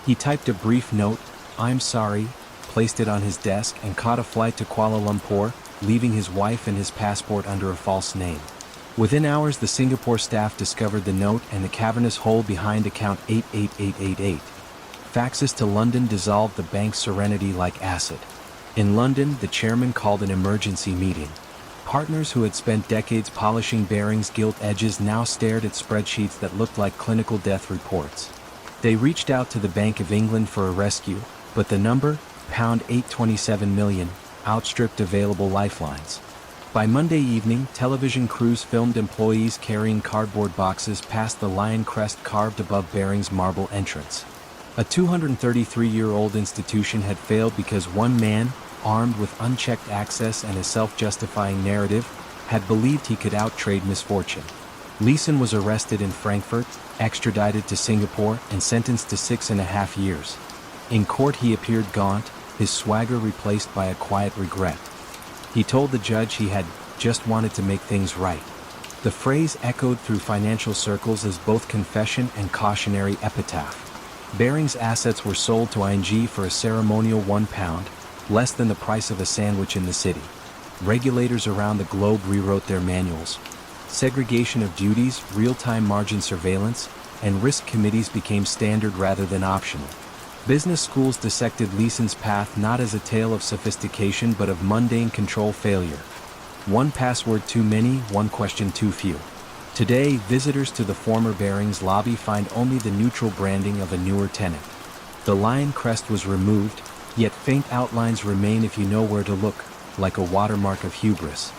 He typed a brief note, "I'm sorry," placed it on his desk and caught a flight to Kuala Lumpur, leaving his wife and his passport under a false name. Within hours the Singapore staff discovered the note and the cavernous hole behind account 88888. Faxes to London dissolved the bank's serenity like acid. In London, the chairman called an emergency meeting. Partners who had spent decades polishing Baring's gilt edges now stared at spreadsheets that looked like clinical death reports. They reached out to the Bank of England for a rescue, but the number, £827 million, outstripped available lifelines. By Monday evening, television crews filmed employees carrying cardboard boxes past the lion crest carved above Baring's marble entrance. A 233-year-old institution had failed because one man, armed with unchecked access and a self-justifying narrative, had believed he could outtrade misfortune. Leeson was arrested in Frankfurt, extradited to Singapore, and sentenced to 6.5 years. In court he appeared gaunt, his swagger replaced by a quiet regret. He told the judge he had just wanted to make things right. The phrase echoed through financial circles as both confession and cautionary epitaph. Baring's assets were sold to ING for a ceremonial £1, less than the price of a sandwich in the city. Regulators around the globe rewrote their manuals. Segregation of duties, real-time margin surveillance, and risk committees became standard rather than optional. Business schools dissected Leeson's path not as a tale of sophistication but of mundane control failure. One password too many, one question too few. Today, visitors to the former Baring's lobby find only the neutral branding of a newer tenant. The lion crest was removed, yet faint outlines remain if you know where to look, like a watermark of hubris.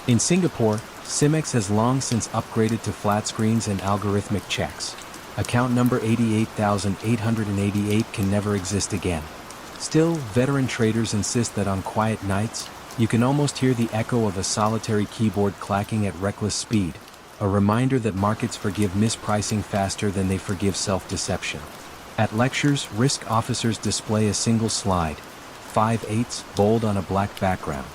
In Singapore, Cimex has long since upgraded to flat screens and algorithmic checks. Account number 88,888 can never exist again. Still, veteran traders insist that on quiet nights, you can almost hear the echo of a solitary keyboard clacking at reckless speed, a reminder that markets forgive mispricing faster than they forgive self-deception. At lectures, risk officers display a single slide, 5/8, bold on a black background.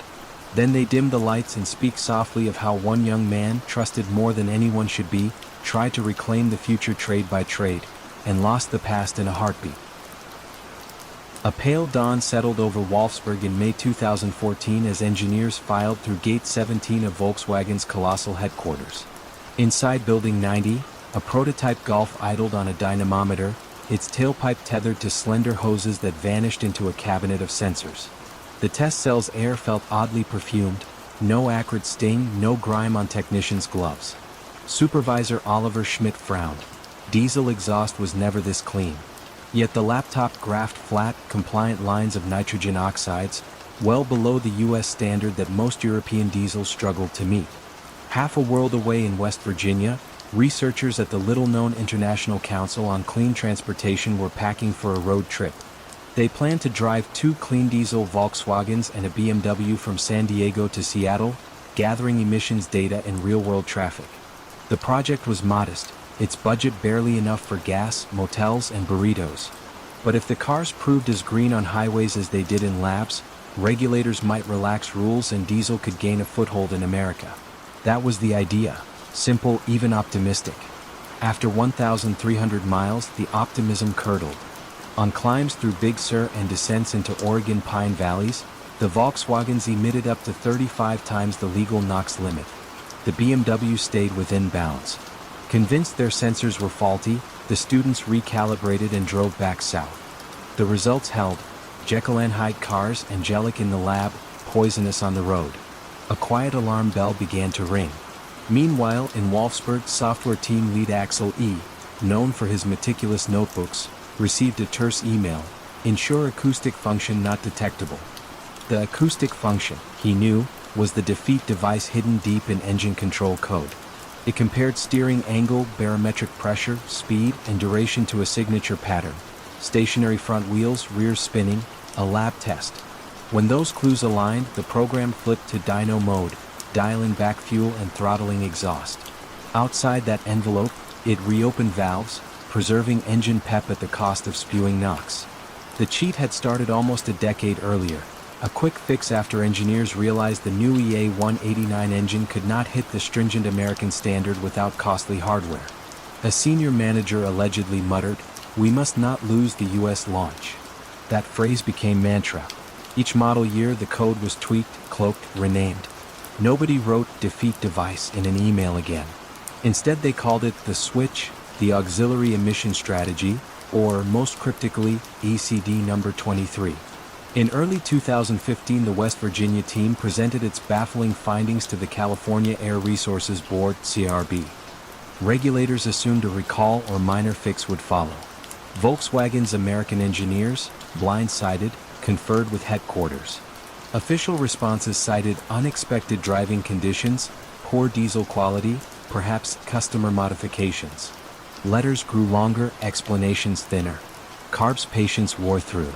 Then they dim the lights and speak softly of how one young man, trusted more than anyone should be, tried to reclaim the future trade by trade, and lost the past in a heartbeat. A pale dawn settled over Wolfsburg in May 2014 as engineers filed through Gate 17 of Volkswagen's colossal headquarters. Inside Building 90, a prototype Golf idled on a dynamometer, its tailpipe tethered to slender hoses that vanished into a cabinet of sensors. The test cell's air felt oddly perfumed, no acrid sting, no grime on technicians' gloves. Supervisor Oliver Schmidt frowned. Diesel exhaust was never this clean. Yet the laptop graphed flat, compliant lines of nitrogen oxides, well below the US standard that most European diesels struggled to meet. Half a world away in West Virginia, researchers at the little-known International Council on Clean Transportation were packing for a road trip. They planned to drive 2 clean diesel Volkswagens and a BMW from San Diego to Seattle, gathering emissions data in real-world traffic. The project was modest, its budget barely enough for gas, motels, and burritos. But if the cars proved as green on highways as they did in labs, regulators might relax rules and diesel could gain a foothold in America. That was the idea, simple, even optimistic. After 1,300 miles, the optimism curdled. On climbs through Big Sur and descents into Oregon pine valleys, the Volkswagens emitted up to 35 times the legal NOx limit. The BMW stayed within bounds. Convinced their sensors were faulty, the students recalibrated and drove back south. The results held: Jekyll and Hyde cars, angelic in the lab, poisonous on the road. A quiet alarm bell began to ring. Meanwhile, in Wolfsburg, software team lead Axel E., known for his meticulous notebooks, received a terse email: ensure acoustic function not detectable. The acoustic function, he knew, was the defeat device hidden deep in engine control code. It compared steering angle, barometric pressure, speed, and duration to a signature pattern. Stationary front wheels, rear spinning, a lab test. When those clues aligned, the program flipped to dyno mode, dialing back fuel and throttling exhaust. Outside that envelope, it reopened valves, preserving engine pep at the cost of spewing NOx. The cheat had started almost a decade earlier. A quick fix after engineers realized the new EA189 engine could not hit the stringent American standard without costly hardware. A senior manager allegedly muttered, "We must not lose the US launch." That phrase became mantra. Each model year the code was tweaked, cloaked, renamed. Nobody wrote "defeat device" in an email again. Instead they called it the switch, the auxiliary emission strategy, or most cryptically, ECD number 23. In early 2015, the West Virginia team presented its baffling findings to the California Air Resources Board, CRB. Regulators assumed a recall or minor fix would follow. Volkswagen's American engineers, blindsided, conferred with headquarters. Official responses cited unexpected driving conditions, poor diesel quality, perhaps customer modifications. Letters grew longer, explanations thinner. CARB's patience wore through.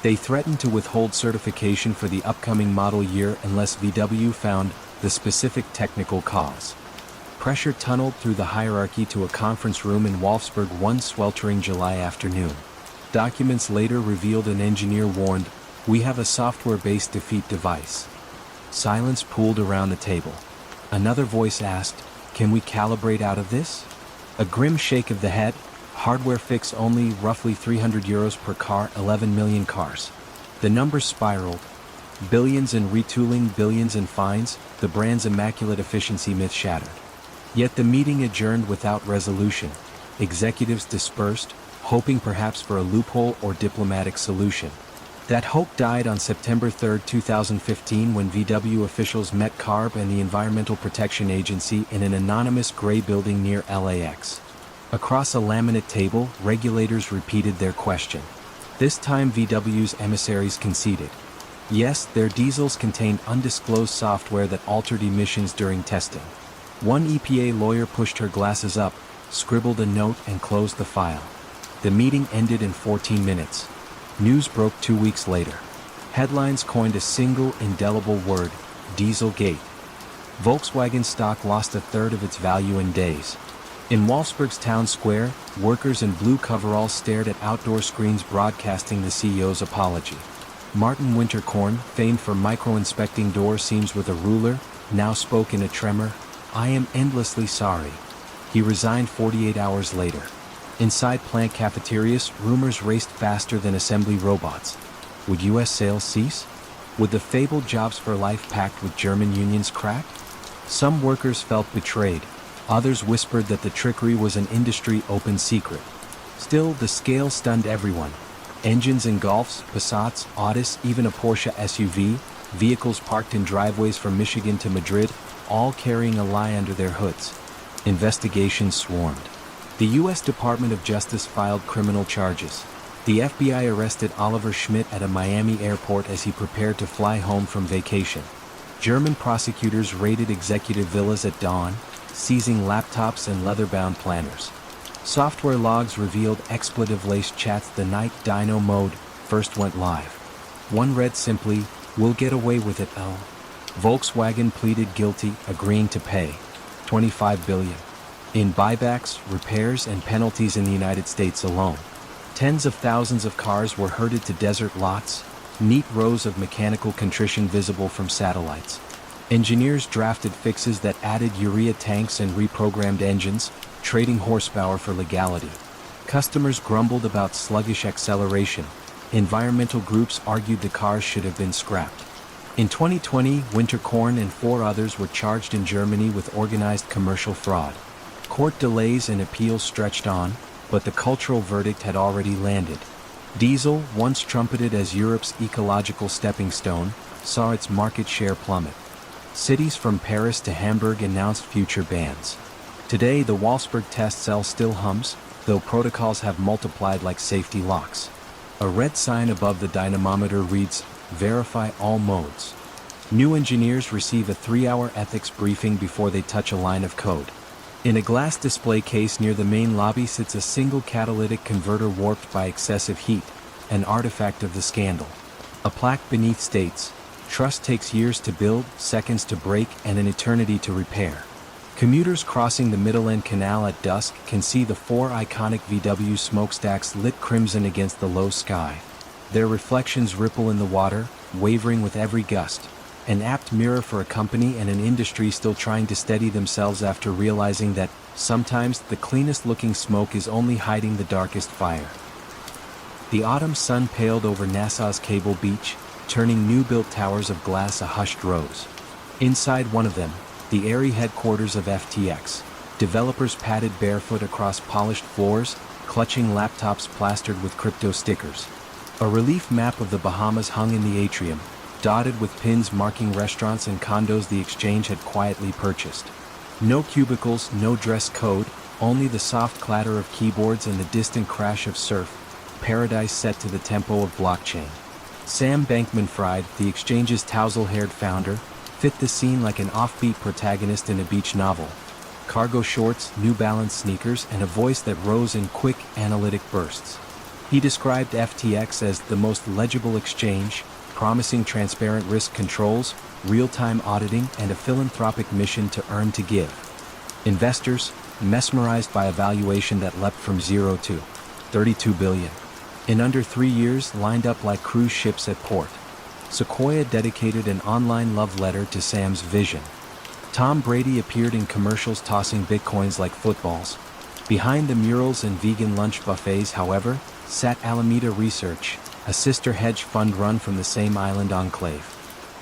They threatened to withhold certification for the upcoming model year unless VW found the specific technical cause. Pressure tunneled through the hierarchy to a conference room in Wolfsburg one sweltering July afternoon. Documents later revealed an engineer warned, "We have a software-based defeat device." Silence pooled around the table. Another voice asked, "Can we calibrate out of this?" A grim shake of the head. Hardware fix only, roughly €300 per car, 11 million cars. The numbers spiraled. Billions in retooling, billions in fines, the brand's immaculate efficiency myth shattered. Yet the meeting adjourned without resolution. Executives dispersed, hoping perhaps for a loophole or diplomatic solution. That hope died on September 3, 2015 when VW officials met CARB and the Environmental Protection Agency in an anonymous gray building near LAX. Across a laminate table, regulators repeated their question. This time VW's emissaries conceded. Yes, their diesels contained undisclosed software that altered emissions during testing. One EPA lawyer pushed her glasses up. scribbled a note and closed the file. The meeting ended in 14 minutes. News broke 2 weeks later. Headlines coined a single indelible word: Dieselgate. Volkswagen stock lost a third of its value in days. In Wolfsburg's town square, workers in blue coveralls stared at outdoor screens broadcasting the CEO's apology. Martin Winterkorn, famed for micro-inspecting door seams with a ruler, now spoke in a tremor: "I am endlessly sorry." He resigned 48 hours later. Inside plant cafeterias, rumors raced faster than assembly robots. Would U.S. sales cease? Would the fabled Jobs for Life pact with German unions crack? Some workers felt betrayed. Others whispered that the trickery was an industry open secret. Still, the scale stunned everyone. Engines in Golfs, Passats, Audis, even a Porsche SUV, vehicles parked in driveways from Michigan to Madrid, all carrying a lie under their hoods. Investigations swarmed. The U.S. Department of Justice filed criminal charges. The FBI arrested Oliver Schmidt at a Miami airport as he prepared to fly home from vacation. German prosecutors raided executive villas at dawn, seizing laptops and leather-bound planners. Software logs revealed expletive-laced chats the night Dino Mode first went live. One read simply, "We'll get away with it, oh." Volkswagen pleaded guilty, agreeing to pay $25 billion in buybacks, repairs, and penalties in the United States alone. Tens of thousands of cars were herded to desert lots, neat rows of mechanical contrition visible from satellites. Engineers drafted fixes that added urea tanks and reprogrammed engines, trading horsepower for legality. Customers grumbled about sluggish acceleration. Environmental groups argued the cars should have been scrapped. In 2020, Winterkorn and 4 others were charged in Germany with organized commercial fraud. Court delays and appeals stretched on, but the cultural verdict had already landed. Diesel, once trumpeted as Europe's ecological stepping stone, saw its market share plummet. Cities from Paris to Hamburg announced future bans. Today, the Wolfsburg test cell still hums, though protocols have multiplied like safety locks. A red sign above the dynamometer reads, "Verify all modes." New engineers receive a 3-hour ethics briefing before they touch a line of code. In a glass display case near the main lobby sits a single catalytic converter warped by excessive heat, an artifact of the scandal. A plaque beneath states, "Trust takes years to build, seconds to break, and an eternity to repair." Commuters crossing the Midland Canal at dusk can see the 4 iconic VW smokestacks lit crimson against the low sky. Their reflections ripple in the water, wavering with every gust. An apt mirror for a company and an industry still trying to steady themselves after realizing that, sometimes, the cleanest-looking smoke is only hiding the darkest fire. The autumn sun paled over Nassau's Cable Beach, turning new-built towers of glass a hushed rose. Inside one of them, the eerie headquarters of FTX, developers padded barefoot across polished floors, clutching laptops plastered with crypto stickers. A relief map of the Bahamas hung in the atrium, dotted with pins marking restaurants and condos the exchange had quietly purchased. No cubicles, no dress code, only the soft clatter of keyboards and the distant crash of surf, paradise set to the tempo of blockchain. Sam Bankman-Fried, the exchange's tousle-haired founder, fit the scene like an offbeat protagonist in a beach novel. Cargo shorts, New Balance sneakers, and a voice that rose in quick, analytic bursts. He described FTX as the most legible exchange, promising transparent risk controls, real-time auditing, and a philanthropic mission to earn to give. Investors, mesmerized by a valuation that leapt from 0 to $32 billion. In under 3 years, lined up like cruise ships at port. Sequoia dedicated an online love letter to Sam's vision. Tom Brady appeared in commercials tossing bitcoins like footballs. Behind the murals and vegan lunch buffets, however, sat Alameda Research, a sister hedge fund run from the same island enclave.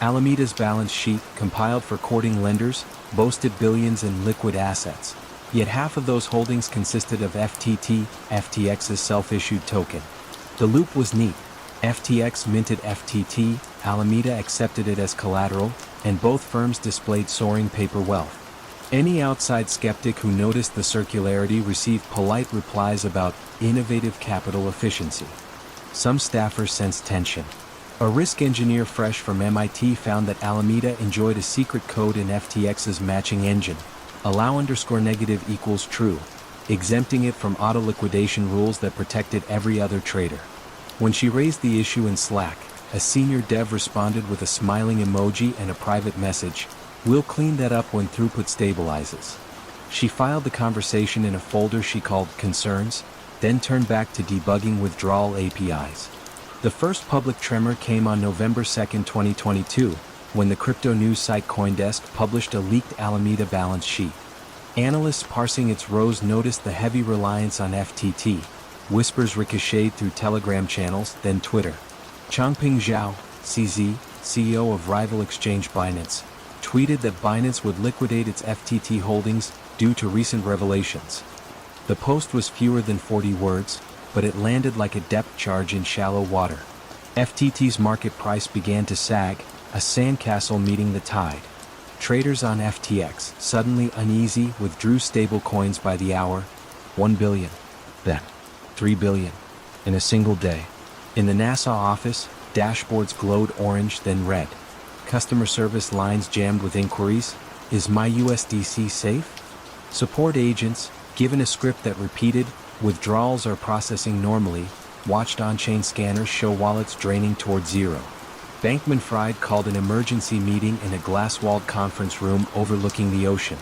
Alameda's balance sheet, compiled for courting lenders, boasted billions in liquid assets. Yet half of those holdings consisted of FTT, FTX's self-issued token. The loop was neat. FTX minted FTT, Alameda accepted it as collateral, and both firms displayed soaring paper wealth. Any outside skeptic who noticed the circularity received polite replies about innovative capital efficiency. Some staffers sensed tension. A risk engineer fresh from MIT found that Alameda enjoyed a secret code in FTX's matching engine, allow_negative equals true. exempting it from auto-liquidation rules that protected every other trader. When she raised the issue in Slack, a senior dev responded with a smiling emoji and a private message, "We'll clean that up when throughput stabilizes." She filed the conversation in a folder she called Concerns, then turned back to debugging withdrawal APIs. The first public tremor came on November 2, 2022, when the crypto news site CoinDesk published a leaked Alameda balance sheet. Analysts parsing its rows noticed the heavy reliance on FTT. Whispers ricocheted through Telegram channels, then Twitter. Changpeng Zhao, CZ, CEO of rival exchange Binance, tweeted that Binance would liquidate its FTT holdings due to recent revelations. The post was fewer than 40 words, but it landed like a depth charge in shallow water. FTT's market price began to sag, a sandcastle meeting the tide. Traders on FTX, suddenly uneasy, withdrew stablecoins by the hour. 1 billion. Then 3 billion. In a single day. In the Nassau office, dashboards glowed orange, then red. Customer service lines jammed with inquiries. Is my USDC safe? Support agents, given a script that repeated, "Withdrawals are processing normally," watched on-chain scanners show wallets draining toward zero. Bankman-Fried called an emergency meeting in a glass-walled conference room overlooking the ocean.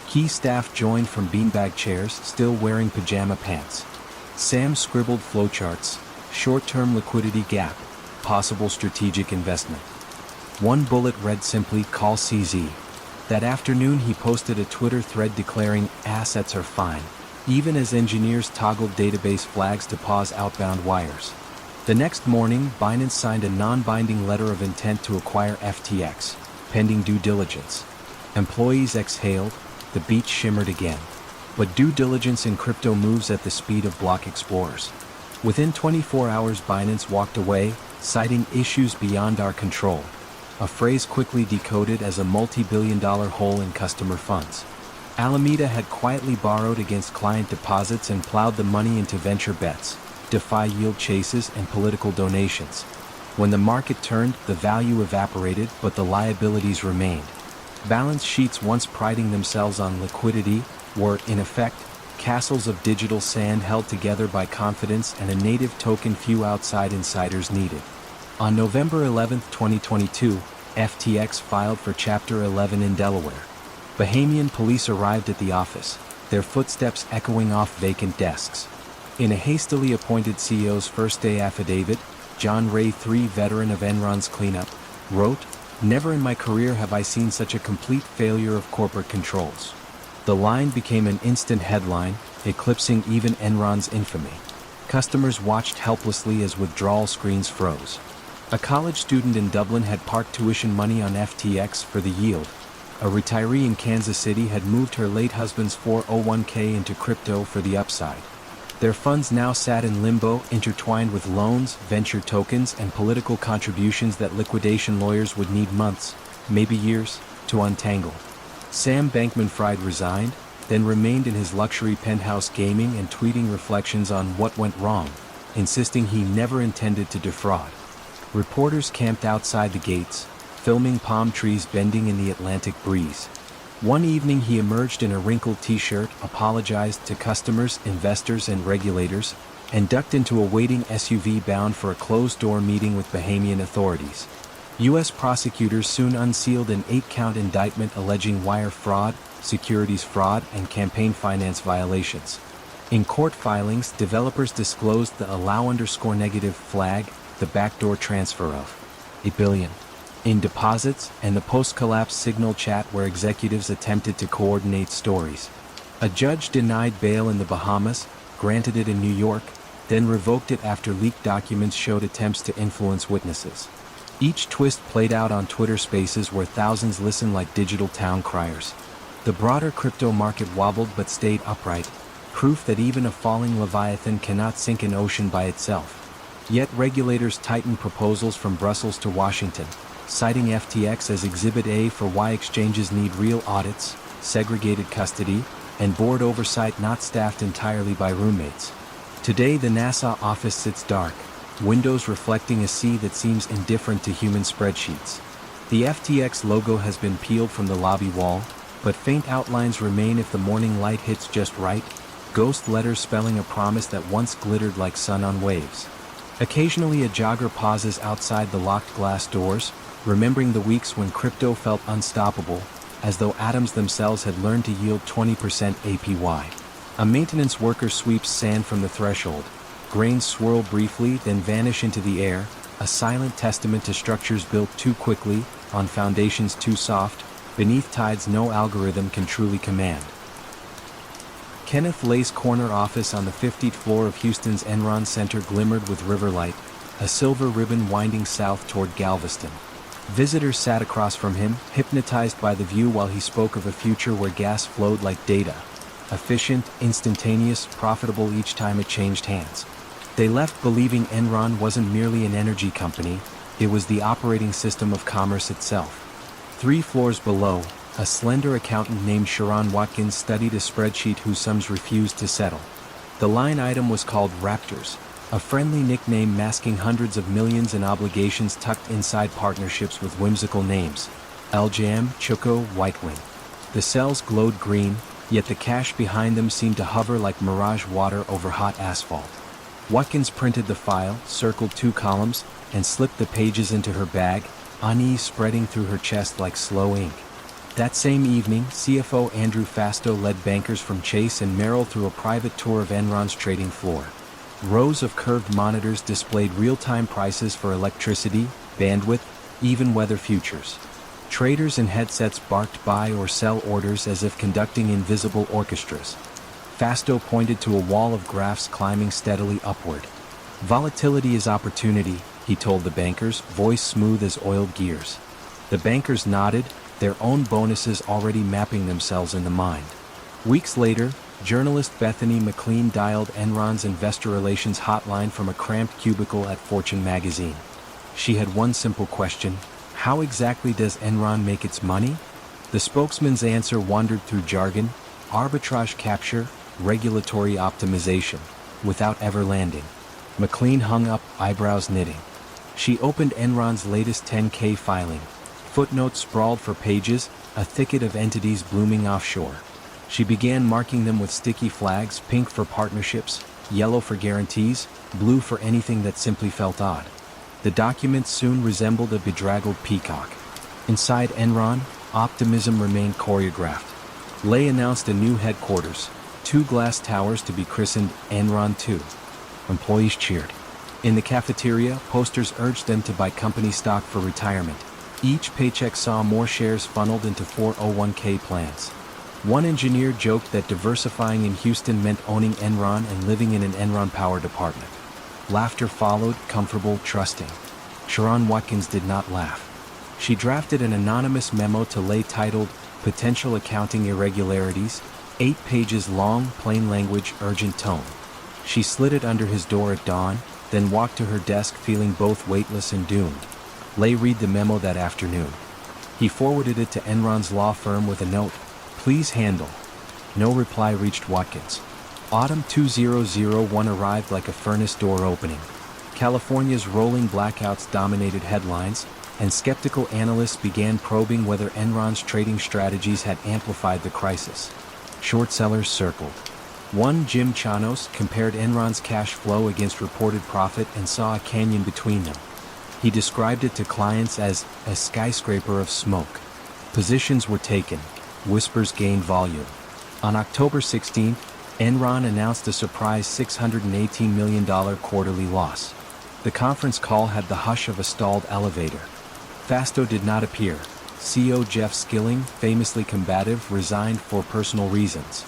Key staff joined from beanbag chairs, still wearing pajama pants. Sam scribbled flowcharts, short-term liquidity gap, possible strategic investment. One bullet read simply, "Call CZ." That afternoon he posted a Twitter thread declaring, "Assets are fine," even as engineers toggled database flags to pause outbound wires. The next morning, Binance signed a non-binding letter of intent to acquire FTX, pending due diligence. Employees exhaled, the beach shimmered again. But due diligence in crypto moves at the speed of block explorers. Within 24 hours, Binance walked away, citing issues beyond our control. A phrase quickly decoded as a multi-billion-dollar hole in customer funds. Alameda had quietly borrowed against client deposits and plowed the money into venture bets, DeFi yield chases, and political donations. When the market turned, the value evaporated, but the liabilities remained. Balance sheets once priding themselves on liquidity were, in effect, castles of digital sand held together by confidence and a native token few outside insiders needed. On November 11, 2022, FTX filed for Chapter 11 in Delaware. Bahamian police arrived at the office, their footsteps echoing off vacant desks. In a hastily appointed CEO's first day affidavit, John Ray III, veteran of Enron's cleanup, wrote, "Never in my career have I seen such a complete failure of corporate controls." The line became an instant headline, eclipsing even Enron's infamy. Customers watched helplessly as withdrawal screens froze. A college student in Dublin had parked tuition money on FTX for the yield. A retiree in Kansas City had moved her late husband's 401k into crypto for the upside. Their funds now sat in limbo, intertwined with loans, venture tokens, and political contributions that liquidation lawyers would need months, maybe years, to untangle. Sam Bankman-Fried resigned, then remained in his luxury penthouse gaming and tweeting reflections on what went wrong, insisting he never intended to defraud. Reporters camped outside the gates, filming palm trees bending in the Atlantic breeze. One evening he emerged in a wrinkled t-shirt, apologized to customers, investors, and regulators, and ducked into a waiting SUV bound for a closed-door meeting with Bahamian authorities. U.S. prosecutors soon unsealed an 8-count indictment alleging wire fraud, securities fraud, and campaign finance violations. In court filings, developers disclosed the allow_negative flag, the backdoor transfer of $1 billion in deposits, and the post-collapse Signal chat where executives attempted to coordinate stories. A judge denied bail in the Bahamas, granted it in New York, then revoked it after leaked documents showed attempts to influence witnesses. Each twist played out on Twitter Spaces where thousands listened like digital town criers. The broader crypto market wobbled but stayed upright, proof that even a falling leviathan cannot sink an ocean by itself. Yet regulators tightened proposals from Brussels to Washington, citing FTX as Exhibit A for why exchanges need real audits, segregated custody, and board oversight not staffed entirely by roommates. Today the Nassau office sits dark, windows reflecting a sea that seems indifferent to human spreadsheets. The FTX logo has been peeled from the lobby wall, but faint outlines remain if the morning light hits just right. ghost letters spelling a promise that once glittered like sun on waves. Occasionally a jogger pauses outside the locked glass doors, remembering the weeks when crypto felt unstoppable, as though atoms themselves had learned to yield 20% APY. A maintenance worker sweeps sand from the threshold. Grains swirl briefly, then vanish into the air, a silent testament to structures built too quickly, on foundations too soft, beneath tides no algorithm can truly command. Kenneth Lay's corner office on the 50th floor of Houston's Enron Center glimmered with river light, a silver ribbon winding south toward Galveston. Visitors sat across from him, hypnotized by the view while he spoke of a future where gas flowed like data. Efficient, instantaneous, profitable each time it changed hands. They left believing Enron wasn't merely an energy company, it was the operating system of commerce itself. 3 floors below, a slender accountant named Sharon Watkins studied a spreadsheet whose sums refused to settle. The line item was called Raptors, a friendly nickname masking hundreds of millions in obligations tucked inside partnerships with whimsical names. LJM, Chuko, Whitewing. The cells glowed green, yet the cash behind them seemed to hover like mirage water over hot asphalt. Watkins printed the file, circled 2 columns, and slipped the pages into her bag, unease spreading through her chest like slow ink. That same evening, CFO Andrew Fastow led bankers from Chase and Merrill through a private tour of Enron's trading floor. Rows of curved monitors displayed real-time prices for electricity, bandwidth, even weather futures. Traders in headsets barked buy or sell orders as if conducting invisible orchestras. Fastow pointed to a wall of graphs climbing steadily upward. Volatility is opportunity, he told the bankers, voice smooth as oiled gears. The bankers nodded, their own bonuses already mapping themselves in the mind. Weeks later, journalist Bethany McLean dialed Enron's investor relations hotline from a cramped cubicle at Fortune magazine. She had one simple question: how exactly does Enron make its money? The spokesman's answer wandered through jargon, arbitrage capture, regulatory optimization, without ever landing. McLean hung up, eyebrows knitting. She opened Enron's latest 10K filing. Footnotes sprawled for pages, a thicket of entities blooming offshore. She began marking them with sticky flags, pink for partnerships, yellow for guarantees, blue for anything that simply felt odd. The documents soon resembled a bedraggled peacock. Inside Enron, optimism remained choreographed. Lay announced a new headquarters, 2 glass towers to be christened Enron 2. Employees cheered. In the cafeteria, posters urged them to buy company stock for retirement. Each paycheck saw more shares funneled into 401k plans. One engineer joked that diversifying in Houston meant owning Enron and living in an Enron power department. Laughter followed, comfortable, trusting. Sharon Watkins did not laugh. She drafted an anonymous memo to Lay titled, Potential Accounting Irregularities, 8 pages long, plain language, urgent tone. She slid it under his door at dawn, then walked to her desk feeling both weightless and doomed. Lay read the memo that afternoon. He forwarded it to Enron's law firm with a note, please handle. No reply reached Watkins. Autumn 2001 arrived like a furnace door opening. California's rolling blackouts dominated headlines, and skeptical analysts began probing whether Enron's trading strategies had amplified the crisis. Short sellers circled. One, Jim Chanos, compared Enron's cash flow against reported profit and saw a canyon between them. He described it to clients as a skyscraper of smoke. Positions were taken. Whispers gained volume. On October 16, Enron announced a surprise $618 million quarterly loss. The conference call had the hush of a stalled elevator. Fastow did not appear. CEO Jeff Skilling, famously combative, resigned for personal reasons.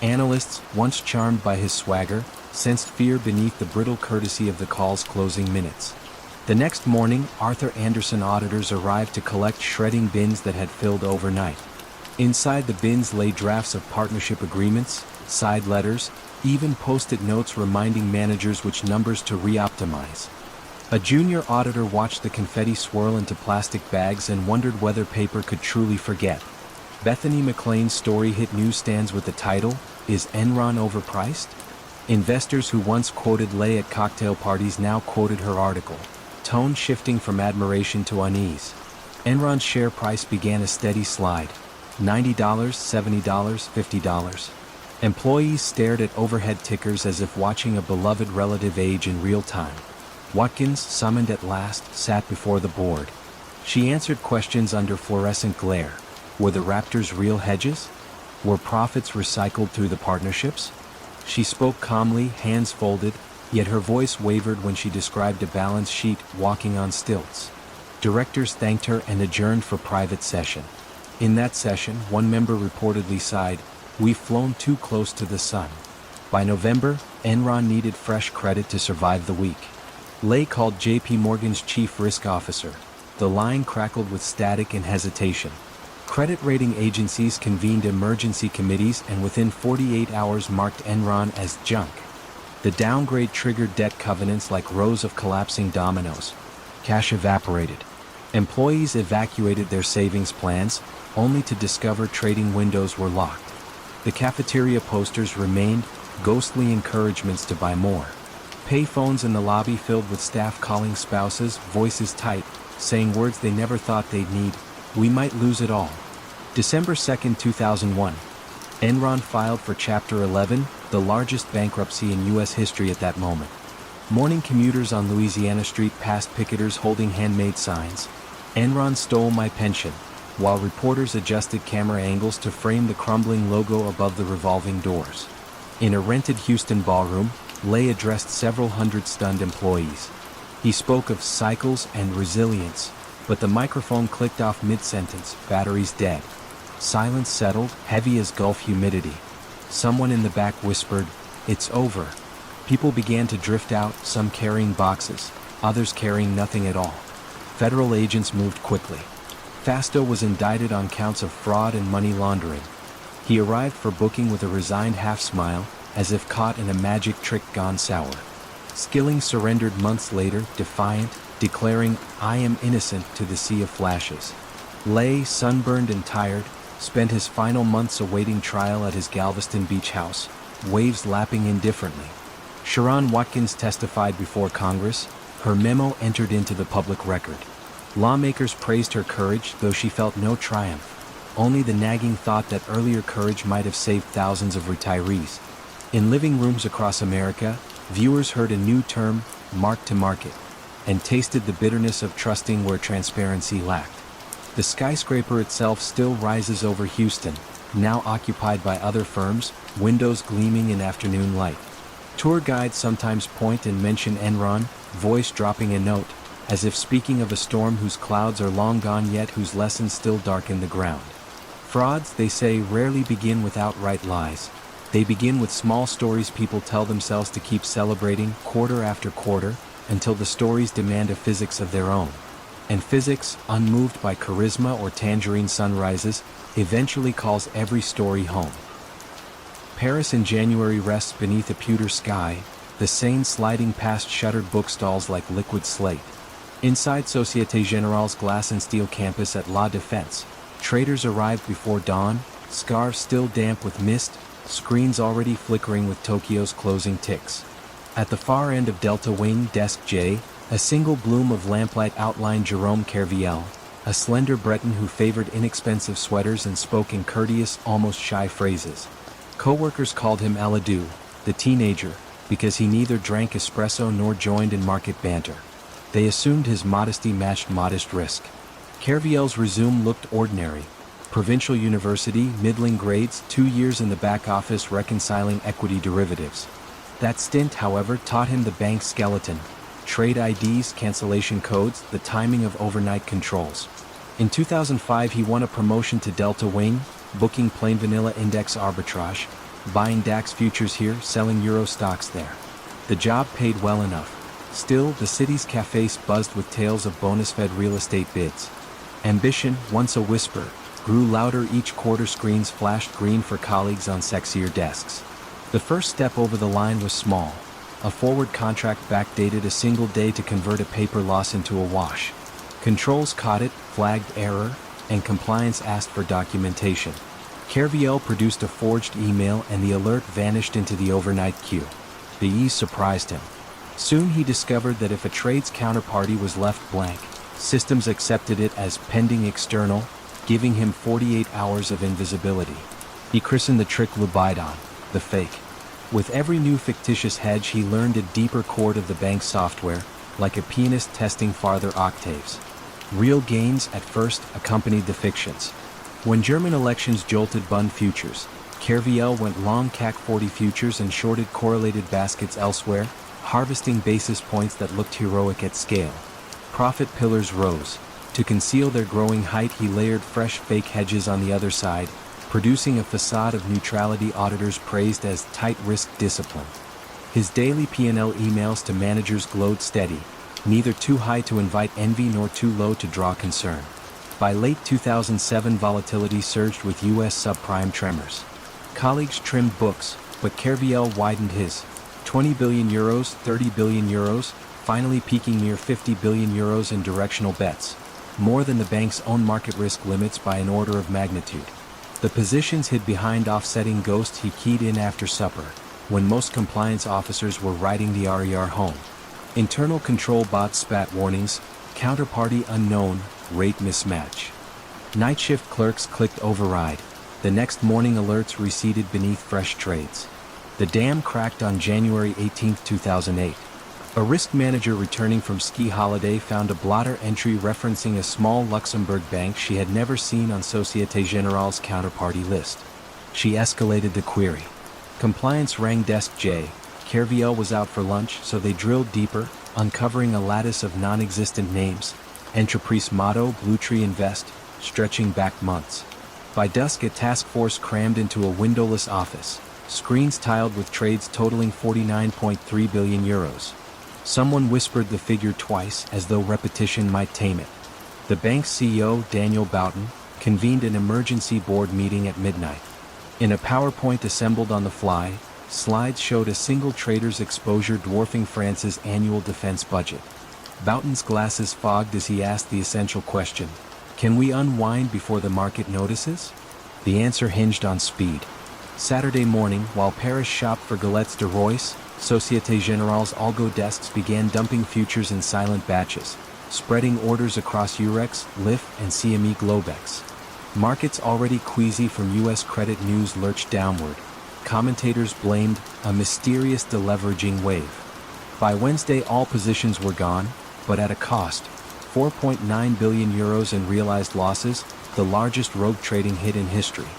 Analysts, once charmed by his swagger, sensed fear beneath the brittle courtesy of the call's closing minutes. The next morning, Arthur Anderson auditors arrived to collect shredding bins that had filled overnight. Inside the bins lay drafts of partnership agreements, side letters, even post-it notes reminding managers which numbers to re-optimize. A junior auditor watched the confetti swirl into plastic bags and wondered whether paper could truly forget. Bethany McLean's story hit newsstands with the title, Is Enron Overpriced? Investors who once quoted Lay at cocktail parties now quoted her article, tone shifting from admiration to unease. Enron's share price began a steady slide. $90, $70, $50. Employees stared at overhead tickers as if watching a beloved relative age in real time. Watkins, summoned at last, sat before the board. She answered questions under fluorescent glare. Were the Raptors real hedges? Were profits recycled through the partnerships? She spoke calmly, hands folded, yet her voice wavered when she described a balance sheet walking on stilts. Directors thanked her and adjourned for private session. In that session, one member reportedly sighed, "We've flown too close to the sun." By November, Enron needed fresh credit to survive the week. Lay called JP Morgan's chief risk officer. The line crackled with static and hesitation. Credit rating agencies convened emergency committees and within 48 hours marked Enron as junk. The downgrade triggered debt covenants like rows of collapsing dominoes. Cash evaporated. Employees evacuated their savings plans, only to discover trading windows were locked. The cafeteria posters remained, ghostly encouragements to buy more. Payphones in the lobby filled with staff calling spouses, voices tight, saying words they never thought they'd need, "We might lose it all." December 2, 2001. Enron filed for Chapter 11, the largest bankruptcy in U.S. history at that moment. Morning commuters on Louisiana Street passed picketers holding handmade signs. "Enron stole my pension," while reporters adjusted camera angles to frame the crumbling logo above the revolving doors. In a rented Houston ballroom, Lay addressed several hundred stunned employees. He spoke of cycles and resilience, but the microphone clicked off mid-sentence, "Batteries dead." Silence settled, heavy as Gulf humidity. Someone in the back whispered, "It's over." People began to drift out, some carrying boxes, others carrying nothing at all. Federal agents moved quickly. Fasto was indicted on counts of fraud and money laundering. He arrived for booking with a resigned half-smile, as if caught in a magic trick gone sour. Skilling surrendered months later, defiant, declaring, "I am innocent," to the sea of flashes. Lay, sunburned and tired, spent his final months awaiting trial at his Galveston beach house, waves lapping indifferently. Sharon Watkins testified before Congress. Her memo entered into the public record. Lawmakers praised her courage, though she felt no triumph, only the nagging thought that earlier courage might have saved thousands of retirees. In living rooms across America, viewers heard a new term, mark to market, and tasted the bitterness of trusting where transparency lacked. The skyscraper itself still rises over Houston, now occupied by other firms, windows gleaming in afternoon light. Tour guides sometimes point and mention Enron, voice dropping a note, as if speaking of a storm whose clouds are long gone yet whose lessons still darken the ground. Frauds, they say, rarely begin with outright lies. They begin with small stories people tell themselves to keep celebrating quarter after quarter, until the stories demand a physics of their own. And physics, unmoved by charisma or tangerine sunrises, eventually calls every story home. Paris in January rests beneath a pewter sky, the Seine sliding past shuttered bookstalls like liquid slate. Inside Société Générale's glass and steel campus at La Défense, traders arrived before dawn, scarves still damp with mist, screens already flickering with Tokyo's closing ticks. At the far end of Delta Wing, Desk J, a single bloom of lamplight outlined Jerome Kerviel, a slender Breton who favored inexpensive sweaters and spoke in courteous, almost shy phrases. Co-workers called him Aladou, the teenager, because he neither drank espresso nor joined in market banter. They assumed his modesty matched modest risk. Kerviel's resume looked ordinary. Provincial university, middling grades, 2 years in the back office reconciling equity derivatives. That stint, however, taught him the bank skeleton, trade IDs, cancellation codes, the timing of overnight controls. In 2005 he won a promotion to Delta Wing, booking plain vanilla index arbitrage, buying DAX futures here, selling Euro stocks there. The job paid well enough. Still, the city's cafes buzzed with tales of bonus-fed real estate bids. Ambition, once a whisper, grew louder each quarter. Screens flashed green for colleagues on sexier desks. The first step over the line was small. A forward contract backdated a single day to convert a paper loss into a wash. Controls caught it, flagged error, and compliance asked for documentation. Kerviel produced a forged email and the alert vanished into the overnight queue. The ease surprised him. Soon he discovered that if a trade's counterparty was left blank, systems accepted it as pending external, giving him 48 hours of invisibility. He christened the trick Lubaidon. the fake. With every new fictitious hedge he learned a deeper chord of the bank's software, like a pianist testing farther octaves. Real gains at first accompanied the fictions. When German elections jolted Bund futures, Kerviel went long CAC 40 futures and shorted correlated baskets elsewhere, harvesting basis points that looked heroic at scale. Profit pillars rose. To conceal their growing height he layered fresh fake hedges on the other side, producing a facade of neutrality auditors praised as tight risk discipline. His daily P&L emails to managers glowed steady, neither too high to invite envy nor too low to draw concern. By late 2007 volatility surged with US subprime tremors. Colleagues trimmed books, but Kerviel widened his. 20 billion euros, 30 billion euros, finally peaking near 50 billion euros in directional bets, more than the bank's own market risk limits by an order of magnitude. The positions hid behind offsetting ghosts he keyed in after supper, when most compliance officers were riding the RER home. Internal control bots spat warnings, counterparty unknown, rate mismatch. Night shift clerks clicked override. The next morning alerts receded beneath fresh trades. The dam cracked on January 18, 2008. A risk manager returning from ski holiday found a blotter entry referencing a small Luxembourg bank she had never seen on Société Générale's counterparty list. She escalated the query. Compliance rang desk J. Kerviel was out for lunch, so they drilled deeper, uncovering a lattice of non-existent names. Entreprise motto, Blue Tree Invest, stretching back months. By dusk a task force crammed into a windowless office, screens tiled with trades totaling 49.3 billion euros. Someone whispered the figure twice, as though repetition might tame it. The bank's CEO, Daniel Boughton, convened an emergency board meeting at midnight. In a PowerPoint assembled on the fly, slides showed a single trader's exposure dwarfing France's annual defense budget. Boughton's glasses fogged as he asked the essential question: can we unwind before the market notices? The answer hinged on speed. Saturday morning, while Paris shopped for Galettes de Royce, Société Générale's algo desks began dumping futures in silent batches, spreading orders across Eurex, LIF, and CME Globex. Markets already queasy from US credit news lurched downward. Commentators blamed a mysterious deleveraging wave. By Wednesday all positions were gone, but at a cost: 4.9 billion euros in realized losses, the largest rogue trading hit in history.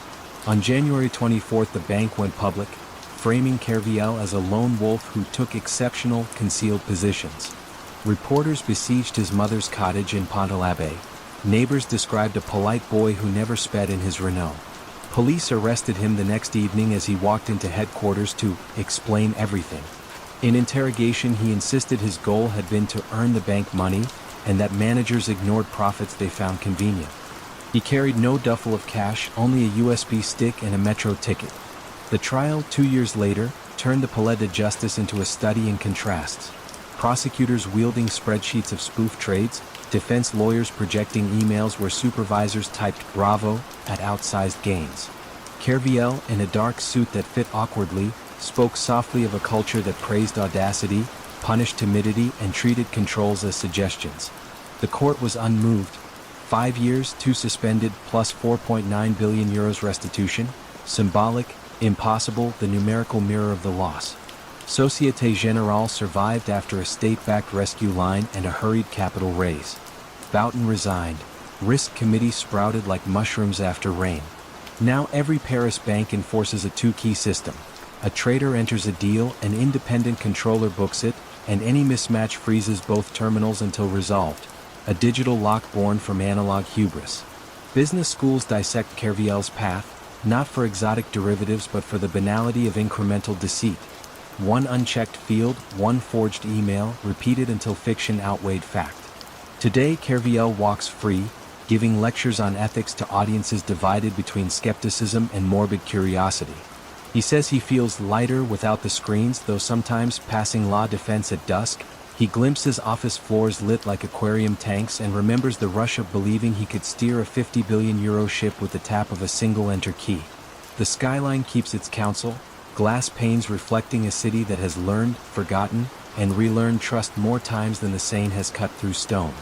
On January 24 the bank went public, framing Kerviel as a lone wolf who took exceptional, concealed positions. Reporters besieged his mother's cottage in Pont-l'Abbé. Neighbors described a polite boy who never sped in his Renault. Police arrested him the next evening as he walked into headquarters to explain everything. In interrogation he insisted his goal had been to earn the bank money, and that managers ignored profits they found convenient. He carried no duffel of cash, only a USB stick and a metro ticket. The trial, 2 years later, turned the Palais de Justice into a study in contrasts. Prosecutors wielding spreadsheets of spoof trades, defense lawyers projecting emails where supervisors typed "Bravo" at outsized gains. Kerviel, in a dark suit that fit awkwardly, spoke softly of a culture that praised audacity, punished timidity, and treated controls as suggestions. The court was unmoved. 5 years, 2 suspended, plus 4.9 billion euros restitution, symbolic, impossible, the numerical mirror of the loss. Société Générale survived after a state-backed rescue line and a hurried capital raise. Boughton resigned. Risk committee sprouted like mushrooms after rain. Now every Paris bank enforces a two-key system. A trader enters a deal, an independent controller books it, and any mismatch freezes both terminals until resolved. A digital lock born from analog hubris. Business schools dissect Kerviel's path, not for exotic derivatives but for the banality of incremental deceit. One unchecked field, one forged email, repeated until fiction outweighed fact. Today Kerviel walks free, giving lectures on ethics to audiences divided between skepticism and morbid curiosity. He says he feels lighter without the screens, though sometimes, passing law defense at dusk, he glimpses office floors lit like aquarium tanks and remembers the rush of believing he could steer a 50 billion euro ship with the tap of a single enter key. The skyline keeps its counsel, glass panes reflecting a city that has learned, forgotten, and relearned trust more times than the Seine has cut through stone.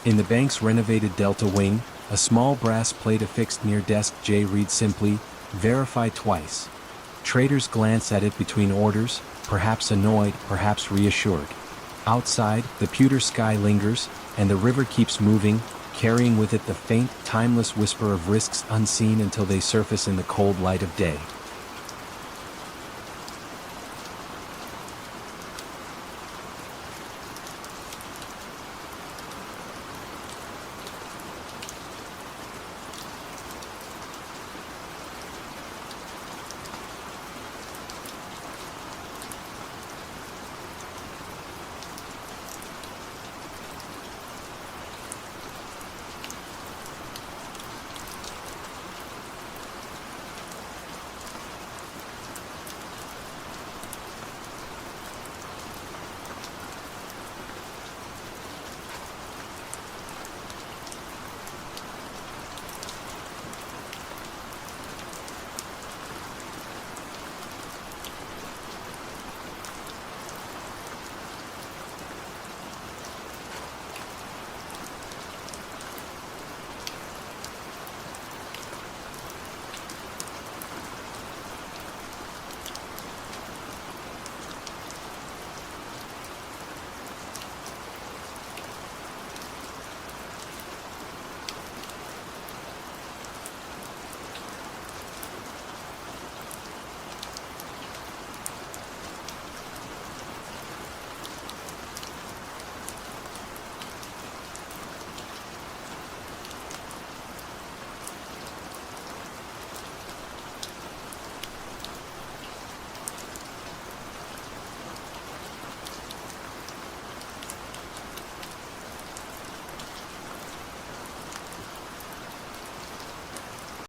In the bank's renovated Delta wing, a small brass plate affixed near desk J reads simply, "Verify twice." Traders glance at it between orders, perhaps annoyed, perhaps reassured. Outside, the pewter sky lingers, and the river keeps moving, carrying with it the faint, timeless whisper of risks unseen until they surface in the cold light of day.